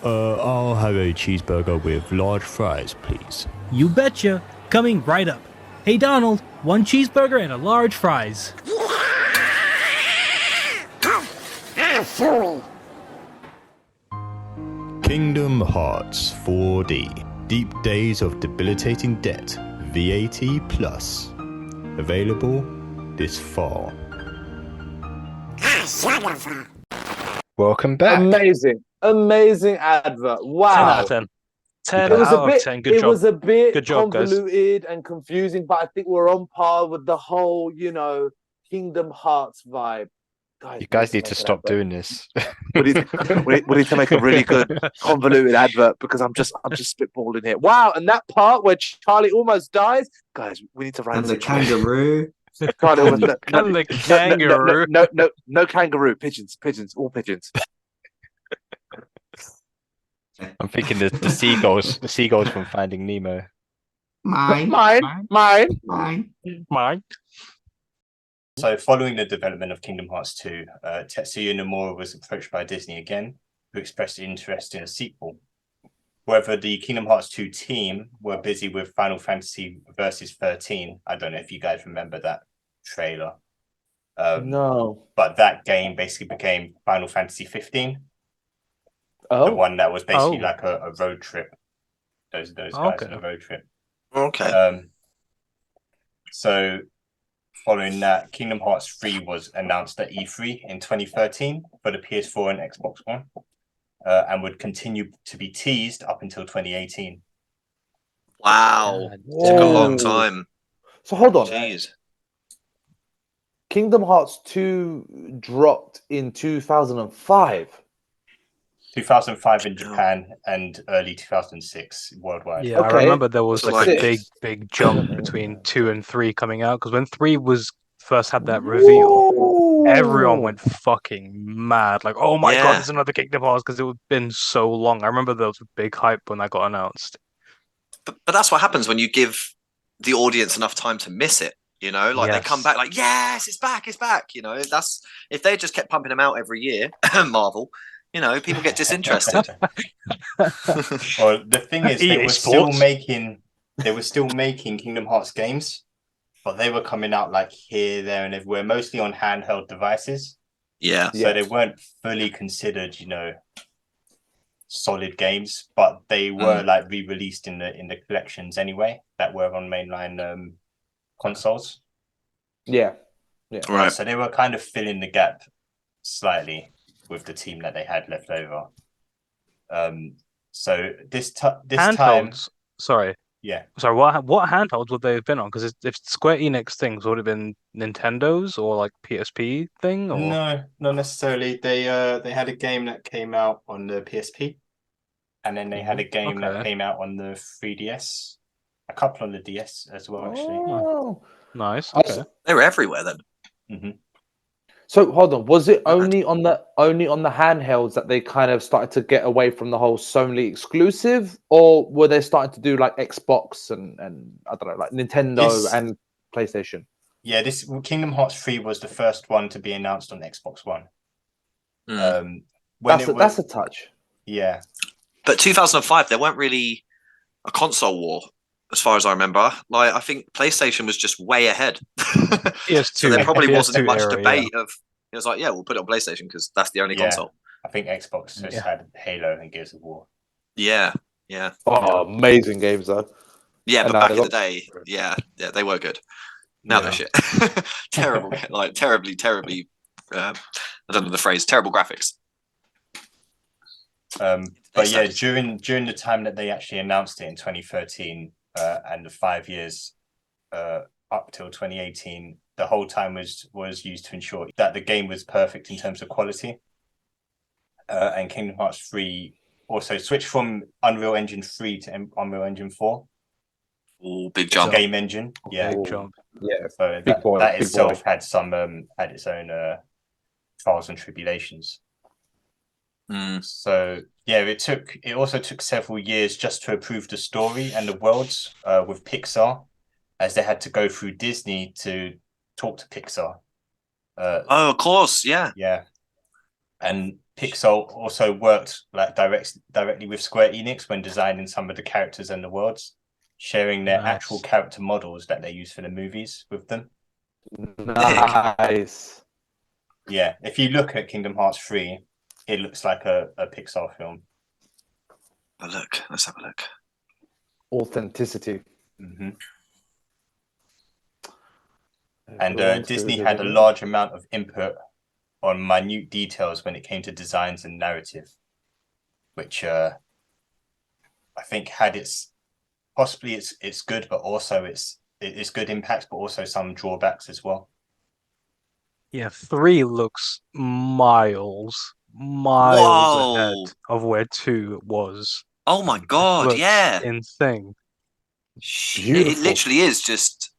I'll have a cheeseburger with large fries, please. You betcha. Coming right up. Hey, Donald, 1 cheeseburger and a large fries. Kingdom Hearts 4D. Deep Days of Debilitating Debt. VAT Plus. Available this fall. Welcome back. Amazing advert. 10 Wow. out of 10. 10 It was out a bit, of 10. Good it job. was a bit Good job, guys. convoluted and confusing, but I think we're on par with the whole, Kingdom Hearts vibe. You guys need to stop doing this. We need to make a really good convoluted advert because I'm just spitballing here. Wow, and that part where Charlie almost dies, guys, we need to write. And the kangaroo. Charlie almost, And the kangaroo. No kangaroo. Pigeons, all pigeons. I'm thinking the seagulls from Finding Nemo. Mine. So, following the development of Kingdom Hearts 2, Tetsuya Nomura was approached by Disney again, who expressed interest in a sequel. However, the Kingdom Hearts 2 team were busy with Final Fantasy Versus 13. I don't know if you guys remember that trailer. No. But that game basically became Final Fantasy 15. Oh. The one that was basically like a road trip. Those guys on a road trip. Okay. So following that, Kingdom Hearts 3 was announced at E3 in 2013 for the PS4 and Xbox One, and would continue to be teased up until 2018. Wow. Took a long time. So hold on. Jeez. Kingdom Hearts 2 dropped in 2005. 2005 in Japan and early 2006 worldwide. Yeah, I remember there was like a Six. big jump between 2 and 3 coming out, because when 3 was first had that reveal, everyone went fucking mad. Like, oh my god, there's another Kingdom Hearts, because it had been so long. I remember there was a big hype when that got announced. But that's what happens when you give the audience enough time to miss it. They come back like, yes, it's back. That's if they just kept pumping them out every year, Marvel. People get disinterested. Well, the thing is, they were still making Kingdom Hearts games, but they were coming out like here, there, and everywhere, mostly on handheld devices. Yeah. So they weren't fully considered, solid games, but they were like re-released in the collections anyway that were on mainline consoles. Yeah. Right. So they were kind of filling the gap slightly with the team that they had left over. So this handhelds, time, sorry, what handhelds would they have been on? Because if Square Enix things would have been Nintendo's or like PSP thing, or no, not necessarily. They had a game that came out on the PSP, and then they had a game that came out on the 3DS, a couple on the DS as well. Actually, nice. Okay, they were everywhere then. Mm-hmm. So hold on, was it only on the handhelds that they kind of started to get away from the whole Sony exclusive, or were they starting to do like Xbox and I don't know, like Nintendo and PlayStation? Yeah, this Kingdom Hearts 3 was the first one to be announced on Xbox One. That's a touch. Yeah, but 2005 there weren't really a console war. As far as I remember, like I think PlayStation was just way ahead. PS2, so there probably wasn't much era, debate of. It was like, we'll put it on PlayStation because that's the only console. I think Xbox just had Halo and Gears of War. Yeah. Oh, amazing games though. Yeah, but back in the day, they were good. Now they're shit. Terrible, like terribly. I don't know the phrase. Terrible graphics. But yeah, during the time that they actually announced it in 2013. And the 5 years up till 2018, the whole time was used to ensure that the game was perfect in terms of quality. And Kingdom Hearts 3 also switched from Unreal Engine 3 to Unreal Engine 4. Oh, big It's jump. a game engine. Yeah. Big jump. Yeah. So Big boy, that big itself boy. had its own trials and tribulations. So yeah, it also took several years just to approve the story and the worlds with Pixar, as they had to go through Disney to talk to Pixar. Oh, of course, yeah. Yeah. And Pixar also worked like directly with Square Enix when designing some of the characters and the worlds, sharing their actual character models that they use for the movies with them. Nice. Yeah, if you look at Kingdom Hearts 3, it looks like a Pixar film. Let's have a look. Authenticity. Mm-hmm. And Disney had a large amount of input on minute details when it came to designs and narrative, which I think had its good, but also it's good impacts, but also some drawbacks as well. Yeah, 3 looks miles ahead of where 2 was. Oh my god, Looks yeah. insane. It literally is just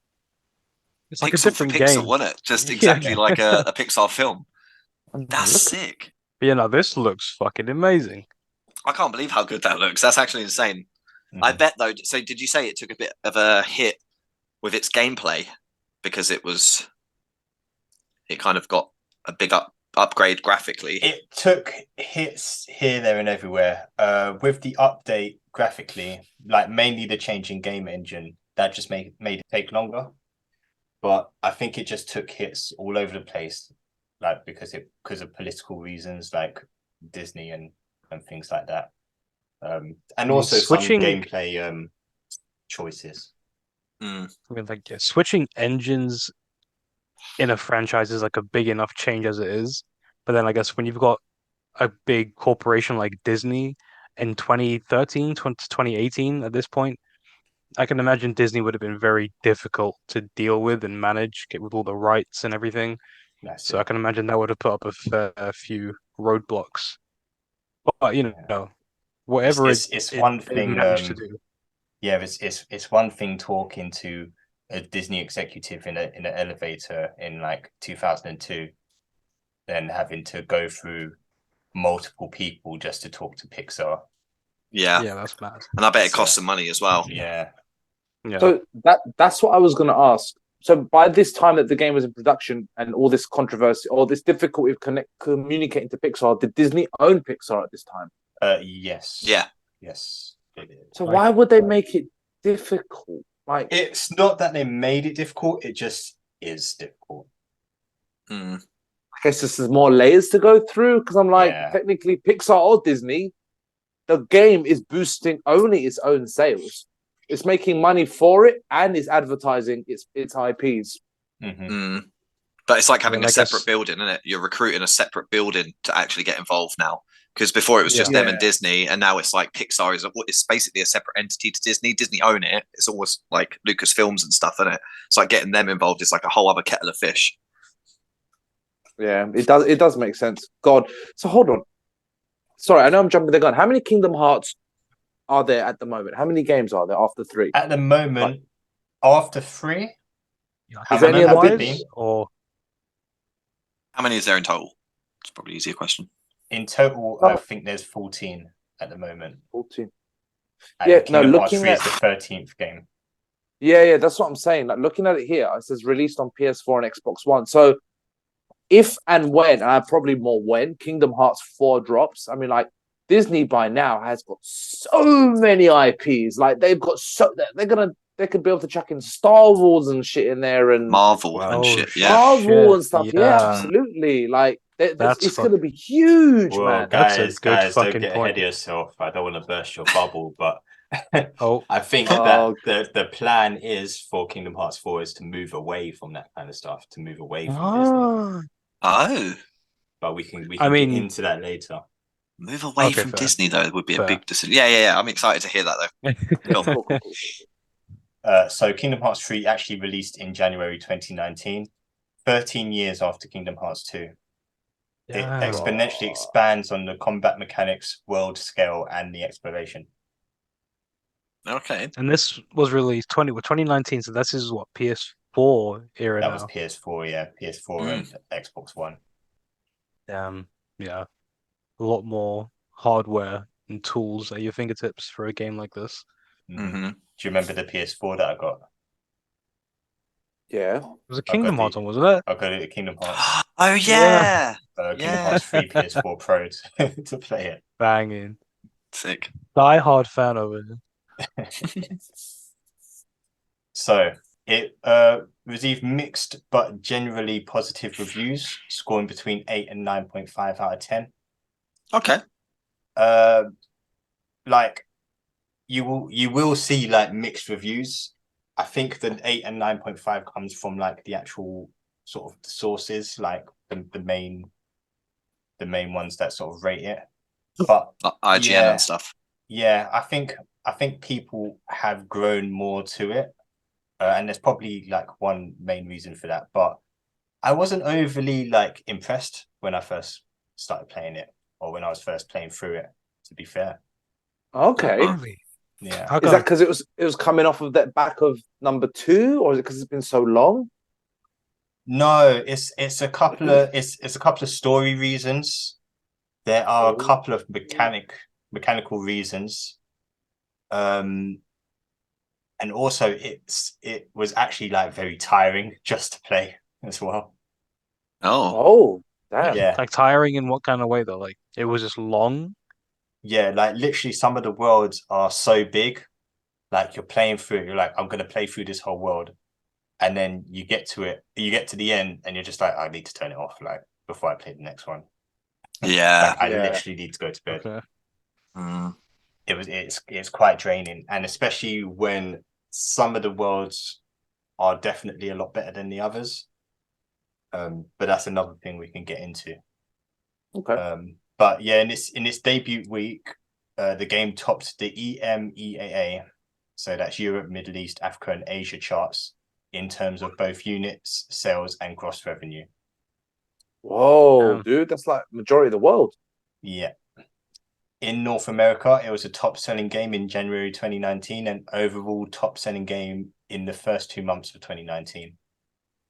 it's like pixel a different for pixel, game. wasn't it? Just exactly like a Pixar film. That's sick. But, no, this looks fucking amazing. I can't believe how good that looks. That's actually insane. I bet though. So did you say it took a bit of a hit with its gameplay because it kind of got a big upgrade graphically? It took hits here, there, and everywhere. With the update graphically, like mainly the change in game engine, that just made it take longer. But I think it just took hits all over the place, like because of political reasons, like Disney and things like that. And also switching some gameplay choices. I mean, like switching engines in a franchise is like a big enough change as it is. But then I guess when you've got a big corporation like Disney in 2013 to 2018 at this point, I can imagine Disney would have been very difficult to deal with and manage, get with all the rights and everything. So I can imagine that would have put up a few roadblocks. But whatever it's one thing managed to do. Yeah, it's one thing talking to a Disney executive in an elevator in like 2002, then having to go through multiple people just to talk to Pixar. Yeah, that's mad. And I bet it costs some money as well. Yeah. So that's what I was going to ask. So by this time that the game was in production and all this controversy or this difficulty of communicating to Pixar, did Disney own Pixar at this time? Yes. Yeah. Yes. So why would they make it difficult? Like, it's not that they made it difficult; it just is difficult. I guess this is more layers to go through because I'm like, technically, Pixar or Disney, the game is boosting only its own sales. It's making money for it and it's advertising its IPs. But it's like having a separate building, isn't it? You're recruiting a separate building to actually get involved now. Because before it was just them and Disney, and now it's like Pixar is basically a separate entity to Disney. Disney own it. It's almost like Lucasfilms and stuff, isn't it? It's like getting them involved is like a whole other kettle of fish. Yeah, it does make sense. God. So hold on. Sorry, I know I'm jumping the gun. How many Kingdom Hearts are there at the moment? How many games are there after 3? At the moment, after 3? Is there any other or how many is there in total? It's probably an easier question. In total, I think there's 14 at the moment. 14. And Kingdom Hearts 3 is the 13th game. Yeah, that's what I'm saying. Like looking at it here, it says released on PS4 and Xbox One. So if and when, and probably more when, Kingdom Hearts 4 drops, I mean, like Disney by now has got so many IPs. Like they've got they could be able to chuck in Star Wars and shit in there and Marvel and shit. Yeah, Marvel and stuff. Yeah, absolutely. Like it's going to be huge, man. Guys, don't get ahead of yourself. I don't want to burst your bubble, but I think that the plan is for Kingdom Hearts 4 is to move away from that kind of stuff, to move away from Disney. Oh, but we can get into that later. Move away from Disney though would be a big decision. Yeah. I'm excited to hear that though. So Kingdom Hearts 3 actually released in January 2019, 13 years after Kingdom Hearts 2. It Yeah. exponentially expands on the combat mechanics, world scale, and the exploration. Okay. And this was released 2019, so this is what PS4 era That now. was PS4, yeah, PS4 and Xbox One. Yeah, a lot more hardware and tools at your fingertips for a game like this. Do you remember the PS4 that I got? Yeah. It was a Kingdom Hearts one, wasn't it? I got it at Kingdom Hearts. Oh yeah. Kingdom Hearts 3 PS4 Pro to play it. Banging. Sick. Die-hard fan over here. So it received mixed but generally positive reviews, scoring between 8 and 9.5 out of 10. Okay. Like you will see like mixed reviews. I think the 8 and 9.5 comes from like the actual sort of sources, like the main ones that sort of rate it. But IGN and stuff. Yeah, I think people have grown more to it. And there's probably like one main reason for that, but I wasn't overly like impressed when I first started playing it, or when I was first playing through it, to be fair. Okay. Yeah. Is that because it was coming off of that back of number 2, or is it because it's been so long? No, it's a couple of it's a couple of story reasons. There are a couple of mechanical reasons. And also it was actually like very tiring just to play as well. Oh, damn. Yeah. Like tiring in what kind of way though? Like it was just long. Yeah, like literally some of the worlds are so big. Like you're playing through it, you're like, I'm gonna play through this whole world. And then you get to the end and you're just like, I need to turn it off like before I play the next one. Yeah. Like, I literally need to go to bed. Okay. It's quite draining, and especially when some of the worlds are definitely a lot better than the others. But that's another thing we can get into. Okay. But yeah, in its debut week, the game topped the EMEAA, so that's Europe, Middle East, Africa, and Asia charts in terms of both units, sales, and gross revenue. Whoa, dude, that's like majority of the world. Yeah. In North America, it was a top-selling game in January 2019 and overall top-selling game in the first 2 months of 2019,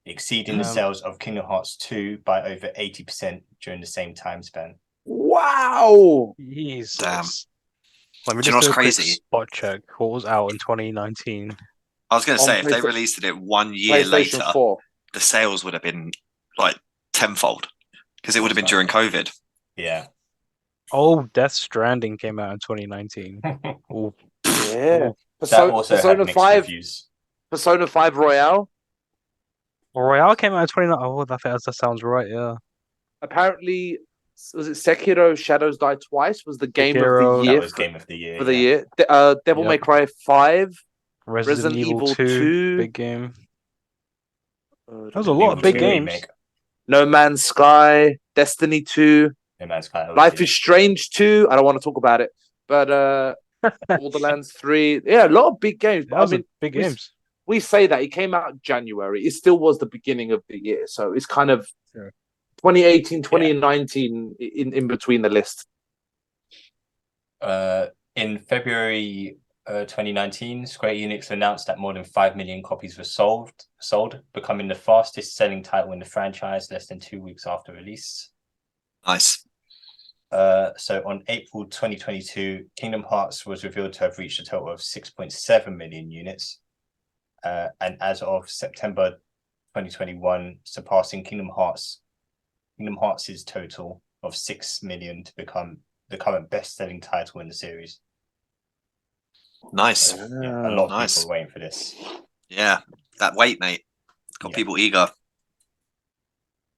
exceeding the sales of Kingdom Hearts 2 by over 80% during the same time span. Wow! Jesus. Damn. Let me Do you know just what's do a quick crazy? spot check. What was out in 2019? I was going to On say, if they PlayStation- released it 1 year PlayStation later, 4. the sales would have been like tenfold because it would have been during COVID. Yeah. Oh, Death Stranding came out in 2019. Ooh. Yeah. That also had mixed reviews. Persona 5 Royale. Royale came out in 2019. Oh, that sounds right, yeah. Apparently, was it Sekiro Shadows Die Twice was the game Sekiro, of the year? That was game of the year. For the year. Devil May Cry 5. Resident Evil 2, big game. That was a lot of big games. Remake. No Man's Sky, Destiny 2, No Man's Sky. Life is Strange 2. I don't want to talk about it, but Borderlands 3. Yeah, a lot of big games. But I mean, big games. We say that it came out in January. It still was the beginning of the year, so it's kind of 2018, 2019 in between the list. In February 2019, Square Enix announced that more than 5 million copies were sold, becoming the fastest selling title in the franchise less than 2 weeks after release. Nice. So on April 2022, Kingdom Hearts was revealed to have reached a total of 6.7 million units. And as of September 2021, surpassing Kingdom Hearts' total of 6 million to become the current best-selling title in the series. Nice. Yeah, a lot of people are waiting for this. Yeah, that wait, mate. Got people eager.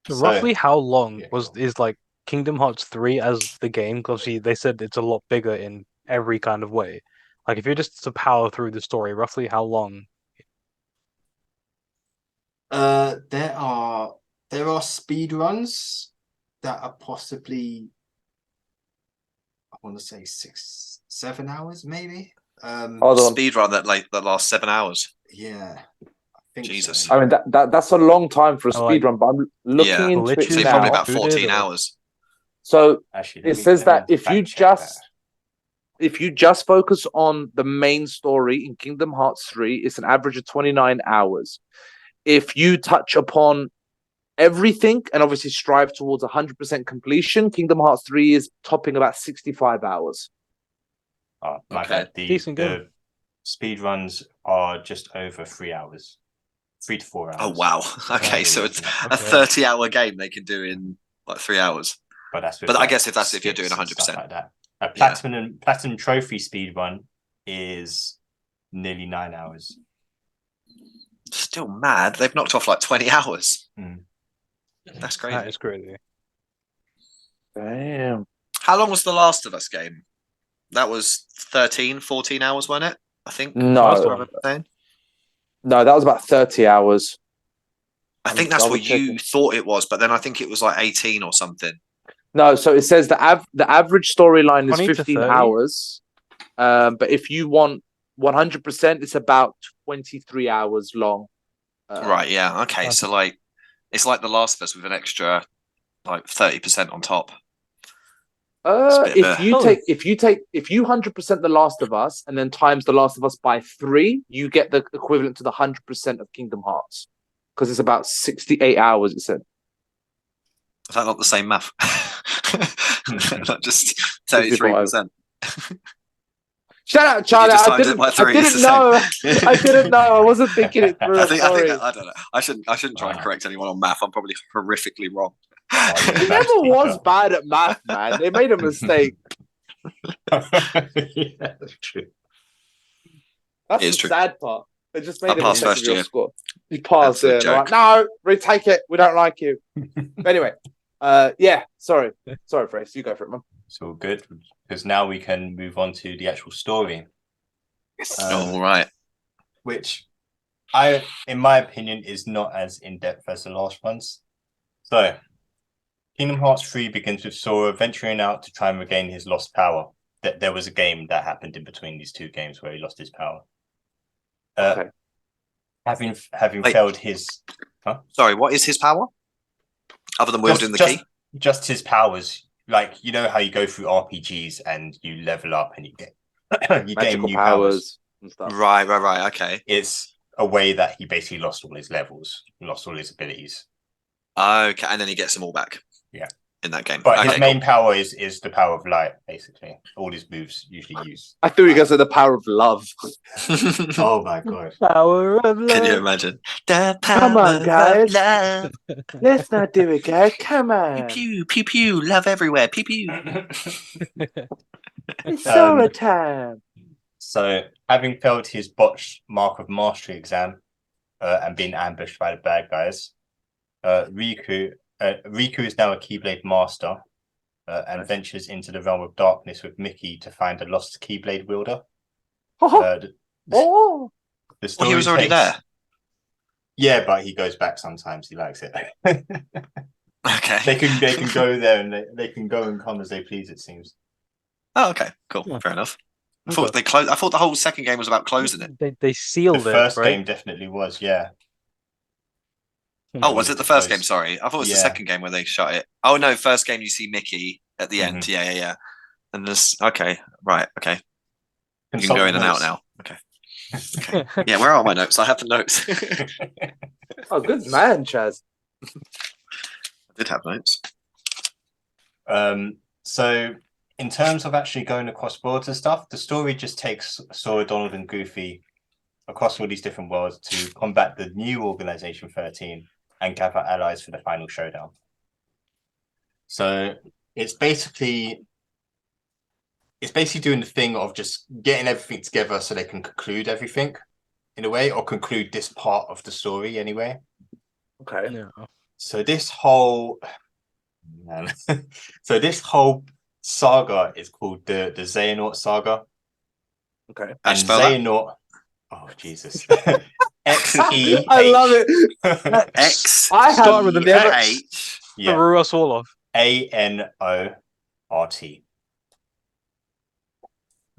So roughly how long is like Kingdom Hearts 3 as the game? Because they said it's a lot bigger in every kind of way. Like if you're just to power through the story, roughly how long? There are speed runs that are possibly, I want to say 6-7 hours maybe. Speed run that lasts 7 hours. Yeah, I think Jesus. So. I mean that's a long time for a speed run, but I'm looking into it so now. probably about 14 hours. So Actually, it says that if you just focus on the main story in Kingdom Hearts 3, it's an average of 29 hours. If you touch upon everything and obviously strive towards 100% completion, Kingdom Hearts 3 is topping about 65 hours. Oh, my Okay. bad. Decent game. The speed runs are just over 3 hours, 3 to 4 hours. Oh wow. Okay, so it's a 30-hour game they can do in like 3 hours. But that's I guess if you're doing 100%. like that. A platinum trophy speed run is nearly 9 hours. Still mad. They've knocked off like 20 hours. Mm. That's crazy. That is crazy. Damn. How long was the Last of Us game? That was 13, 14 hours, wasn't it? I think. No, that was about 30 hours. I think that's what you thought it was, but then I think it was like 18 or something. No, so it says the average storyline is 20 to 15 30? hours. But if you want 100%, it's about 23 hours long. Right, yeah. Okay, so like it's like The Last of Us with an extra like 30% on top. If you 100% The Last of Us and then times The Last of Us by 3, you get the equivalent to the 100% of Kingdom Hearts. Because it's about 68 hours, it said. Is that not the same math? Not just 33%. Shut up, Charlie. I didn't know. I didn't know. I wasn't thinking it through. I don't know. I shouldn't try and correct anyone on math. I'm probably horrifically wrong. He never was bad at math, man. They made a mistake. Yeah, that's true. That's the sad part. They just made a passed mistake first of your year. score. You passed it. Like, no, retake it. We don't like you. But anyway, yeah. Sorry, Frazer. You go for it, man. It's all good because now we can move on to the actual story. All right. Which in my opinion, is not as in depth as the last ones. So, Kingdom Hearts 3 begins with Sora venturing out to try and regain his lost power. There was a game that happened in between these two games where he lost his power. Okay. Having failed his... Huh? Sorry, what is his power? Other than wielding the key? Just his powers. Like, you know how you go through RPGs and you level up and you get you gain new powers and stuff. Right. Okay. It's a way that he basically lost all his levels, lost all his abilities. Okay, and then he gets them all back. Yeah. In that game. But his main power is the power of light, basically. All his moves usually use. I thought you guys said the power of love. Oh my god. Power of love. Can you imagine? The power Come on, guys. of love. Let's not do it, guys. Come on. Pew, pew, pew, love everywhere. Pew, pew. It's Sora time. So, having failed his botched Mark of Mastery exam and being ambushed by the bad guys, Riku is now a Keyblade master and ventures into the realm of darkness with Mickey to find a lost Keyblade wielder. The story he was already there. Yeah, but he goes back sometimes. He likes it. Okay. They can go there and they can go and come as they please. It seems. Oh, okay, cool, fair enough. I thought I thought the whole second game was about closing it. They sealed the it. First right? game definitely was, yeah. Oh, was it the first game? Sorry, I thought it was the second game where they shut it. Oh no, first game you see Mickey at the end. Yeah. And this, okay, right, okay. You can go in and out now. Okay. Yeah, where are my notes? I have the notes. Oh, good man, Chaz. I did have notes. So, in terms of actually going across worlds and stuff, the story just takes Sora, Donald, and Goofy across all these different worlds to combat the new Organization 13 and gather allies for the final showdown. So it's basically doing the thing of just getting everything together so they can conclude everything in a way, or conclude this part of the story anyway. Okay. Yeah. So this whole saga is called the Xehanort saga. Okay. And Xehanort. Oh Jesus. XE. I love it. X. I Start with the never H. Yeah. Throw us all off. ANORT.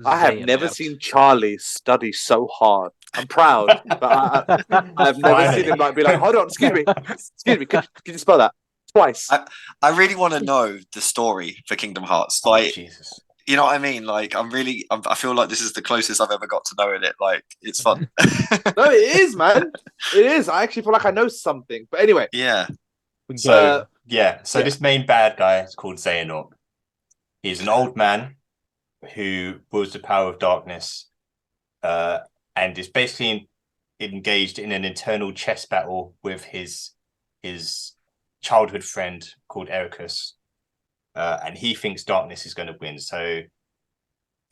I have never seen Charlie study so hard. I'm proud, but I've never seen him like be like, hold on, excuse me, could you spell that? twice. I really want to know the story for Kingdom Hearts. Like, Jesus. you know what I mean? Like, I feel like this is the closest I've ever got to knowing it. Like, it's fun. No, it is, man. It is. I actually feel like I know something. But anyway. Yeah. So this main bad guy is called Xehanort. He's an old man who wields the power of darkness, and is basically engaged in an internal chess battle with his childhood friend called Ericus, and he thinks darkness is going to win. So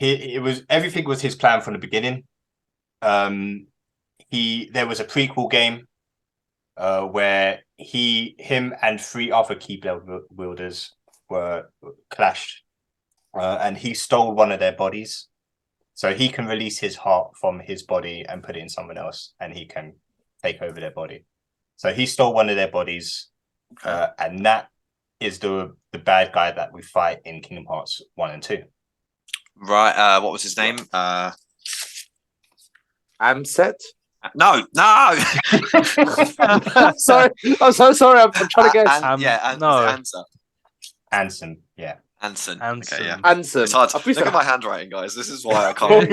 everything was his plan from the beginning. There was a prequel game where him and 3 other Keyblade wielders were clashed, and he stole one of their bodies. So he can release his heart from his body and put it in someone else, and he can take over their body. So he stole one of their bodies, and that is the bad guy that we fight in Kingdom Hearts 1 and 2. Right. What was his name? Amset? No. Sorry. I'm so sorry. I'm trying to guess. Anson. Yeah. Anson. Anson. Okay, yeah. Anson. It's hard. Look at my handwriting, guys. This is why I can't.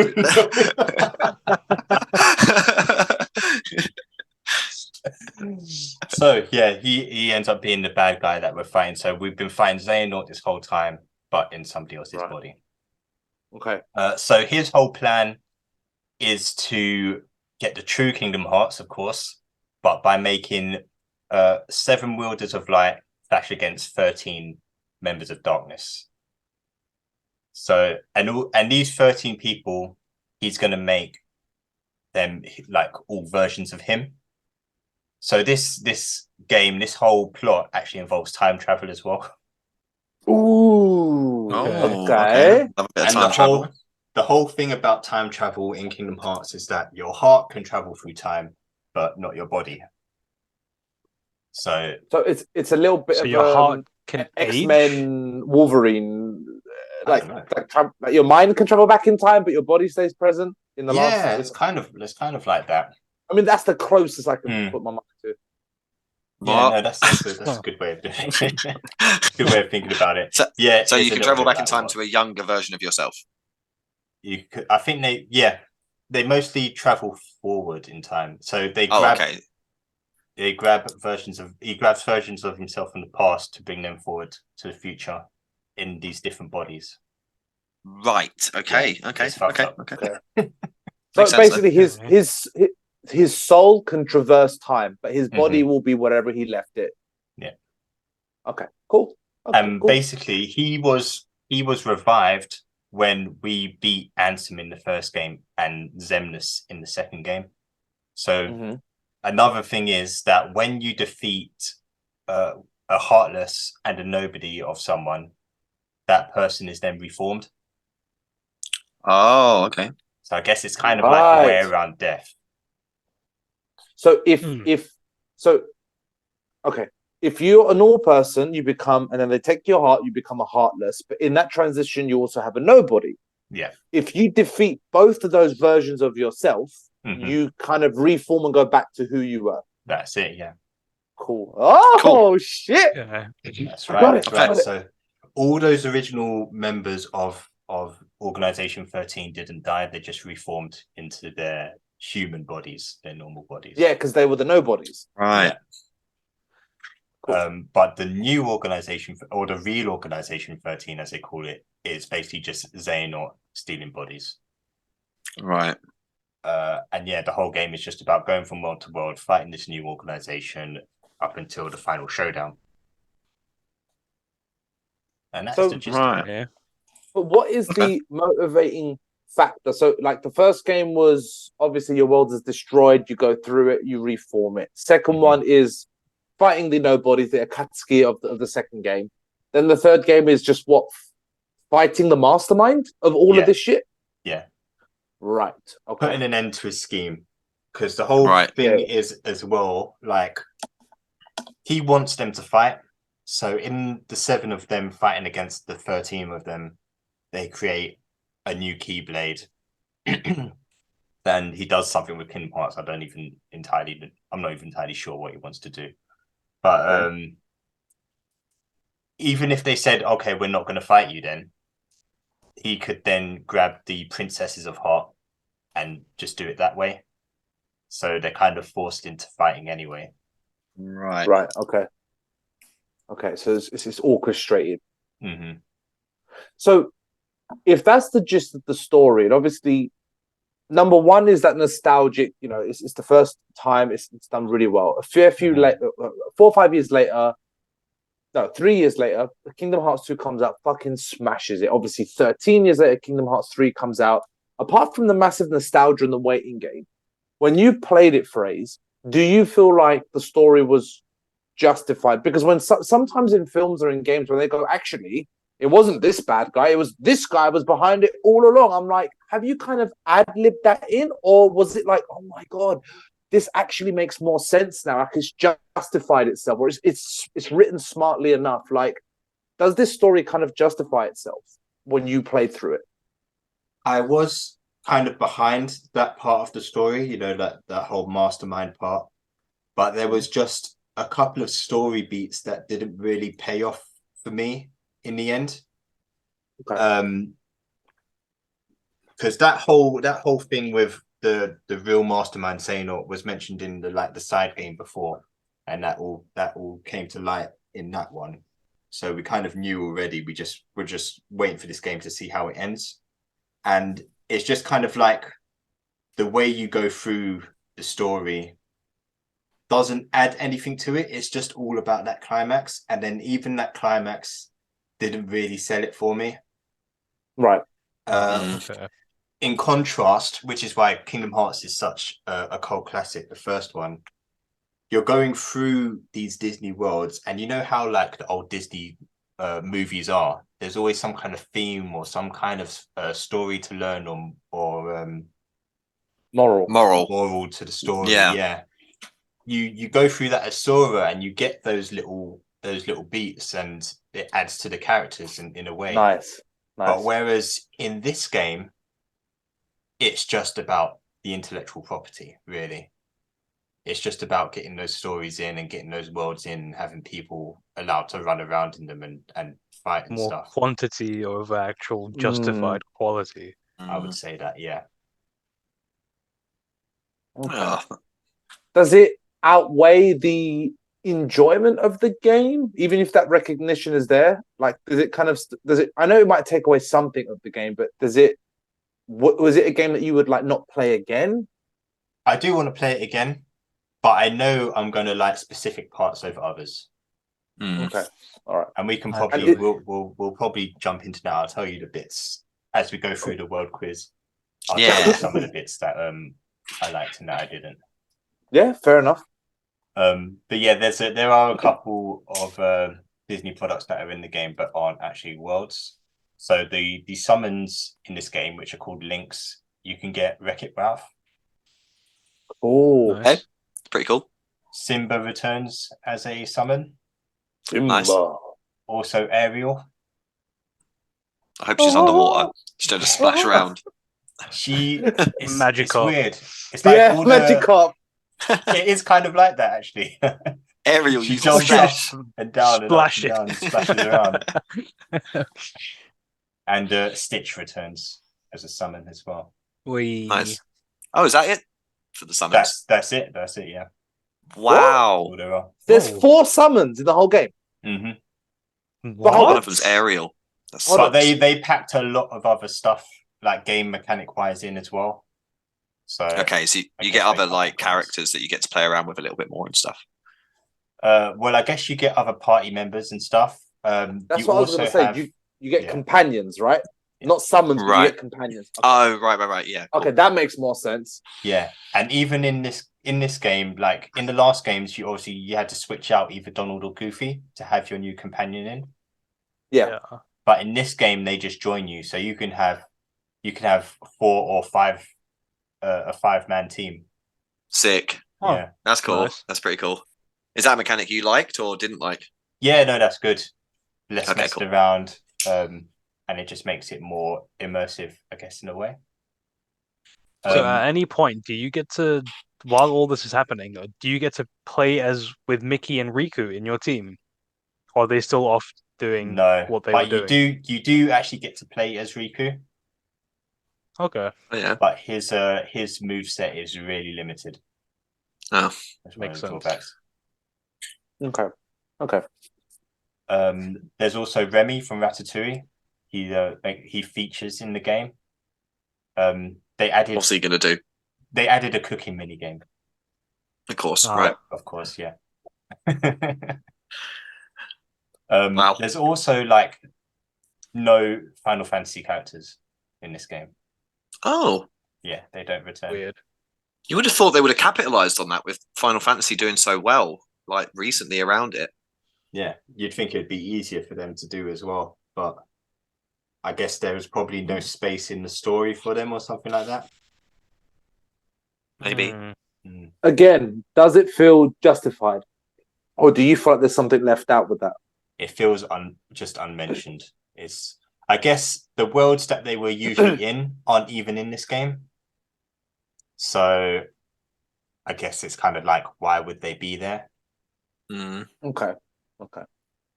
So yeah, he ends up being the bad guy that we're fighting. So we've been fighting Xehanort this whole time, but in somebody else's body. Okay. So his whole plan is to get the true Kingdom Hearts, of course, but by making 7 wielders of light clash against 13 members of darkness. So and these 13 people, he's going to make them like all versions of him. So this game, this whole plot actually involves time travel as well. Ooh. Okay. And the whole thing about time travel in Kingdom Hearts is that your heart can travel through time, but not your body. So it's a little bit of your heart can X-Men Wolverine, like your mind can travel back in time, but your body stays present in the last. Yeah, it's kind of like that. I mean, that's the closest I can put my mind to. Yeah, no, that's a good way of doing it. Good way of thinking about it. So you can travel back in time to a younger version of yourself. You could. I think they mostly travel forward in time. So they grab. Okay. He grabs versions of himself from the past to bring them forward to the future in these different bodies. Right. Okay. Yeah, okay. So basically, his soul can traverse time, but his body will be wherever he left it. Yeah. Okay. Cool. Okay, cool. Basically, he was revived when we beat Ansem in the first game and Xemnas in the second game. So. Another thing is that when you defeat a heartless and a nobody of someone, that person is then reformed. Oh, okay. So I guess it's kind of like a way around death. So if you're a normal person, you become, and then they take your heart, you become a heartless. But in that transition, you also have a nobody. Yeah. If you defeat both of those versions of yourself, you kind of reform and go back to who you were. That's it, yeah. Cool. Oh, cool. Shit. Yeah. That's right. So all those original members of Organization 13 didn't die. They just reformed into their human bodies, their normal bodies. Yeah, because they were the nobodies. Right. Yeah. Cool. But the new organization, or the real Organization 13, as they call it, is basically just Xehanort stealing bodies. Right. And yeah, the whole game is just about going from world to world, fighting this new organization up until the final showdown. And that's the gist of it. Yeah. But what is the motivating factor? So, like, the first game was obviously your world is destroyed, you go through it, you reform it. Second one is fighting the nobodies, the Akatsuki of the second game. Then the third game is just fighting the mastermind of all of this shit? Yeah. Right. Okay. Putting an end to his scheme. Because the whole thing is as well, like, he wants them to fight. So in the 7 of them fighting against the 13 of them, they create a new Keyblade. Then he does something with Kingdom Hearts. I'm not even entirely sure what he wants to do. But even if they said, okay, we're not going to fight you, then he could then grab the princesses of heart and just do it that way. So they're kind of forced into fighting anyway. Right. Right. Okay. So it's orchestrated. Mm-hmm. So if that's the gist of the story, and obviously, number one is that nostalgic. It's the first time it's done really well. A fair few later, 4 or 5 years later. No, 3 years later, Kingdom Hearts 2 comes out, fucking smashes it. Obviously, 13 years later, Kingdom Hearts 3 comes out. Apart from the massive nostalgia and the waiting game, when you played it, Fraze, do you feel like the story was justified? Because when sometimes in films or in games, when they go, actually, it wasn't this bad guy, it was this guy was behind it all along. I'm like, have you kind of ad-libbed that in? Or was it like, oh my God, this actually makes more sense now. Like it's justified itself, or it's written smartly enough. Like, does this story kind of justify itself when you played through it? I was kind of behind that part of the story, that whole mastermind part. But there was just a couple of story beats that didn't really pay off for me in the end. Okay. Because that whole thing with the real mastermind Xehanort was mentioned in the side game before, and that all came to light in that one. So we kind of knew already. We're just waiting for this game to see how it ends, and it's just kind of like the way you go through the story doesn't add anything to it. It's just all about that climax, and then even that climax didn't really sell it for me. Right. In contrast, which is why Kingdom Hearts is such a cult classic, the first one, you're going through these Disney worlds, and you know how like the old Disney movies are. There's always some kind of theme or some kind of story to learn, or moral to the story. Yeah. You go through that as Sora, and you get those little beats, and it adds to the characters in a way. Nice. But whereas in this game, it's just about the intellectual property, really. It's just about getting those stories in and getting those worlds in, having people allowed to run around in them and fight and More stuff. quantity over actual justified quality. I would say that, yeah. Okay. Does it outweigh the enjoyment of the game, even if that recognition is there? Like, does it? I know it might take away something of the game, but does it? Was it a game that you would like not play again? I do want to play it again, but I know I'm going to like specific parts over others. Okay, all right. And we can probably we'll probably jump into that. I'll tell you the bits as we go through the world quiz. I'll tell you some of the bits that I liked and that I didn't. Yeah, fair enough. But yeah, there are a couple of Disney products that are in the game but aren't actually worlds. So the summons in this game, which are called links, you can get Wreck-It Ralph. Oh, nice. Okay, pretty cool. Simba returns as a summon. Simba. Nice. Also Ariel. I hope she's underwater. She don't just splash around. It's Magikarp. Weird. It's like Magikarp. It is kind of like that, actually. Ariel, she you jumps splash up and down and up and down and splashes around. And Stitch returns as a summon as well. Nice. Oh, is that it for the summons? That's it. Yeah. Wow. There's 4 summons in the whole game. Mm-hmm. One of them's Ariel. But they packed a lot of other stuff, like game mechanic wise, in as well. So okay, so you get other like characters that you get to play around with a little bit more and stuff. Well, I guess you get other party members and stuff. That's what I was going to say. You get companions, right? Not summons, but you get companions. Okay. Oh, right, yeah. Cool. Okay, that makes more sense. Yeah, and even in this game, like in the last games, you had to switch out either Donald or Goofy to have your new companion in. Yeah. But in this game, they just join you, so you can have 4 or 5, a 5-man team. Sick. Yeah, that's cool. Nice. That's pretty cool. Is that a mechanic you liked or didn't like? Yeah, no, that's good. Less messed cool. around, and it just makes it more immersive, I guess, in a way. So at any point, do you get to, while all this is happening, do you get to play as with Mickey and Riku in your team? Or are they still off doing No, what they were but doing. you do actually get to play as Riku, Okay, Oh, yeah. but his moveset is really limited. Oh, That's one makes of the sense. drawbacks. Okay. There's also Remy from Ratatouille. He features in the game. They added. what's he gonna do? They added a cooking mini game. Of course, Ah. right? Of course, yeah. Wow. There's also like no Final Fantasy characters in this game. Oh, Yeah, they don't return. Weird. you would have thought they would have capitalized on that with Final Fantasy doing so well, like recently around it. Yeah, you'd think it'd be easier for them to do as well, but I guess there was probably no space in the story for them or something like that. Maybe. Again, does it feel justified, or do you feel like there's something left out with that? It feels just unmentioned. I guess the worlds that they were usually in aren't even in this game. So I guess it's kind of like, why would they be there? Okay.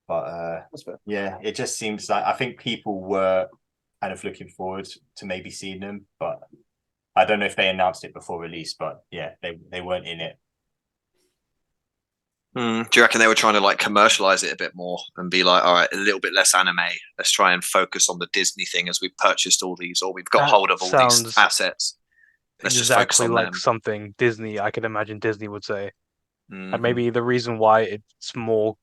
But That's fair. yeah, it just seems like I think people were kind of looking forward to maybe seeing them, but I don't know if they announced it before release, but yeah, they weren't in it. Do you reckon they were trying to like commercialize it a bit more and be like, all right, a little bit less anime. Let's try and focus on the Disney thing as we've purchased all these, or we've got That hold of all these sounds assets. Let's just focus exactly on like them. something Disney, I could imagine Disney would say. Mhm. And maybe the reason why it's more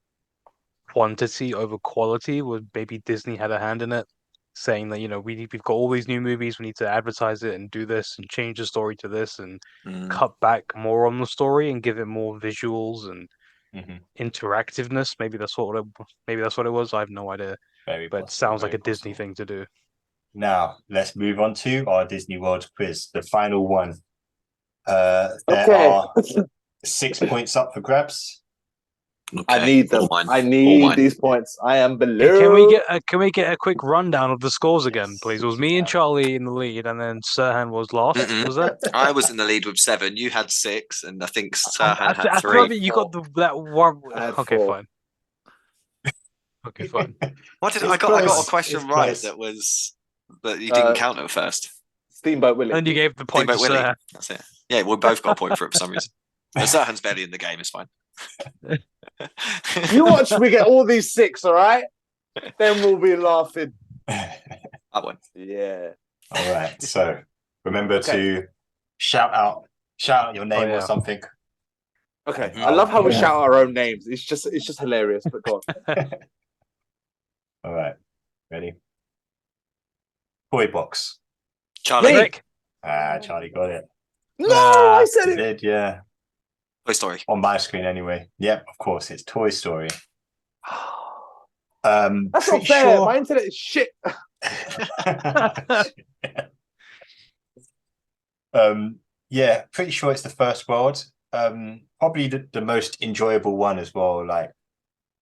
quantity over quality was maybe Disney had a hand in it, saying that, we've got all these new movies, we need to advertise it and do this and change the story to this and cut back more on the story and give it more visuals and interactiveness. Maybe that's what it was. I have no idea. Very but possible, it sounds like very a Disney possible. thing to do. Now let's move on to our Disney World quiz, the final one. There are 6 points up for grabs. Okay. I need them. All mine. I All need mine. these points. I am Hey, below. can we get a quick rundown of the scores again, please? It was me and Charlie in the lead, and then Serhan was last. Was that? I was in the lead with 7. You had 6, and I think Serhan I had thought 3. that you got that one. Okay, 4. fine. Okay, fine. What did It's I got close. a question It's right close. that you didn't count at first. Steamboat Willie. And you gave the point Steamboat to Willie. Serhan. That's it. Yeah, we both got a point for it for some reason. But Serhan's barely in the game. It's fine. You watch me get all these 6, all right? Then we'll be laughing. I won. Yeah. All right. So remember to shout out your name or something. Okay. I love how we shout out our own names. It's just hilarious. But go on. All right. Ready? Toy box. Charlie. Rick. Charlie got it. No, I said You it. did, yeah. Toy Story. On my screen anyway. Yep, of course. It's Toy Story. That's not fair. My internet is shit. Yeah, pretty sure it's the first world. Probably the most enjoyable one as well. Like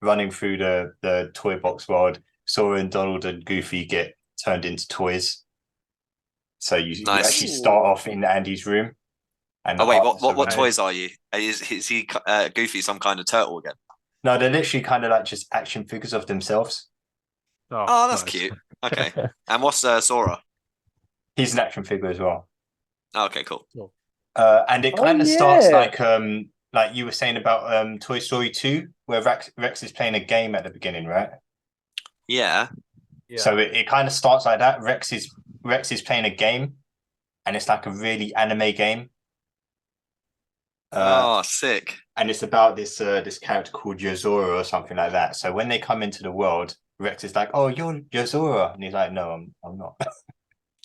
running through the toy box world, Sora and Donald and Goofy get turned into toys. So you actually start off in Andy's room. And oh wait, what toys are you? Is he Goofy some kind of turtle again? No, they're literally kind of like just action figures of themselves. Oh, that's cute. Okay. And what's Sora? He's an action figure as well. Oh, okay, cool. And it kind of starts like you were saying about Toy Story 2, where Rex is playing a game at the beginning, right? Yeah. So it kind of starts like that. Rex is playing a game, and it's like a really anime game. Sick. And it's about this character called Yozora or something like that. So when they come into the world, Rex is like, "Oh, you're Yozora," and he's like, "No, I'm not."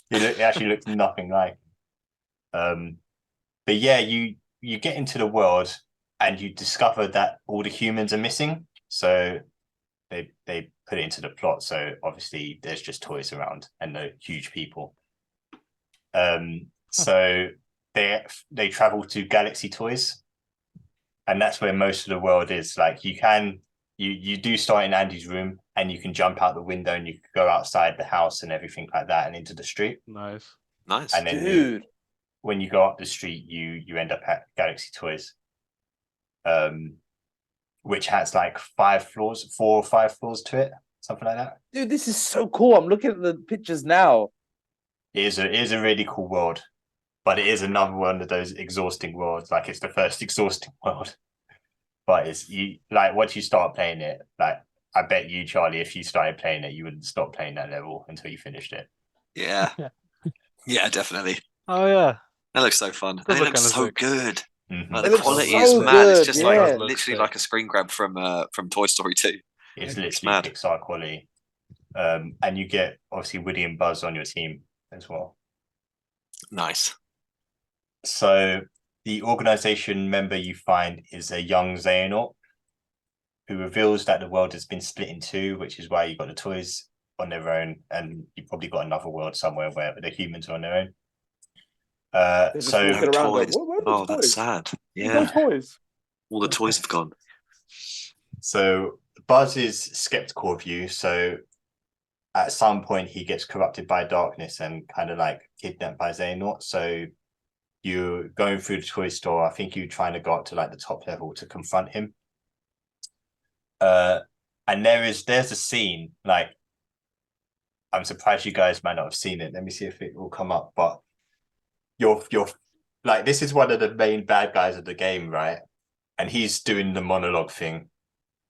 It actually looks nothing like. But yeah, you get into the world and you discover that all the humans are missing. So they put it into the plot. So obviously there's just toys around and no huge people. So they travel to Galaxy Toys, and that's where most of the world is. Like you do start in Andy's room, and you can jump out the window and you can go outside the house and everything like that and into the street. Nice. And then when you go up the street, you end up at Galaxy Toys, which has like 4 or 5 floors to it. something like that. Dude, this is so cool. I'm looking at the pictures now. It is a really cool world, but it is another one of those exhausting worlds. Like it's the first exhausting world, but it's once you start playing it, like I bet you, Charlie, if you started playing it, you wouldn't stop playing that level until you finished it. Yeah. Yeah, definitely. Oh yeah, That looks so fun. Does It look looks kinda so sick. good. Mhm. Like, It the looks quality so is mad. It's good, just yeah. like It looks literally sick. like a screen grab from Toy Story 2. It's It's literally mad. Pixar quality. And you get obviously Woody and Buzz on your team as well. Nice. So the organization member you find is a young Xehanort who reveals that the world has been split in two, which is why you got the toys on their own, and you probably got another world somewhere where the humans are on their own. They're just So walking around going, toys. where are the Oh, that's toys? sad. No Yeah. toys. All the toys have gone. So Buzz is skeptical of you. So at some point he gets corrupted by darkness and kind of like kidnapped by Xehanort. So you're going through the toy store. I think you're trying to go up to like the top level to confront him. And there's a scene, like, I'm surprised you guys might not have seen it. Let me see if it will come up. But you're like, this is one of the main bad guys of the game, right? And he's doing the monologue thing.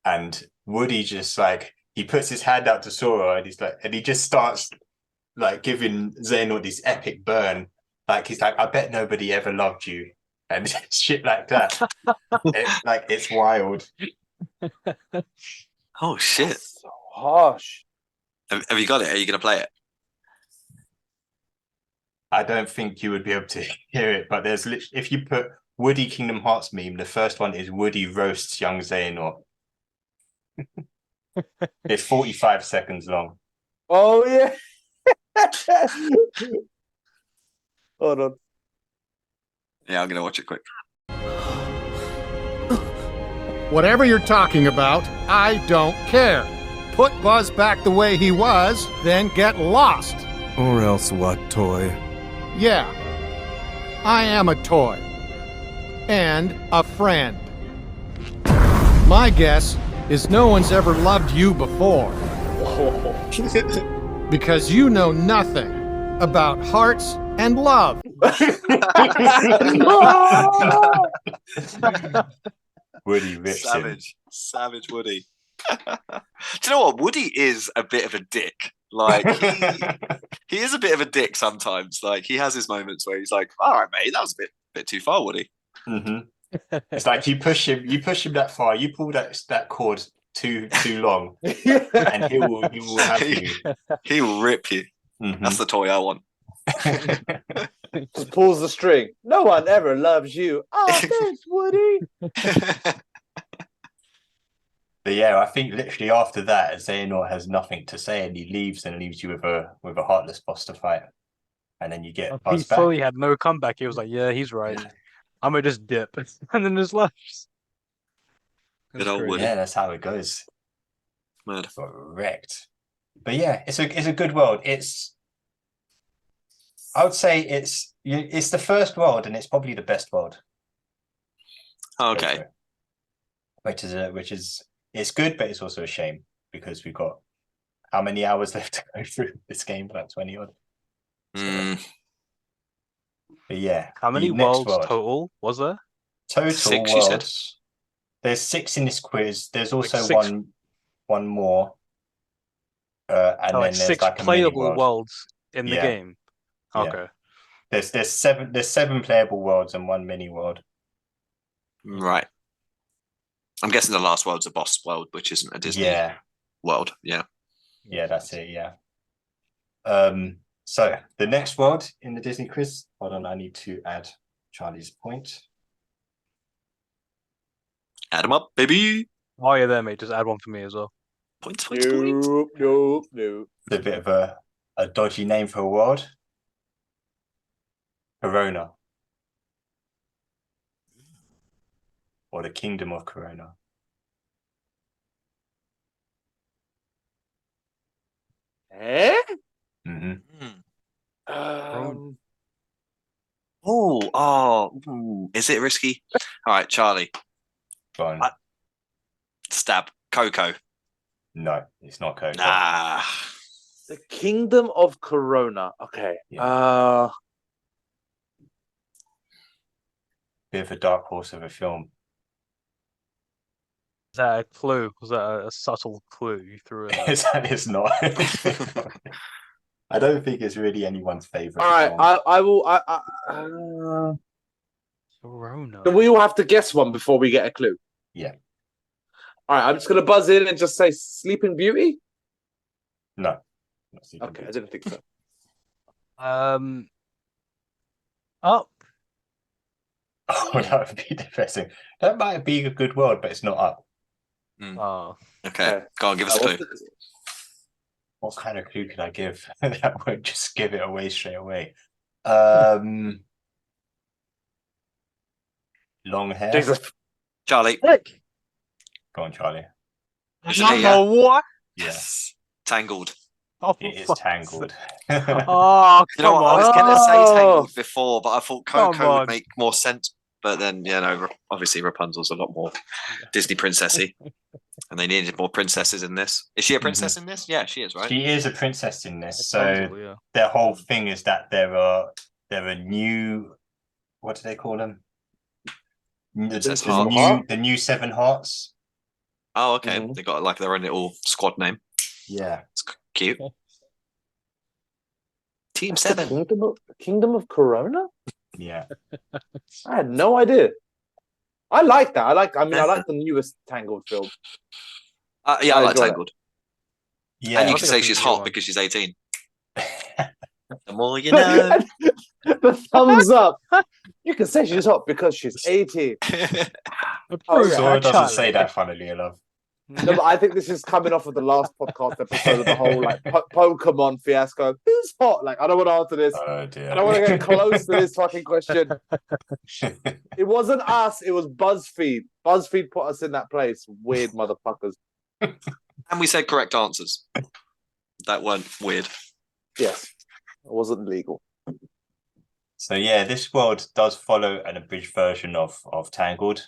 And Woody just like, he puts his hand out to Sora and he's like, and he just starts like giving Xehanort this epic burn. Like, he's like, I bet nobody ever loved you. And shit like that. It's wild. Oh shit! That's so harsh. Have you got it? Are you gonna play it? I don't think you would be able to hear it, but there's literally, if you put Woody Kingdom Hearts meme, the first one is Woody roasts young Xehanort. It's 45 seconds long. Oh yeah. Hold on. Yeah, I'm gonna watch it quick. Whatever you're talking about, I don't care. Put Buzz back the way he was, then get lost. Or else what, Toy? Yeah, I am a toy. And a friend. My guess is no one's ever loved you before. Because you know nothing about hearts and love. Woody rips Savage Woody. Do you know what? Woody is a bit of a dick. Like, he is a bit of a dick sometimes. Like, he has his moments where he's like, all right, mate, that was a bit too far, Woody. Mm-hmm. It's like you push him that far, you pull that cord too long, and he will have you. He will rip you. Mm-hmm. That's the toy I want. Just pulls the string. No one ever loves you. Oh, thanks, Woody. But yeah, I think literally after that, Xehanort has nothing to say, and he leaves you with a heartless boss to fight, and then you get He Buzz back. fully had no comeback. He was like, "Yeah, he's right. I'm gonna just dip," and then just left. Good old Woody. Yeah, that's how it goes. Mad. Got wrecked. But yeah, it's a good world. I would say it's the first world, and it's probably the best world. Okay. Which is it's good, but it's also a shame because we've got how many hours left to go through this game? About 20 odd. But yeah. How many worlds total was there? Total 6, worlds. you said? There's 6 in this quiz. There's also Like 6. one more. And then there's 6 like a playable mini world. worlds in the game. Yeah. Okay. There's 7 playable worlds and 1 mini world. Right. I'm guessing the last world's a boss world, which isn't a Disney world. Yeah. Yeah, that's it. Yeah. So the next world in the Disney quiz. Hold on, I need to add Charlie's point. Add them up, baby. Oh yeah, there, mate. Just add one for me as well. Points. No. It's a bit of a dodgy name for a world. Corona. Or the Kingdom of Corona. Eh? Mm-hmm. Is it risky? All right, Charlie. Fine. Stab. Coco. No, it's not Coco. The Kingdom of Corona. Okay. Yeah. Bit of a dark horse of a film. Is that a clue? Was that a subtle clue you threw in there? It's not. I don't think it's really anyone's favorite. All right, film. I will. Corona. Do we all have to guess one before we get a clue? Yeah. All right, I'm just gonna buzz in and just say Sleeping Beauty. No. Okay, I didn't think so. Up. Oh, that would be depressing. That might be a good world, but it's not Up. Oh. Okay, go on, give us a clue. What kind of clue could I give? That won't just give it away straight away. Long hair. Jesus. Charlie. Go on, Charlie. What? Yes. Tangled. Oh, it is Tangled. Oh, you know what? I was going to say Tangled before, but I thought Come Coco on. would make more sense. But then, obviously Rapunzel's a lot more Disney princessy, and they needed more princesses in this. Is she a princess in this? Yeah, she is, right? She is a princess in this. Rapunzel, So yeah. their whole thing is that there are new. What do they call them? Princess The Heart. new Seven Hearts. Oh, okay. They got like their own little squad name. Yeah, it's cute. Team That's 7. The Kingdom of Corona. Yeah. I had no idea. I like that. I like the newest Tangled film. Yeah, I like enjoy Tangled. Yeah, and you I can think say that's she's a hot good because she's 18. The more you know. The thumbs up. You can say she's hot because she's 18. Sora doesn't say that, funnily enough. No, but I think this is coming off of the last podcast episode of the whole like Pokemon fiasco. Who's hot? Like, I don't want to answer this. Oh dear. I don't want to get close to this fucking question. It wasn't us. It was BuzzFeed. BuzzFeed put us in that place. Weird motherfuckers. And we said correct answers. That weren't weird. Yes, it wasn't legal. So yeah, this world does follow an abridged version of Tangled.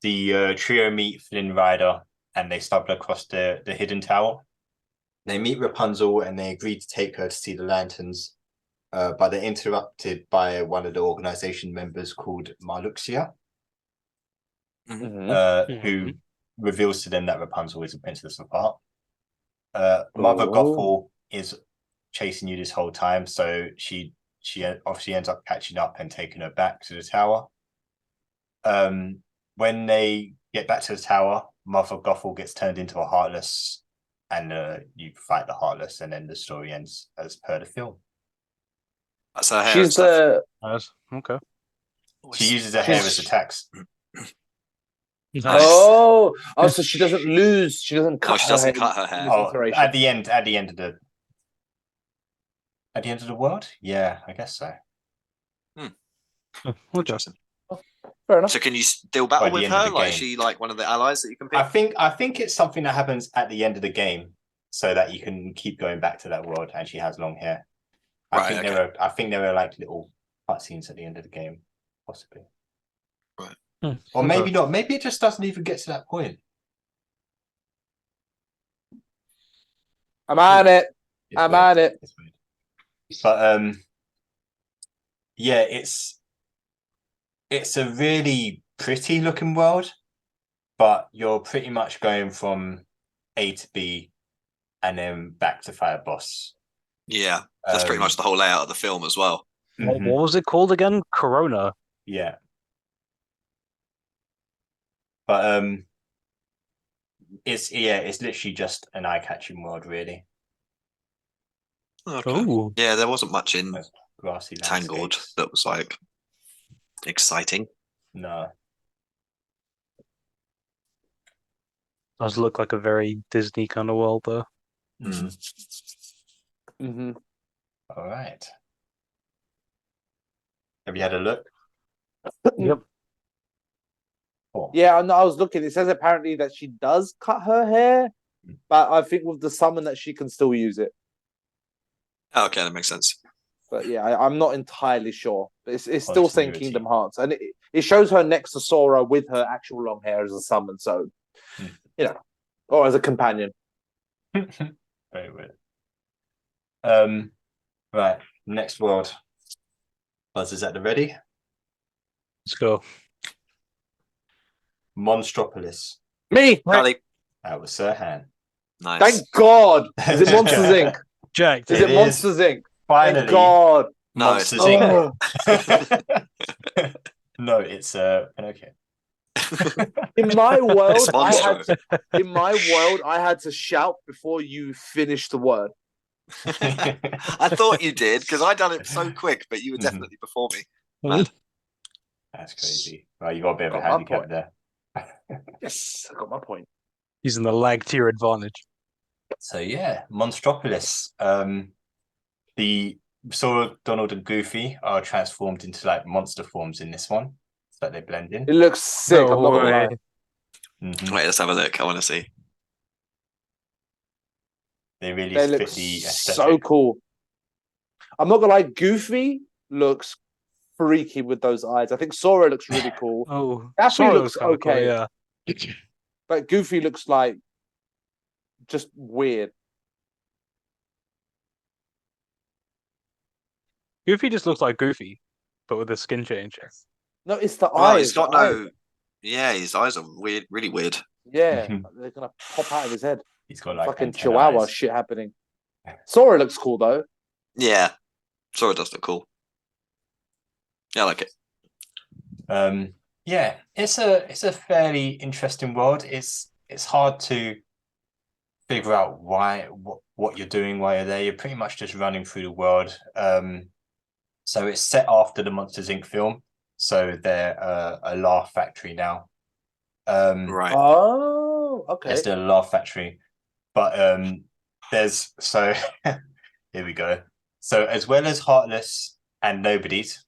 The trio meet Flynn Rider and they stumble across the hidden tower. They meet Rapunzel and they agree to take her to see the lanterns, but they're interrupted by one of the organization members called Marluxia, who reveals to them that Rapunzel is a princess of heart. Mother Gothel is chasing you this whole time, so she obviously ends up catching up and taking her back to the tower. When they get back to the tower, Mother Gothel gets turned into a Heartless, and you fight the Heartless, and then the story ends as per the film. That's her hair. She's okay. She uses her hair as attacks. Oh, so she doesn't lose. She doesn't cut. She doesn't cut her hair. Oh, at the end of the world. Yeah, I guess so. Interesting. Fair enough. So can you still battle By the with end of her? the Like, game. is she like one of the allies that you can pick? I think it's something that happens at the end of the game, so that you can keep going back to that world, and she has long hair. I think there are like little cutscenes at the end of the game, possibly. Right. Or maybe not. Maybe it just doesn't even get to that point. I'm on it. I'm on it. But yeah, it's a really pretty looking world, but you're pretty much going from A to B and then back to fight a boss. Yeah, that's pretty much the whole layout of the film as well. What was it called again? Corona. Yeah. But it's literally just an eye-catching world, really. Okay. Ooh. Yeah, there wasn't much in Grassy Tangled landscapes. that was like exciting. No. Does look like a very Disney kind of world, though. Mm-hmm. All right. Have you had a look? Yep. Cool. Yeah, I was looking. It says apparently that she does cut her hair, but I think with the summon that she can still use it. Oh, okay, that makes sense. But yeah, I'm not entirely sure. It's still saying Continuity. Kingdom Hearts, and it shows her next to Sora with her actual long hair as a summon. So, you know, or as a companion. Very weird. Right, next world. Buzz is at the ready. Let's go. Monstropolis. Me. Charlie. That was Serhan. Nice. Thank God. Is it Monsters Inc? Jack. Is it Monsters Inc? Finally. Thank God. No, Monsters it's not. Inc. No, it's Pinocchio. In my world, It's Monstro. I had to shout before you finished the word. I thought you did because I done it so quick, but you were definitely before me. Man. That's crazy. Right, you got a bit of a Got my handicap point. there. Yes, I got my point. Using the lag to your advantage. So yeah, Monstropolis. The Sora, Donald, and Goofy are transformed into like monster forms in this one. So they blend in. It looks sick. I'm not gonna lie. Wait, let's have a look. I want to see. They really They fit look the so aesthetic. cool. I'm not gonna lie. Goofy looks freaky with those eyes. I think Sora looks really cool. Oh, Daffy Sora looks kinda cool, okay. yeah. But Goofy looks like just weird. Goofy just looks like Goofy, but with a skin change. No, it's the Well, eyes. he's got the eyes. no. Yeah, his eyes are weird, really weird. Yeah, they're gonna pop out of his head. He's got like Fucking antenna Chihuahua eyes. shit happening. Sora looks cool though. Yeah, Sora does look cool. Yeah, I like it. Yeah, it's a fairly interesting world. It's hard to figure out what you're doing while you're there. You're pretty much just running through the world. So it's set after the Monsters Inc. film. So they're a laugh factory now. Right. Oh, okay. They're still a laugh factory, but there's so here we go. So as well as Heartless and Nobodies,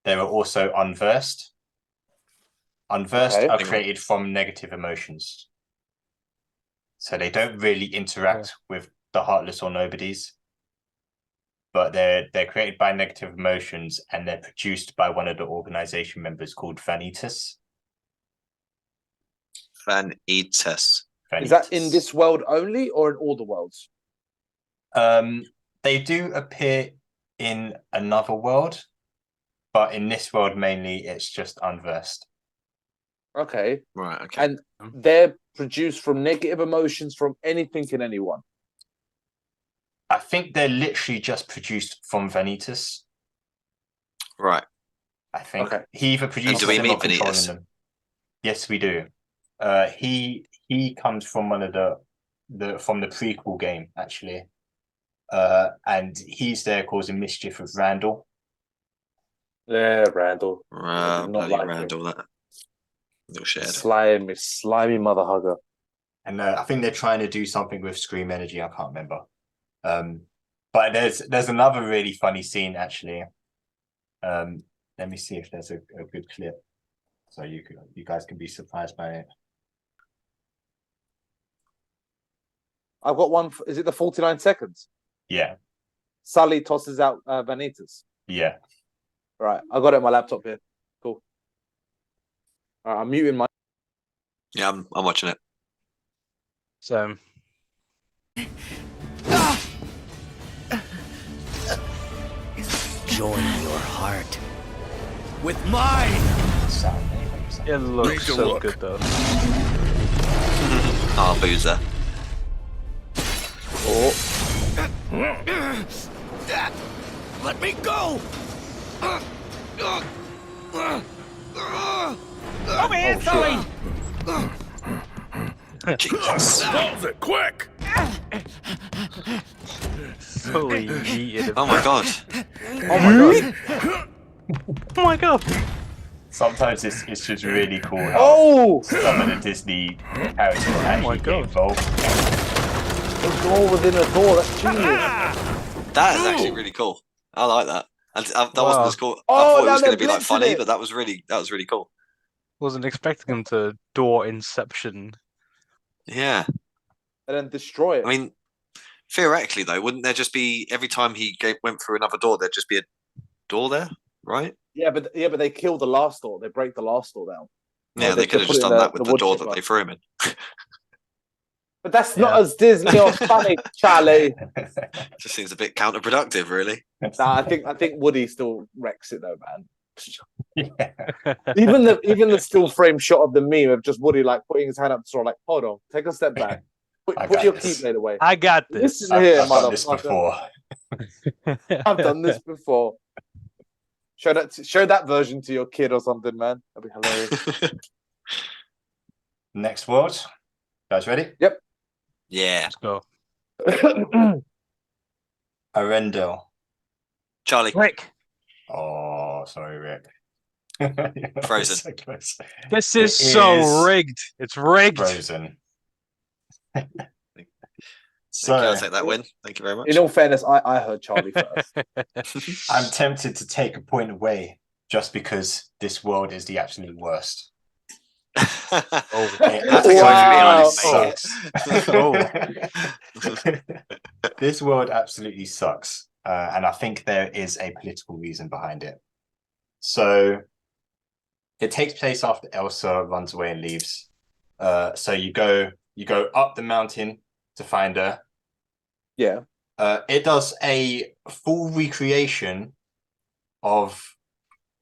there are also Unversed. Unversed Okay. are created from negative emotions. So they don't really interact with the Heartless or Nobodies, but they're created by negative emotions and they're produced by one of the organization members called Vanitas. Vanitas. Is that in this world only or in all the worlds? They do appear in another world, but in this world mainly it's just Unversed. Okay. Right, okay. And they're produced from negative emotions from anything and anyone. I think they're literally just produced from Vanitas. Right. I think Okay. he either produces do we them meet or controlling Vanitas? them. Yes, we do. He comes from one of the from the prequel game actually, and he's there causing mischief with Randall. Yeah, Randall. Bloody like Randall, that little shed. Slimy mother hugger. And I think they're trying to do something with Scream Energy. I can't remember. But there's another really funny scene actually. Let me see if there's a good clip, so you guys can be surprised by it. I've got one. Is it the 49 seconds? Yeah, Sully tosses out Vanitas. yeah. Right, I got it on my laptop here. Cool. All right, I'm muting my. Yeah, I'm watching it. So Join your heart with mine. it looks Take a so look. good though. Oh, Boozer. Let me go. Over here, Sully! Jesus. Solve it quick. Fully yeeted. Oh my god. Oh my god! Oh my god! Sometimes it's just really cool how Oh! some of the Disney characters actually get involved. A door within a door. That's genius. That is actually really cool. I like that. That Wow. wasn't as cool. I Oh, thought it now was going to they're be like blitzing funny, it. but that was really cool. Wasn't expecting him to door Inception. Yeah. And then destroy it. I mean, theoretically though, wouldn't there just be every time he went through another door, there'd just be a door there, right? Yeah, but they kill the last door. They break the last door down. Yeah, No, they could have just done that with the door that wood they threw him in. But that's not as Disney or funny, Charlie. Just seems a bit counterproductive, really. Nah, I think Woody still wrecks it though, man. Even the still frame shot of the meme of just Woody like putting his hand up to sort of like, hold on, take a step back, put your keyblade away. I got this. Listen here, I've done this motherfucker. before. I've done this before. Show that version to your kid or something, man. That'd be hilarious. Next world. Guys ready? Yep. Yeah. Let's go. Arendelle. Charlie. Rick. Oh, sorry, Rick. Frozen. So close. This is so rigged. It's rigged. Frozen. So I'll take that win. Thank you very much. In all fairness, I heard Charlie first. I'm tempted to take a point away just because this world is the absolute worst. That's wow. Sucks. This world absolutely sucks, and I think there is a political reason behind it. So it takes place after Elsa runs away and leaves. So you go up the mountain to find her. Yeah. It does a full recreation of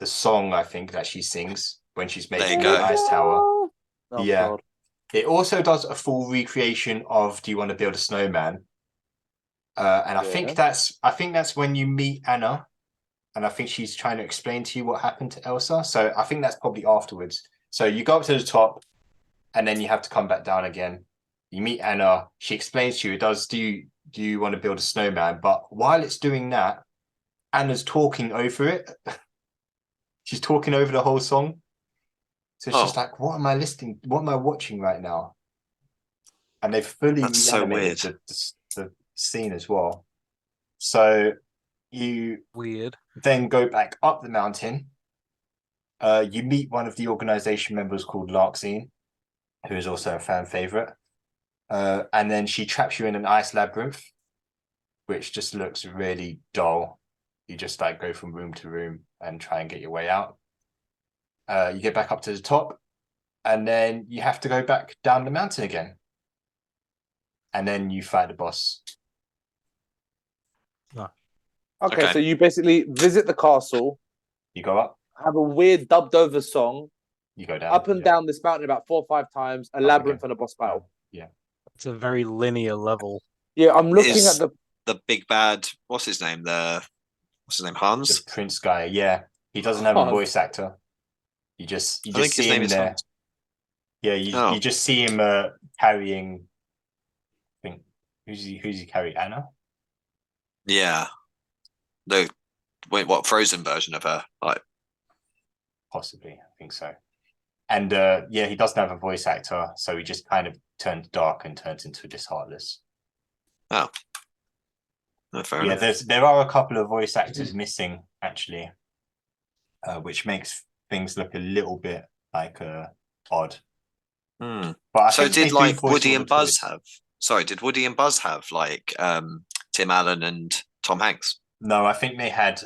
the song, I think, that she sings when she's making the ice tower. Oh, yeah. God. It also does a full recreation of Do You Want to Build a Snowman? And I think that's when you meet Anna, and I think she's trying to explain to you what happened to Elsa. So I think that's probably afterwards. So you go up to the top, and then you have to come back down again. You meet Anna. She explains to you, do you want to build a snowman? But while it's doing that, Anna's talking over it. She's talking over the whole song. So it's just like, what am I listening? What am I watching right now? And they've fully reanimated the scene as well. So you then go back up the mountain. You meet one of the organization members called Larxene, who is also a fan favorite. And then she traps you in an ice labyrinth, which just looks really dull. You just like go from room to room and try and get your way out. You get back up to the top, and then you have to go back down the mountain again. And then you fight the boss. Okay, so you basically visit the castle. You go up. Have a weird dubbed over song. You go down. Up and down this mountain about 4 or 5 times. A labyrinth and a boss battle. Yeah. It's a very linear level. Yeah, I'm looking at the big bad. What's his name? Hans. The Prince guy. Yeah, he doesn't have a voice actor. You just see him there. Hans. Yeah, you just see him carrying. I think who's he carrying? Anna. Yeah. What Frozen version of her? Like, possibly, I think so. And yeah, he doesn't have a voice actor, so he just kind of turns dark and turns into this Heartless. Oh. No, fair enough. There are a couple of voice actors missing, actually, which makes things look a little bit like odd. But so did like Woody and Buzz have? Sorry, did Woody and Buzz have like Tim Allen and Tom Hanks? No, I think they had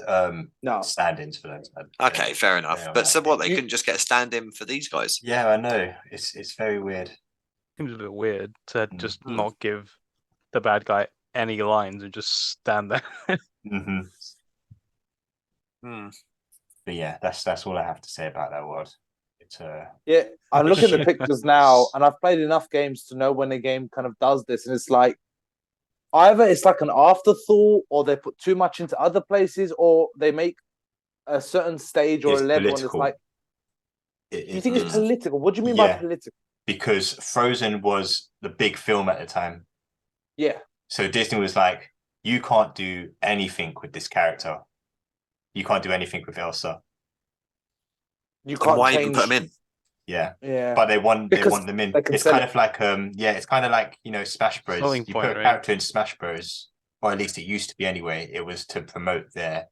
stand-ins for those. Okay, fair enough. But so what? They couldn't just get a stand-in for these guys? Yeah, I know. It's very weird. Seems a bit weird to just not give the bad guy any lines and just stand there. But yeah, that's all I have to say about that world. It's yeah, I'm looking at the pictures now, and I've played enough games to know when a game kind of does this, and it's like either it's like an afterthought, or they put too much into other places, or they make a certain stage or a level, and it's like. You think it's political? What do you mean by political? Because Frozen was the big film at the time. Yeah. So Disney was like, you can't do anything with this character. You can't do anything with Elsa. You can't. Why even put them in? Yeah. Yeah. But they want them in. It's kind of like it's kind of like, Smash Bros. Selling You point, put a right? character in Smash Bros. Or at least it used to be anyway. It was to promote their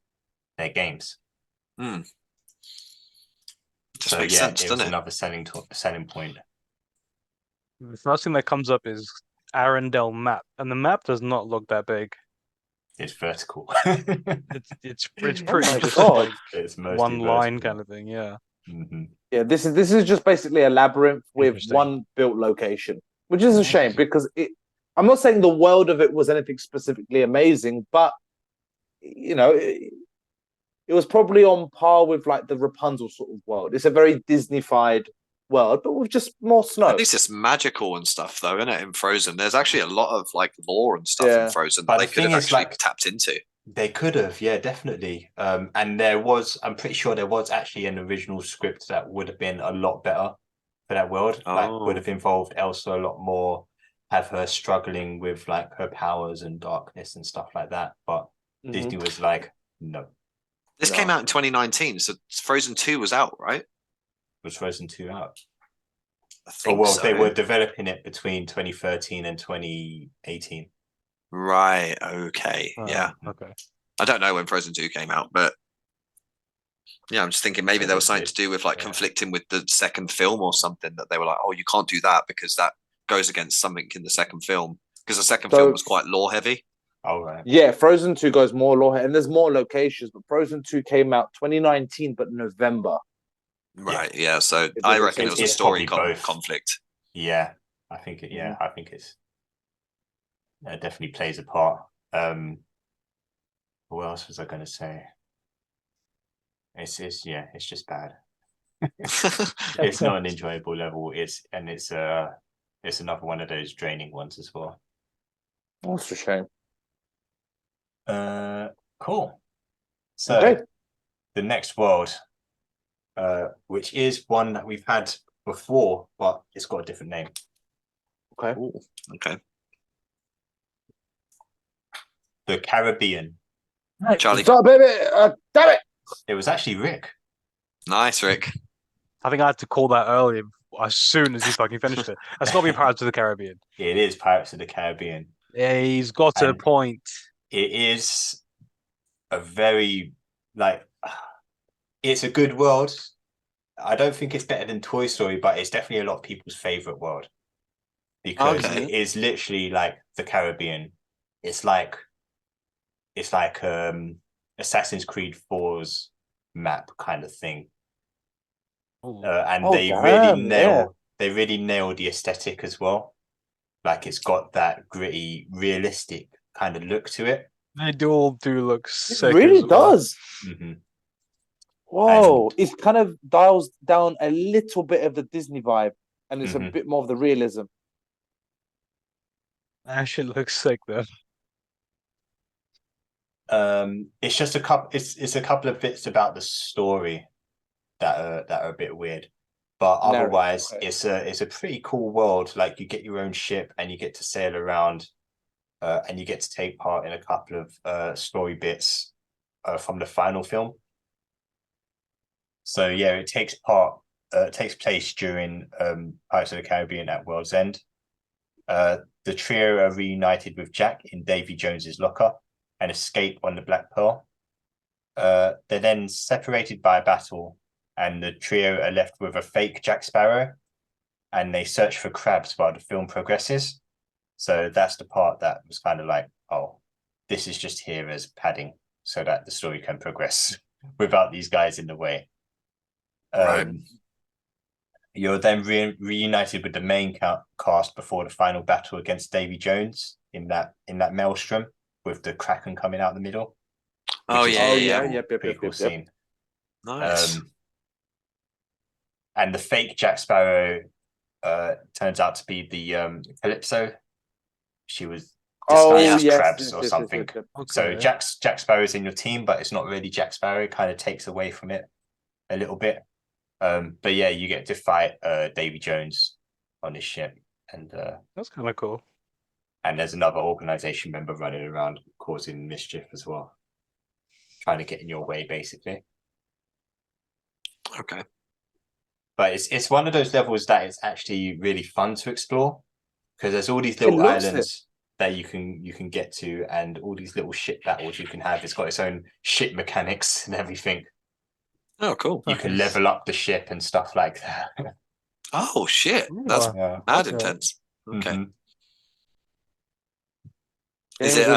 games. Just makes sense, it doesn't was it? another selling point. The first thing that comes up is Arendelle map, and the map does not look that big. It's vertical. It's pretty just God. like It's mostly one line vertical. kind of thing. Yeah. Yeah, this is just basically a labyrinth with one built location. which is a shame because I'm not saying the world of it was anything specifically amazing, but you know, it was probably on par with like the Rapunzel sort of world. It's a very Disney-fied world, but with just more snow. At least it's magical and stuff, though, isn't it? In Frozen, there's actually a lot of like lore and stuff in Frozen that they could have actually tapped into. They could have, yeah, definitely. And I'm pretty sure there was actually an original script that would have been a lot better for that world. Like, would have involved Elsa a lot more, have her struggling with like her powers and darkness and stuff like that. But Disney was like, no. This came out in 2019, so Frozen 2 was out, right? Was Frozen 2 out? I think so. They were developing it between 2013 and 2018. Right, okay, yeah. Okay. I don't know when Frozen 2 came out, but yeah, I'm just thinking maybe there was something to do with like conflicting with the second film or something, that they were like, oh, you can't do that because that goes against something in the second film, because the second film was quite lore heavy. Oh, right. Yeah, Frozen 2 goes more lore, and there's more locations, but Frozen 2 came out 2019, but November. Right, yeah, so I reckon it was a story conflict. Yeah, I think it definitely plays a part. What else was I going to say? It's just bad. It's not an enjoyable level. It's another one of those draining ones as well. That's a shame. Cool. So the next world, which is one that we've had before, but it's got a different name. Okay. Ooh, okay. The Caribbean. Charlie. Stop, baby! Damn it! It was actually Rick. Nice, Rick. I think I had to call that earlier as soon as he fucking finished it. That's got to be Pirates of the Caribbean. It is Pirates of the Caribbean. Yeah, he's got a point. It is a very, it's a good world. I don't think it's better than Toy Story, but it's definitely a lot of people's favorite world. Because it is literally like the Caribbean. It's like Assassin's Creed 4's map kind of thing. And they really nail the aesthetic as well. Like it's got that gritty, realistic kind of look to it. They all do look sick. It really does. Mm-hmm. Whoa, it kind of dials down a little bit of the Disney vibe, and it's a bit more of the realism. That shit looks sick though. It's just a couple. It's a couple of bits about the story that are a bit weird, but otherwise, it's a pretty cool world. Like you get your own ship and you get to sail around, and you get to take part in a couple of story bits from the final film. So yeah, it takes place during Pirates of the Caribbean at World's End. The trio are reunited with Jack in Davy Jones's locker and escape on the Black Pearl. They're then separated by a battle, and the trio are left with a fake Jack Sparrow, and they search for crabs while the film progresses. So that's the part that was kind of like, oh, this is just here as padding so that the story can progress without these guys in the way. Right. You're then reunited with the main cast before the final battle against Davy Jones in that maelstrom with the Kraken coming out the middle. Oh yeah. Yep. Cool scene. Nice. And the fake Jack Sparrow turns out to be the Calypso. She was disguised as crabs or something. Yes. Okay. So Jack Sparrow's in your team, but it's not really Jack Sparrow. It kind of takes away from it a little bit. But yeah, you get to fight Davy Jones on his ship, and that's kind of cool. And there's another organization member running around causing mischief as well, trying to get in your way, basically. Okay. But it's one of those levels that it's actually really fun to explore, because there's all these little islands that you can get to, and all these little ship battles you can have. It's got its own ship mechanics and everything. Oh, cool. You can level up the ship and stuff like that. Oh, shit. That's mad intense. Okay. Mm-hmm. Is it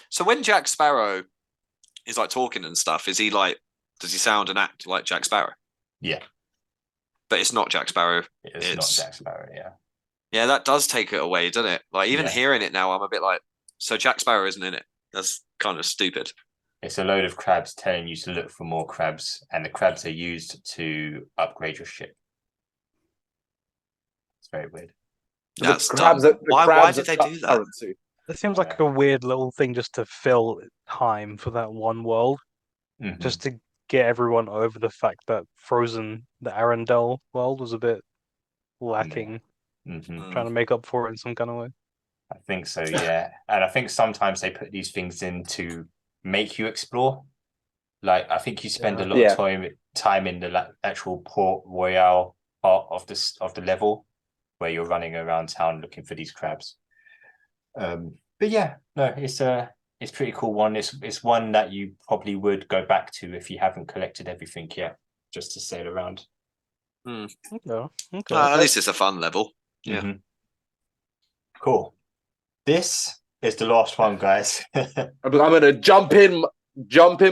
so when Jack Sparrow is like talking and stuff, is he like, does he sound and act like Jack Sparrow? Yeah. But it's not Jack Sparrow. It's not Jack Sparrow, yeah. Yeah, that does take it away, doesn't it? Like even Yeah. hearing it now, I'm a bit like, so Jack Sparrow isn't in it. That's kind of stupid. It's a load of crabs telling you to look for more crabs, and the crabs are used to upgrade your ship. It's very weird. That's crabs dumb. the Why crabs did they cut do that? currency. That seems like a weird little thing just to fill time for that one world, Mhm. just to get everyone over the fact that Frozen, the Arendelle world, was a bit lacking, Mhm. trying to make up for it in some kind of way. I think so, yeah. And I think sometimes they put these things in to make you explore. Like I think you spend a lot Yeah. of time in the actual Port Royale part of the level where you're running around town looking for these crabs. But yeah, no, it's pretty cool one. It's one that you probably would go back to if you haven't collected everything yet, just to sail around. Okay. At least it's a fun level. Yeah. Mhm. Cool. This is the last one, guys. I'm gonna jump in,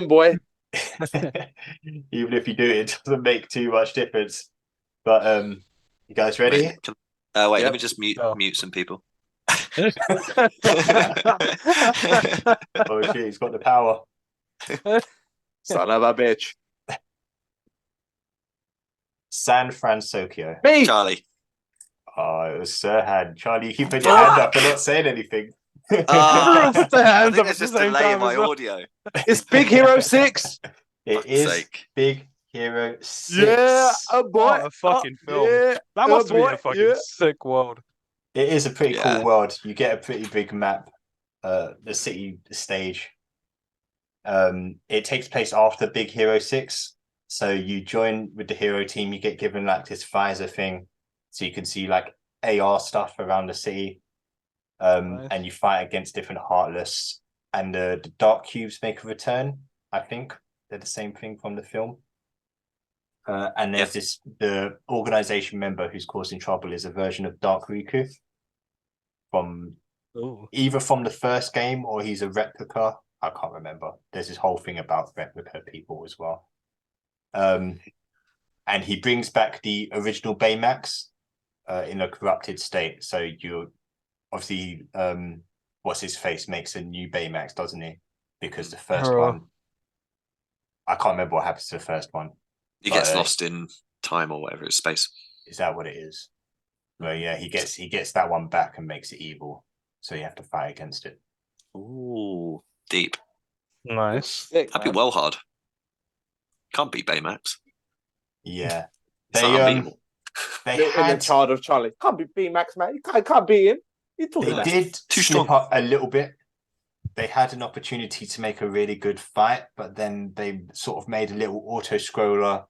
boy. Even if you do, it doesn't make too much difference. But you guys ready? Wait, let Yep. me just mute some people. Oh shit, he's got the power. Son of a bitch. San Francisco. Me. Charlie. Oh, it was Serhan. Charlie, you keep putting your hand up and not saying anything. I Put the hands think up there's at the just a same delay in time my as well. audio. It's Big Hero 6. It Fuck's is sake. Big Hero 6. Yeah, a boy. What a fucking film. Yeah, That must have been boy, a fucking yeah. sick world. It is a pretty Yeah. cool world. You get a pretty big map, the city stage. It takes place after Big Hero 6. So you join with the hero team, you get given like this Frazer thing. So you can see like AR stuff around the city. Nice. And you fight against different Heartless. And the Dark Cubes make a return, I think. They're the same thing from the film. And there's the organization member who's causing trouble is a version of Dark Riku from either from the first game or he's a replica. I can't remember. There's this whole thing about replica people as well. And he brings back the original Baymax in a corrupted state. So you obviously what's his face makes a new Baymax, doesn't he? Because the first one, I can't remember what happens to the first one. He gets lost in time or whatever, it's space. Is that what it is? Well, yeah, he gets that one back and makes it evil. So you have to fight against it. Ooh, deep. Nice. That'd be well hard. Can't beat Baymax. Yeah. It's not unbeatable. They in the child of Charlie. Can't be B-Max, man. You can't beat him. You're talking They about did slip up a little bit. They had an opportunity to make a really good fight, but then they sort of made a little auto-scroller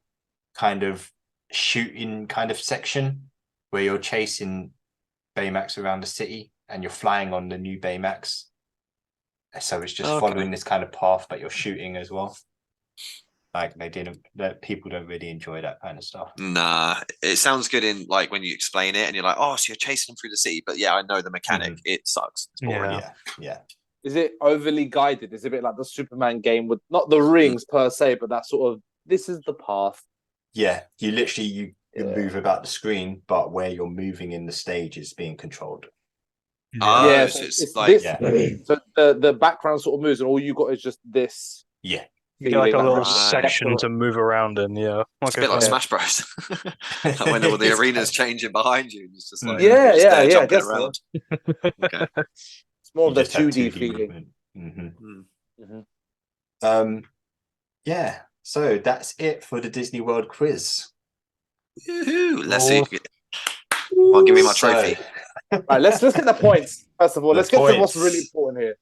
kind of shooting kind of section where you're chasing Baymax around the city and you're flying on the new Baymax. So it's just following this kind of path, but you're shooting as well. Like people don't really enjoy that kind of stuff. Nah, it sounds good in like when you explain it and you're like, oh, so you're chasing them through the city. But yeah, I know the mechanic. It sucks. It's boring. Yeah. Is it overly guided? Is it a bit like the Superman game with not the rings per se, but that sort of this is the path? Yeah, you literally you move about the screen, but where you're moving in the stage is being controlled. So it's like so the background sort of moves, and all you got is just this. Yeah. You get like a little section to move around in, yeah. It's a bit like Smash Bros. Like when all the arena's changing behind you, it's just like jumping around. Okay. It's more of the 2D feeling. Yeah. So that's it for the Disney World quiz. Woohoo! Let's see. I'll give me my trophy. Right, let's get the points first of all. Let's get to what's really important here.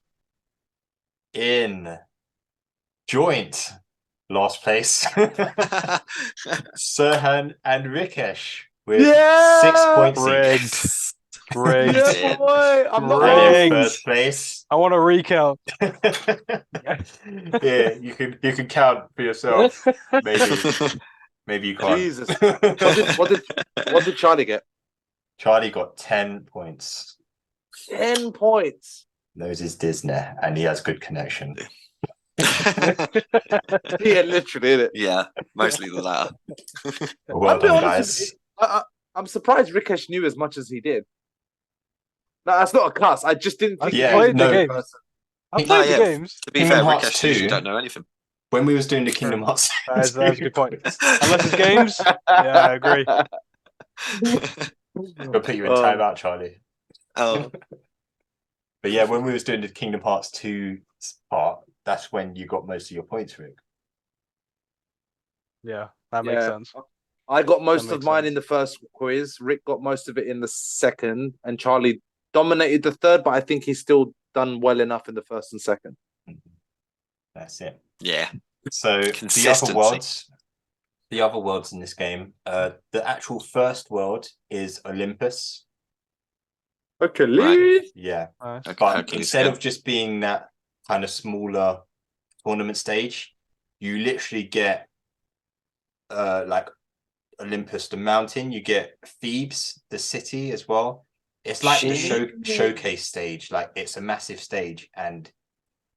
In joint last place, Serhan and Rikesh with 6.6. Rigged. Yeah, boy. I'm not in first place. I want to recount. Yeah, you can count for yourself. Maybe you can't. Jesus. What did Charlie get? Charlie got 10 points. 10 points. Knows his Disney, and he has good connection. Yeah, literally, innit? Yeah, mostly the latter. Well done, guys. I'm surprised Rikesh knew as much as he did. No, that's not a cuss. I just didn't think Yeah, you played the no. games. I played the games. To be Kingdom fair, Hearts Rikesh, you 2. don't know anything. When we was doing the Kingdom Hearts, That's a good point. Unless it's games, yeah, I agree. we'll put you in timeout, Charlie. Oh, But yeah, when we was doing the Kingdom Hearts 2 part, that's when you got most of your points, Rick. Yeah, that makes sense. I got most That of makes mine sense. in the first quiz. Rick got most of it in the second, and Charlie dominated the third. But I think he's still done well enough in the first and second. That's it. yeah. So Consistency. the other worlds in this game, the actual first world is Olympus. Hercules. Right. Yeah. Nice. But instead of just being that kind of smaller tournament stage, you literally get like Olympus, the mountain, you get Thebes, the city as well. It's like the showcase stage, like it's a massive stage, and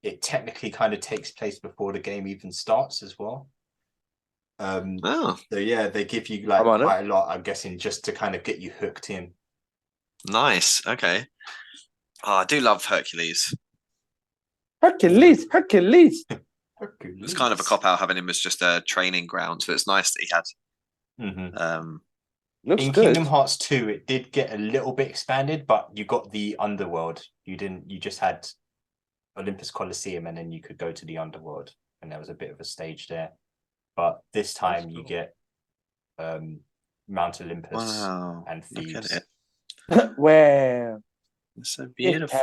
it technically kind of takes place before the game even starts as well. So yeah, they give you like quite a lot, I'm guessing, just to kind of get you hooked in. Nice. Okay. Oh, I do love Hercules. Hercules. It's kind of a cop out having him as just a training ground, so it's nice that he had. Looks in good. Kingdom Hearts 2, it did get a little bit expanded, but you got the underworld. You just had Olympus Coliseum, and then you could go to the underworld, and there was a bit of a stage there. But this time you get Mount Olympus and Thebes. Where? It's so beautiful.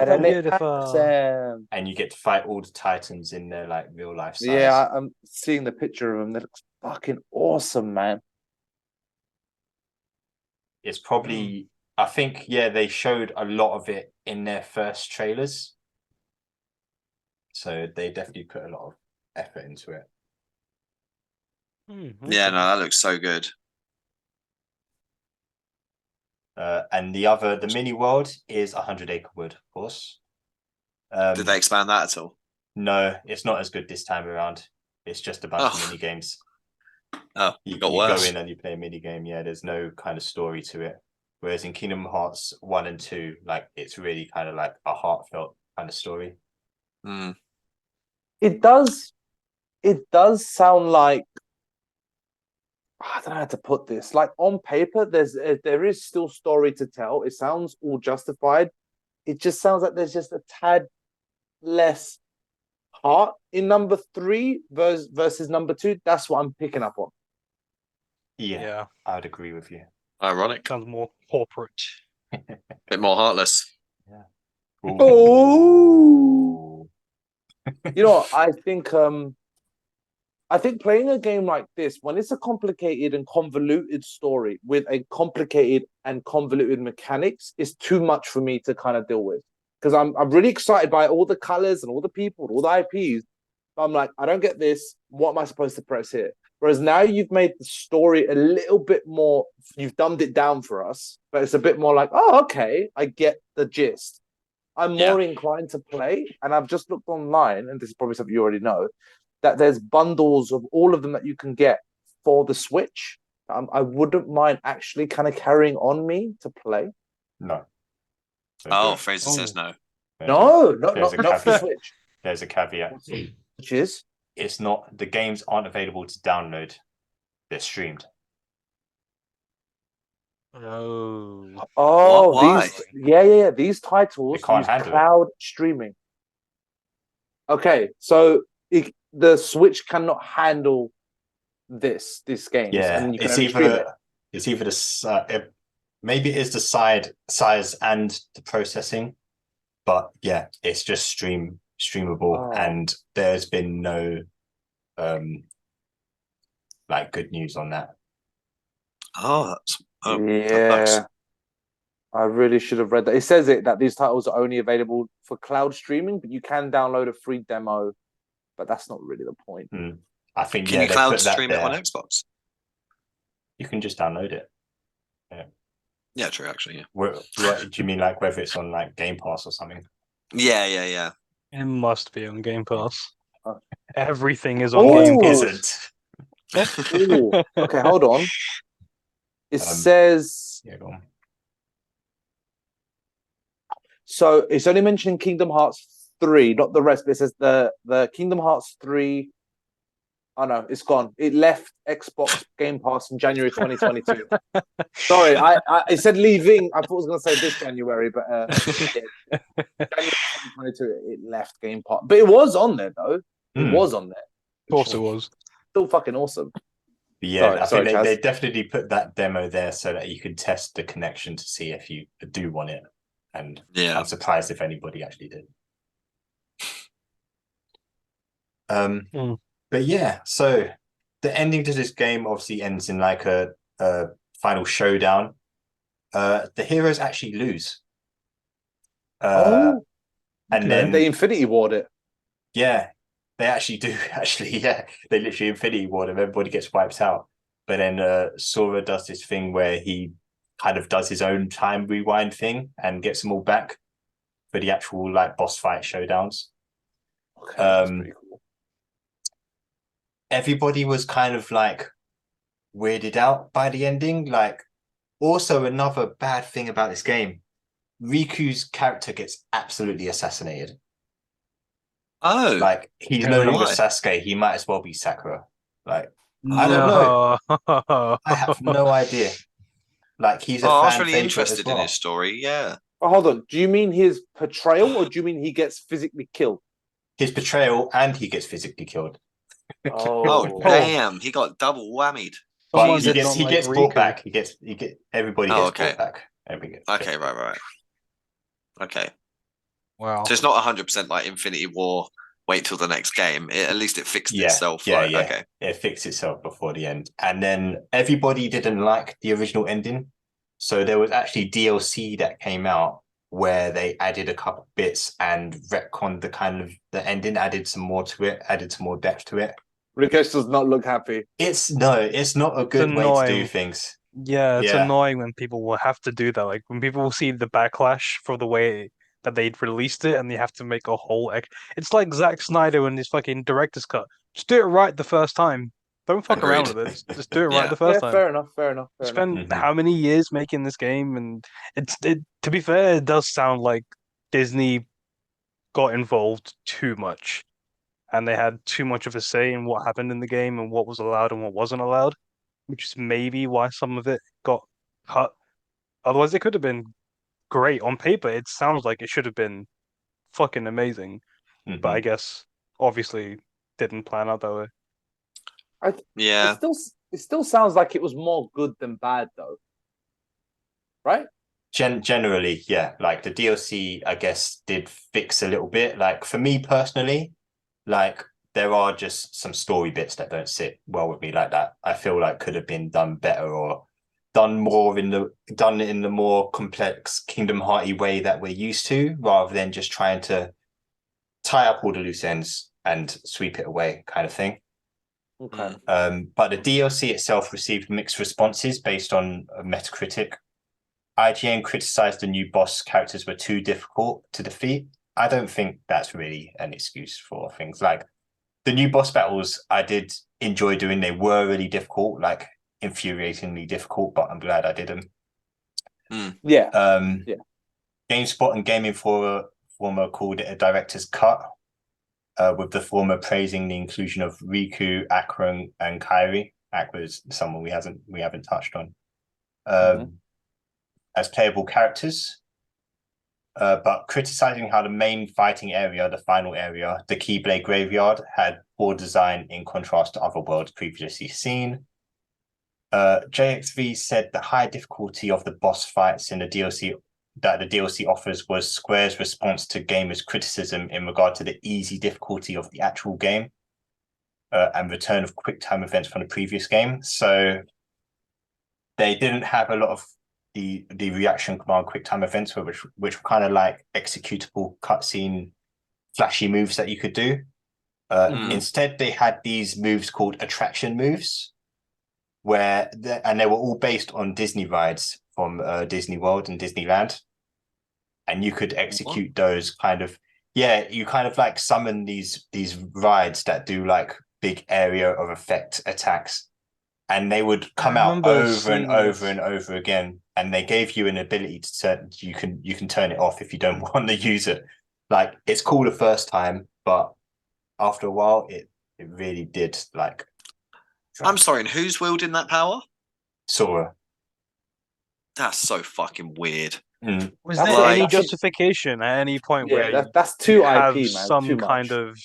And you get to fight all the Titans in their like real life size. Yeah, I'm seeing the picture of them. That looks fucking awesome, man. It's probably, I think, yeah, they showed a lot of it in their first trailers. So they definitely put a lot of effort into it. Yeah, no, that looks so good. And the mini world is 100 Acre Wood, of course. Did they expand that at all? No, it's not as good this time around. It's just a bunch of mini games. Oh, you got worse. go in and you play a mini game. Yeah, there's no kind of story to it. Whereas in Kingdom Hearts 1 and 2, like it's really kind of like a heartfelt kind of story. It does sound like, I don't know how to put this. Like on paper, there is still story to tell. It sounds all justified. It just sounds like there's just a tad less heart in number 3 versus number 2. That's what I'm picking up on. Yeah, I would agree with you. Ironic. Sounds more corporate. Bit more heartless. Yeah. Oh. You know what? I think playing a game like this, when it's a complicated and convoluted story with a complicated and convoluted mechanics, is too much for me to kind of deal with. Because I'm really excited by all the colors and all the people and all the IPs. But I'm like, I don't get this. What am I supposed to press here? Whereas now you've made the story a little bit more, you've dumbed it down for us, but it's a bit more like, oh, okay, I get the gist. I'm more inclined to play, and I've just looked online, and this is probably something you already know, that there's bundles of all of them that you can get for the Switch. I wouldn't mind actually kind of carrying on me to play. No. Frazer says no. No, not for the Switch. There's a caveat. Which is? It's not, the games aren't available to download. They're streamed. Oh, why? These titles can't use handle cloud streaming. Okay, so the Switch cannot handle these games. Yeah, and you can it's only stream it. either the maybe it is the size and the processing, but yeah, it's just streamable, and there's been no like good news on that. Yeah, I really should have read that. It says that these titles are only available for cloud streaming, but you can download a free demo. But that's not really the point. I think Can you cloud stream it on Xbox? You can just download it. Yeah, true. Actually, yeah. What do you mean, like whether it's on like Game Pass or something? Yeah. It must be on Game Pass. Everything is on Game Pass. Okay, hold on. It says. Yeah, go on. So it's only mentioning Kingdom Hearts 3, not the rest. But it says the Kingdom Hearts 3. Oh no, it's gone. It left Xbox Game Pass in January 2022. Sorry, it said leaving. I thought it was going to say this January, but January 2022, it left Game Pass. But it was on there though. It was on there. Of course, it was. Still fucking awesome. Yeah, Sorry, I think Chaz. they definitely put that demo there so that you could test the connection to see if you do want it. And I'm surprised if anybody actually did. But yeah, so the ending to this game obviously ends in like a final showdown. The heroes actually lose. And then they Infinity Ward it. Yeah, they actually do. Actually, yeah, they literally Infinity Ward and everybody gets wiped out. But then Sora does this thing where he kind of does his own time rewind thing and gets them all back for the actual like boss fight showdowns. Okay, that's pretty cool. Everybody was kind of like weirded out by the ending. Like, also another bad thing about this game, Riku's character gets absolutely assassinated. Oh, like he's no longer Sasuke. He might as well be Sakura. Like, I don't know. I have no idea. Like, he's a fan I was really favorite interested as well. in his story. Yeah. Oh, hold on. Do you mean his portrayal, or do you mean he gets physically killed? His betrayal, and he gets physically killed. Oh, damn! He got double whammied. But he gets brought back. Everybody gets okay. brought back. Okay, right. Okay. Wow. So it's not 100% like Infinity War. Wait till the next game. At least it fixed itself. Yeah, right? yeah. Okay. It fixed itself before the end. And then everybody didn't like the original ending. So there was actually DLC that came out where they added a couple bits and retconned the ending, added some more to it, added some more depth to it. Rikesh does not look happy. It's not a good way to do things. Yeah, it's annoying when people will have to do that. Like when people will see the backlash for the way that they'd released it, and they have to make a whole. It's like Zack Snyder and his fucking director's cut. Just do it right the first time. Don't fuck around with it. Just do it right the first time. Fair enough. Spend how many years making this game, and to be fair, it does sound like Disney got involved too much, and they had too much of a say in what happened in the game and what was allowed and what wasn't allowed, which is maybe why some of it got cut. Otherwise, it could have been great on paper. It sounds like it should have been fucking amazing, but I guess obviously didn't plan out that way. It still sounds like it was more good than bad, though. Right? Generally, yeah. Like the DLC, I guess, did fix a little bit. Like for me personally, like there are just some story bits that don't sit well with me like that. I feel like could have been done better or done in the more complex Kingdom Hearty way that we're used to, rather than just trying to tie up all the loose ends and sweep it away kind of thing. Okay. But the DLC itself received mixed responses based on Metacritic. IGN criticized the new boss characters were too difficult to defeat. I don't think that's really an excuse for things. Like the new boss battles I did enjoy doing. They were really difficult, like infuriatingly difficult, but I'm glad I did them. Yeah. GameSpot and Game Informer called it a director's cut, with the former praising the inclusion of Riku, Akron, and Kairi. Akron is someone we haven't touched on as playable characters, but criticizing how the main fighting area, the final area, the Keyblade Graveyard, had poor design in contrast to other worlds previously seen. JXV said the high difficulty of the boss fights in the DLC offers was Square's response to gamers' criticism in regard to the easy difficulty of the actual game, and return of quick time events from the previous game. So they didn't have a lot of the reaction command quick time events, which were kind of like executable cutscene flashy moves that you could do. Instead, they had these moves called attraction moves, and they were all based on Disney rides from Disney World and Disneyland, and you could execute those kind of you kind of like summon these rides that do like big area of effect attacks, and they would come out over and over and over again. And they gave you an ability to turn. You can turn it off if you don't want to use it. Like, it's cool the first time, but after a while, it really did like. I'm sorry, and who's wielding that power? Sora. That's so fucking weird. Was there any justification at any point where that's too you IP, have man, some too kind much. of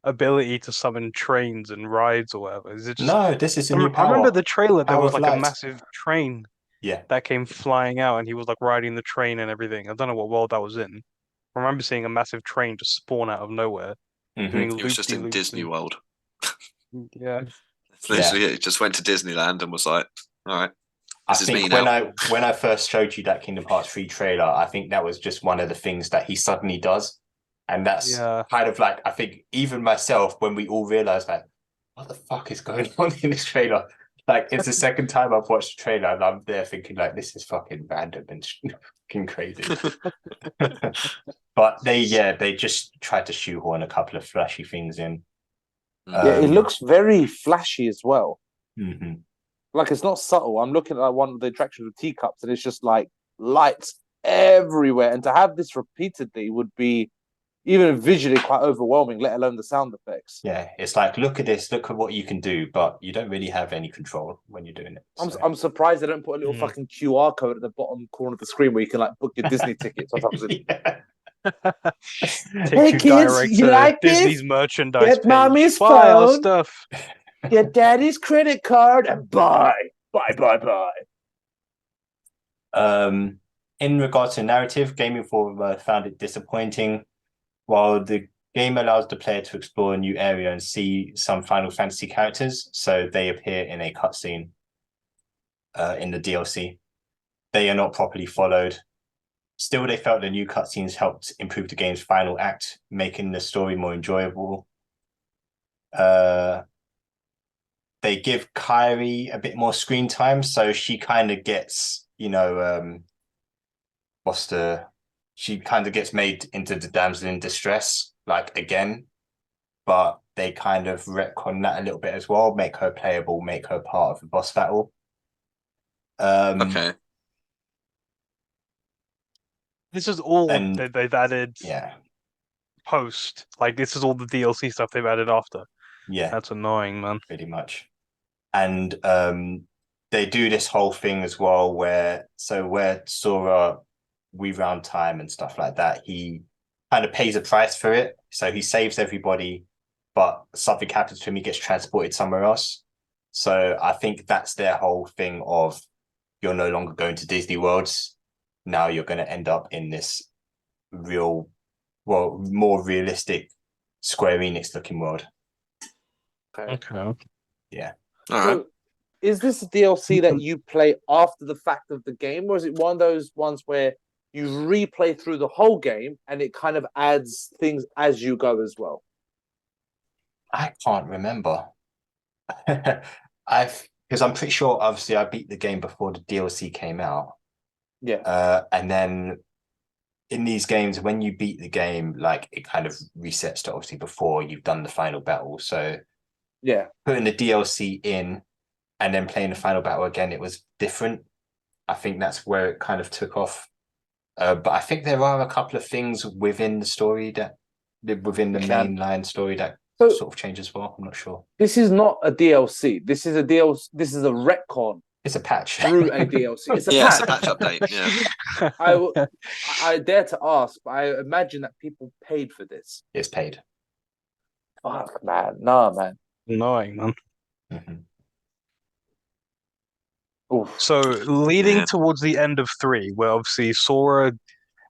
ability to summon trains and rides or whatever? Is it just... No, this is a new I remember power. the trailer. There Power was of like a light. massive train. Yeah. That came flying out, and he was like riding the train and everything. I don't know what world that was in. I remember seeing a massive train just spawn out of nowhere. Doing He was just in Disney World. Yeah. Literally, he just went to Disneyland and was like, all right, this is me think now. when I first showed you that Kingdom Hearts 3 trailer, I think that was just one of the things that he suddenly does. And that's kind of like, I think even myself, when we all realized like, what the fuck is going on in this trailer? Like, it's the second time I've watched the trailer and I'm there thinking like, this is fucking random and fucking crazy. But they just tried to shoehorn a couple of flashy things in. It looks very flashy as well. Mm-hmm. Like, it's not subtle. I'm looking at one of the attractions with teacups, and it's just like lights everywhere. And to have this repeatedly would be even visually quite overwhelming, let alone the sound effects. Yeah, it's like, look at this, look at what you can do, but you don't really have any control when you're doing it. So. I'm surprised they don't put a little fucking QR code at the bottom corner of the screen where you can like book your Disney tickets or something. Hey kids, you like Disney's this? Merchandise Get page. mommy's Buy our phone, stuff. Get daddy's credit card, and buy. In regards to narrative, Game Informer found it disappointing. While the game allows the player to explore a new area and see some Final Fantasy characters, so they appear in a cutscene in the DLC. They are not properly followed. Still, they felt the new cutscenes helped improve the game's final act, making the story more enjoyable. They give Kairi a bit more screen time, so she kind of gets, she kind of gets made into the damsel in distress, like, again. But they kind of retcon that a little bit as well, make her playable, make her part of the boss battle. Okay. This is all they've added post. Like, this is all the DLC stuff they've added after. Yeah. That's annoying, man. Pretty much. And they do this whole thing as well where Sora rewound time and stuff like that, he kind of pays a price for it. So he saves everybody, but something happens to him, he gets transported somewhere else. So I think that's their whole thing of, you're no longer going to Disney Worlds. Now you're going to end up in this more realistic Square Enix looking world. Okay. Yeah. All right. So, is this a DLC that you play after the fact of the game, or is it one of those ones where you replay through the whole game and it kind of adds things as you go as well? I can't remember. Because I'm pretty sure, obviously, I beat the game before the DLC came out. Yeah. And then in these games, when you beat the game, like, it kind of resets to obviously before you've done the final battle. So yeah, putting the DLC in and then playing the final battle again, it was different. I think that's where it kind of took off. But I think there are a couple of things within the story within the mainline story that sort of change as well. I'm not sure. This is not a DLC. This is a DLC. This is a retcon. It's a patch through a DLC. It's a patch. It's a patch update. Yeah. I dare to ask, but I imagine that people paid for this. It's paid. Fuck, man. Nah, man. Annoying, man. Mm-hmm. So leading towards the end of 3, where obviously Sora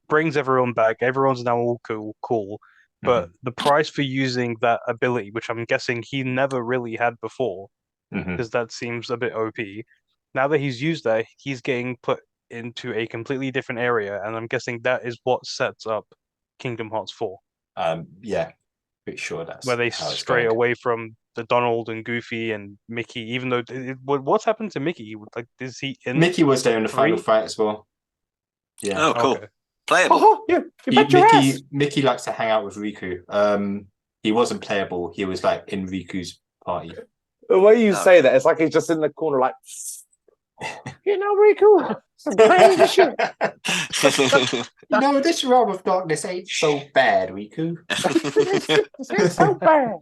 brings everyone back, everyone's now all cool, but the price for using that ability, which I'm guessing he never really had before, because that seems a bit OP. Now that he's used that, he's getting put into a completely different area, and I'm guessing that is what sets up Kingdom Hearts 4. Yeah, pretty sure that's where they stray away from the Donald and Goofy and Mickey, even though what's happened to Mickey? Like, is he in? Mickey was there in the final fight as well. Yeah. Oh, cool. Okay. Playable. Yeah, Mickey likes to hang out with Riku. He wasn't playable. He was like in Riku's party. The way you say that, it's like he's just in the corner, like, Riku, some crazy shit. This realm of darkness ain't so bad, Riku. It's so bad.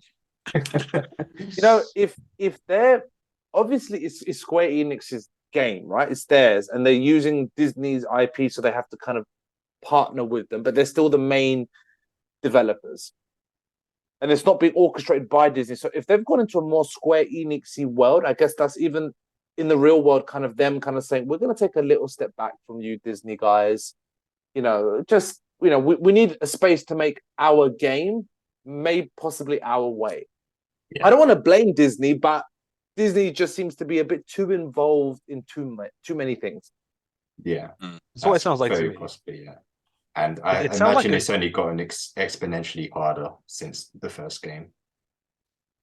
If they're obviously it's Square Enix's game, right? It's theirs, and they're using Disney's IP, so they have to kind of partner with them, but they're still the main developers. And it's not being orchestrated by Disney. So if they've gone into a more Square Enix-y world, I guess that's even in the real world kind of them kind of saying, we're going to take a little step back from you, Disney guys. We need a space to make our game, maybe possibly our way. Yeah. I don't want to blame Disney, but Disney just seems to be a bit too involved in too many things. Yeah. That's what it sounds like to me. Possibly, yeah. And I imagine it's only gotten exponentially harder since the first game.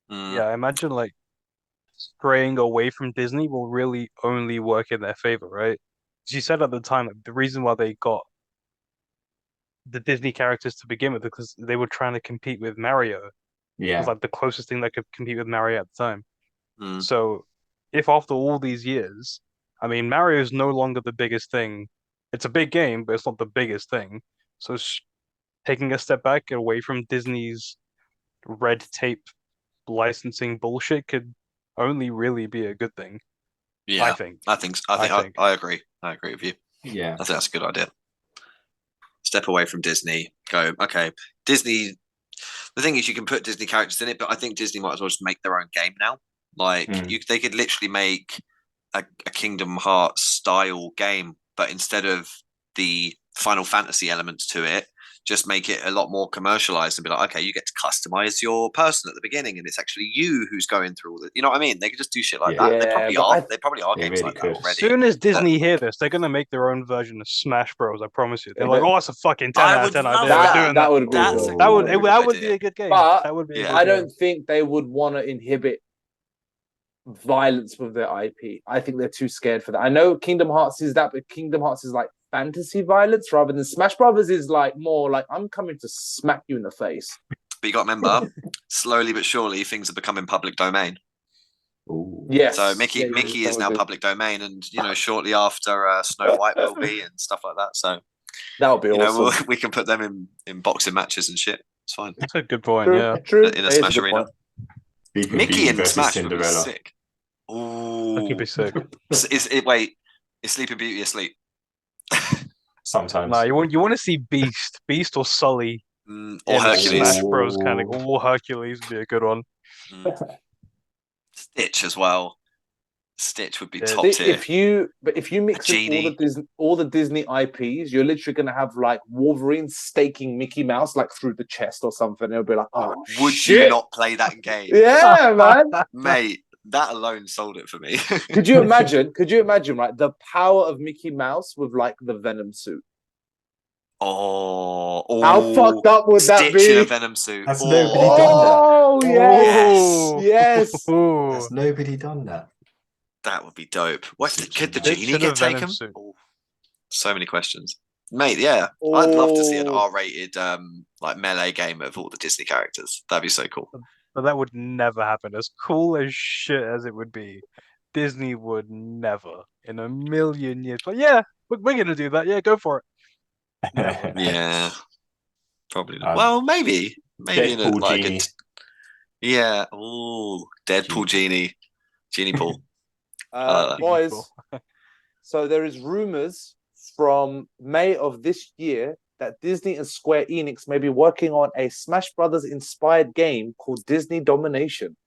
Yeah, I imagine like straying away from Disney will really only work in their favor, right? As you said at the time, like, the reason why they got the Disney characters to begin with because they were trying to compete with Mario. Yeah. It was like the closest thing that could compete with Mario at the time. So if after all these years, I mean, Mario's no longer the biggest thing. It's a big game, but it's not the biggest thing. So taking a step back away from Disney's red tape licensing bullshit could only really be a good thing. Yeah, I think. I agree. I agree with you. Yeah, I think that's a good idea. Step away from Disney. Go, okay. Disney. The thing is, you can put Disney characters in it, but I think Disney might as well just make their own game now. Like they could literally make a Kingdom Hearts style game, but instead of the Final Fantasy elements to it, just make it a lot more commercialized and be like, okay, you get to customize your person at the beginning, and it's actually you who's going through all it. You know what I mean? They could just do shit like that. They probably are games really like that already. As soon as Disney hear this, they're gonna make their own version of Smash Bros. I promise you. They're like, oh, it's a fucking 10 out of 10 idea. That would be a good game. But that would be. I don't think they would want to inhibit violence with their IP. I think they're too scared for that. I know Kingdom Hearts is that, but Kingdom Hearts is like fantasy violence rather than Smash Brothers is like more like I'm coming to smack you in the face. But you got to remember, slowly but surely things are becoming public domain. Ooh. Yes. So Mickey is now public domain, and shortly after Snow White will be and stuff like that. So that would be awesome. We can put them in boxing matches and shit. It's fine. That's a good point. True. In a Smash arena. Mickey in Smash would be sick. Ooh, that could be sick. Is Sleeping Beauty asleep? Sometimes. No, you want to see Beast or Sully, or Hercules. Smash Bros. Kind of, or Hercules would be a good one. Stitch as well. Stitch would be top tier. If you mix in all the Disney IPs, you're literally going to have like Wolverine staking Mickey Mouse like through the chest or something. It'll be like, oh, would shit. you not play that game? Yeah, man, mate. That alone sold it for me. Could you imagine, right, the power of Mickey Mouse with like the Venom suit? Oh, how fucked up would that be? Stitch in a Venom suit. Has nobody done that? Oh, yes. Has nobody done that? That would be dope. Could the genie get taken? So many questions, mate. Yeah, I'd love to see an R-rated like melee game of all the Disney characters. That'd be so cool. But that would never happen. As cool as shit as it would be, Disney would never in a million years. But yeah, we're gonna do that. Yeah, go for it. Yeah, probably not. Well, maybe Deadpool like genie. Yeah. Oh, Deadpool genie pool. Boys, so there is rumors from May of this year that Disney and Square Enix may be working on a Smash Brothers inspired game called Disney Domination.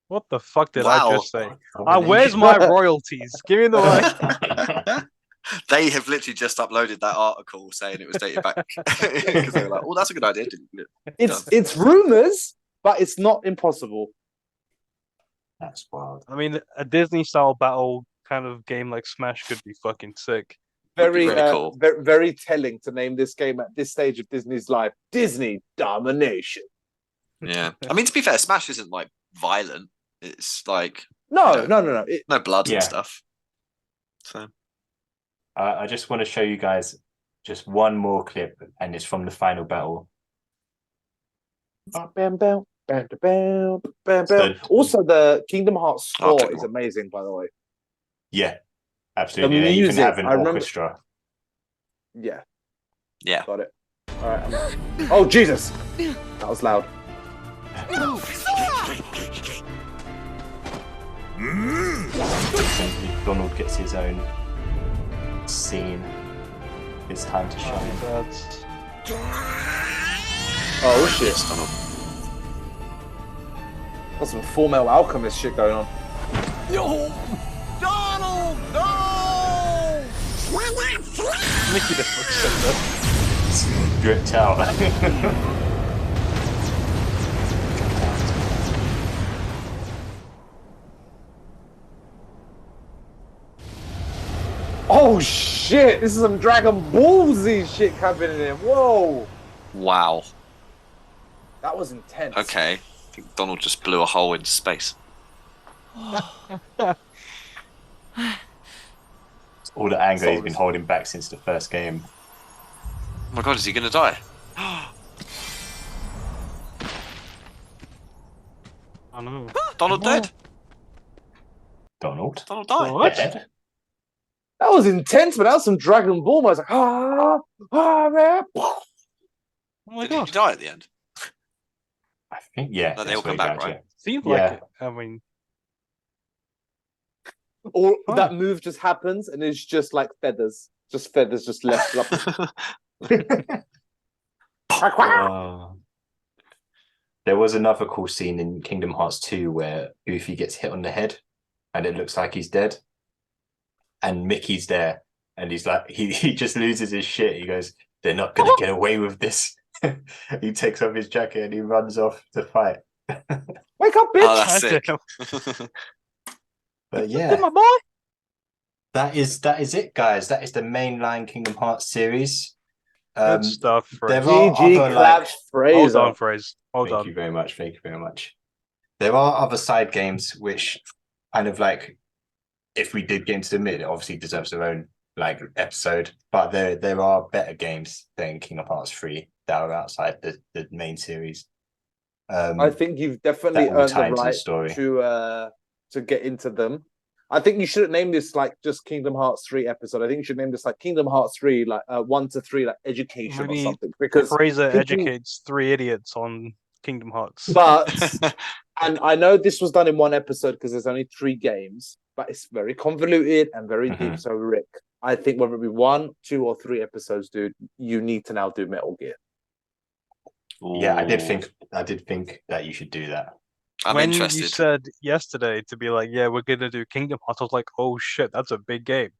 What the fuck did I just say? Where's my royalties? Give me the money. They have literally just uploaded that article saying it was dated back because they were like, "Oh, that's a good idea." It's rumors, but it's not impossible. That's wild. I mean, a Disney style battle kind of game like Smash could be fucking sick. Very cool. Very telling to name this game at this stage of Disney's life. Disney Domination. Yeah, I mean, to be fair, Smash isn't like violent. It's like no blood and stuff. So I just want to show you guys just one more clip, and it's from the final battle. Bam, bam. Bam, bam, bam, bam. So- Also, the Kingdom Hearts I'll score take is one. amazing, by the way. Yeah, absolutely. The They even music, have an I remember- orchestra. Yeah, Yeah. got it. All right. Oh, Jesus. That was loud. Essentially, Donald gets his own scene. It's time to shine. Oh, shit. Got some Full Metal Alchemist shit going on. Yo! Donald! No! Mickey just looks so good. Dripped out. Oh, shit. This is some Dragon Ball Z shit happening in here. Whoa. Wow. That was intense. Okay. I think Donald just blew a hole into space. All the anger he's been holding back since the first game. Oh my god, is he going to die? I know. Donald dead? Donald? Donald died. What? Dead? That was intense, but that was some Dragon Ball. I was like, man. Oh my Did god. he die at the end? I think, yeah. No, they all that's what come he back, died, right? Seems Yeah. like it. I mean, Or that move just happens and it's just like feathers. Just feathers just left up. Oh. There was another cool scene in Kingdom Hearts 2 where Goofy gets hit on the head and it looks like he's dead. And Mickey's there and he's like, he just loses his shit. He goes, they're not going to get away with this. He takes off his jacket and he runs off to fight. Wake up, bitch! Oh, that's sick. But yeah, my boy. that is it, guys. That is the mainline Kingdom Hearts series. Good stuff, There Fraser. are GG other, claps, Well Fraser. done, Fraser. Well Thank done. you very much. Thank you very much. There are other side games which kind of like, if we did get into the mid, it obviously deserves their own like episode. But there are better games than Kingdom Hearts 3 that are outside the main series. I think you've definitely that will earned tie the into the right story. to get into them. I think you shouldn't name this like just Kingdom Hearts 3 episode. I think you should name this like Kingdom Hearts 3, like 1 to 3, like education Maybe or something. Because Fraser people- educates 3 idiots on Kingdom Hearts. But and I know this was done in one episode because there's only 3 games, but it's very convoluted and very deep. So Rick, I think whether it be 1, 2, or 3 episodes, dude, you need to now do Metal Gear. Yeah, I did think that you should do that. I'm when interested. you said yesterday to be like, yeah, we're gonna do Kingdom Hearts, I was like, oh shit, that's a big game.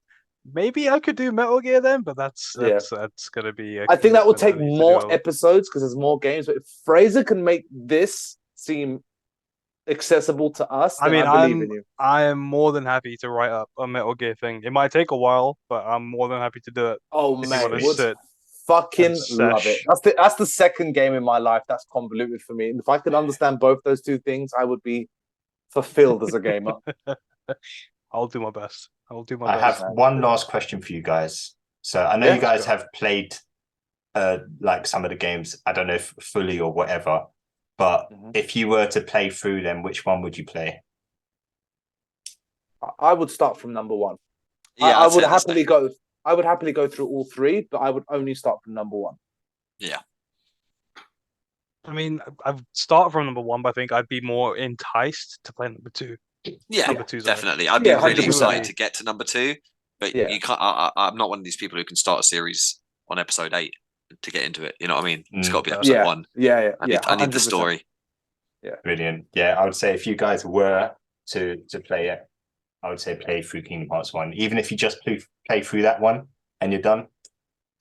Maybe I could do Metal Gear then, but that's gonna be. I think that will commitment take I need to more do. episodes because there's more games. But if Fraser can make this seem accessible to us, I then mean, I believe in you. I am more than happy to write up a Metal Gear thing. It might take a while, but I'm more than happy to do it. Oh If you man, wanna would sit fucking and love sesh. it. That's the second game in my life that's convoluted for me. And if I could understand both those two things, I would be fulfilled as a gamer. I'll do my best. I'll do my I best. have one last question for you guys. So I know Yeah, you guys go. have played like some of the games, I don't know if fully or whatever, but if you were to play through them, which one would you play? I would start from number 1. Yeah, I I'd say would the happily same. go. I would happily go through all 3, but I would only start from number 1. Yeah. I mean, I've started from number 1, but I think I'd be more enticed to play number 2. Yeah, Number 2's definitely. I'd be Yeah, really 100%. excited to get to number 2, but Yeah. you can't. I'm not one of these people who can start a series on episode 8 to get into it. You know what I mean? It's got to be episode Yeah. 1. Yeah, I need the 100%. story. Brilliant. Yeah, I would say if you guys were to play it, I would say play through Kingdom Hearts 1. Even if you just play through that one and you're done.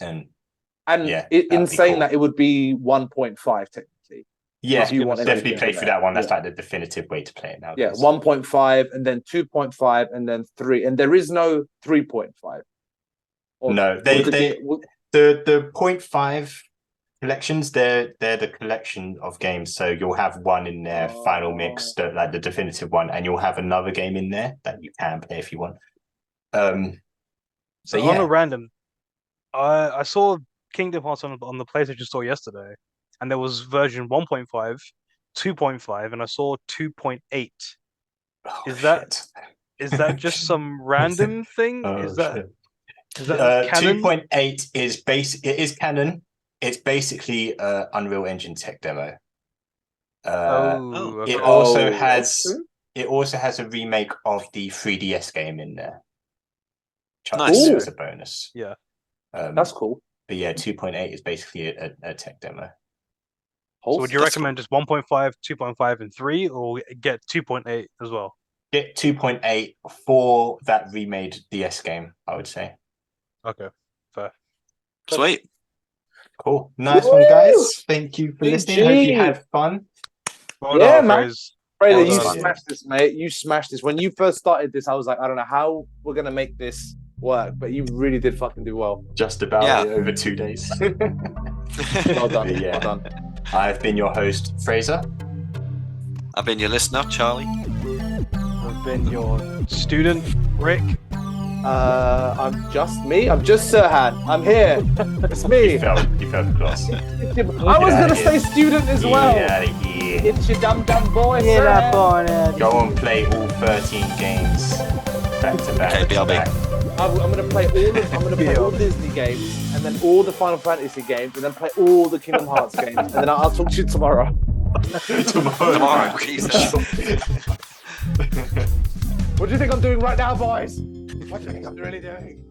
And yeah, in that'd be saying cool. that, it would be 1.5 technically. Yeah, if you want definitely everything play in through there. that one. That's Yeah. like the definitive way to play it now. Yeah, 1.5 and then 2.5 and then 3, and there is no 3.5. No, the 0.5 collections, they're the collection of games. So you'll have one in there, final mix, like the definitive one, and you'll have another game in there that you can play if you want. So on a random, I saw Kingdom Hearts on the PlayStation Store yesterday, and there was version 1.5, 2.5 and I saw 2.8. Oh, Is that just some random thing? Oh, is that shit. canon? 2.8 is it is canon. It's basically Unreal Engine tech demo. Okay. It also has a remake of the 3DS game in there. Nice. As a bonus. Yeah. That's cool. But yeah, 2.8 is basically a tech demo. So would you recommend just 1.5, 2.5, and 3, or get 2.8 as well? Get 2.8 for that remade DS game, I would say. Okay, fair. Sweet. Cool. Nice one, guys. Thank you for listening. Hope you had fun. Yeah, man. Frazer, you fun. smashed this, mate. You smashed this. When you first started this, I was like, I don't know how we're going to make this work, but you really did fucking do well. Just about over 2 days. Well done. Yeah. Well done. I've been your host, Frazer. I've been your listener, Charlie. I've been your student, Rick. I'm just me. I'm just Serhan. I'm here. It's me. You felt close. I was going to say student as well. Get out of here. It's your dumb boy. Get up on it. Go and play all 13 games back to back. Okay, BRB. I'm going to play all Disney games, and then all the Final Fantasy games, and then play all the Kingdom Hearts games, and then I'll talk to you tomorrow. Tomorrow. Jesus. What do you think I'm doing right now, boys? What do you think I'm really doing?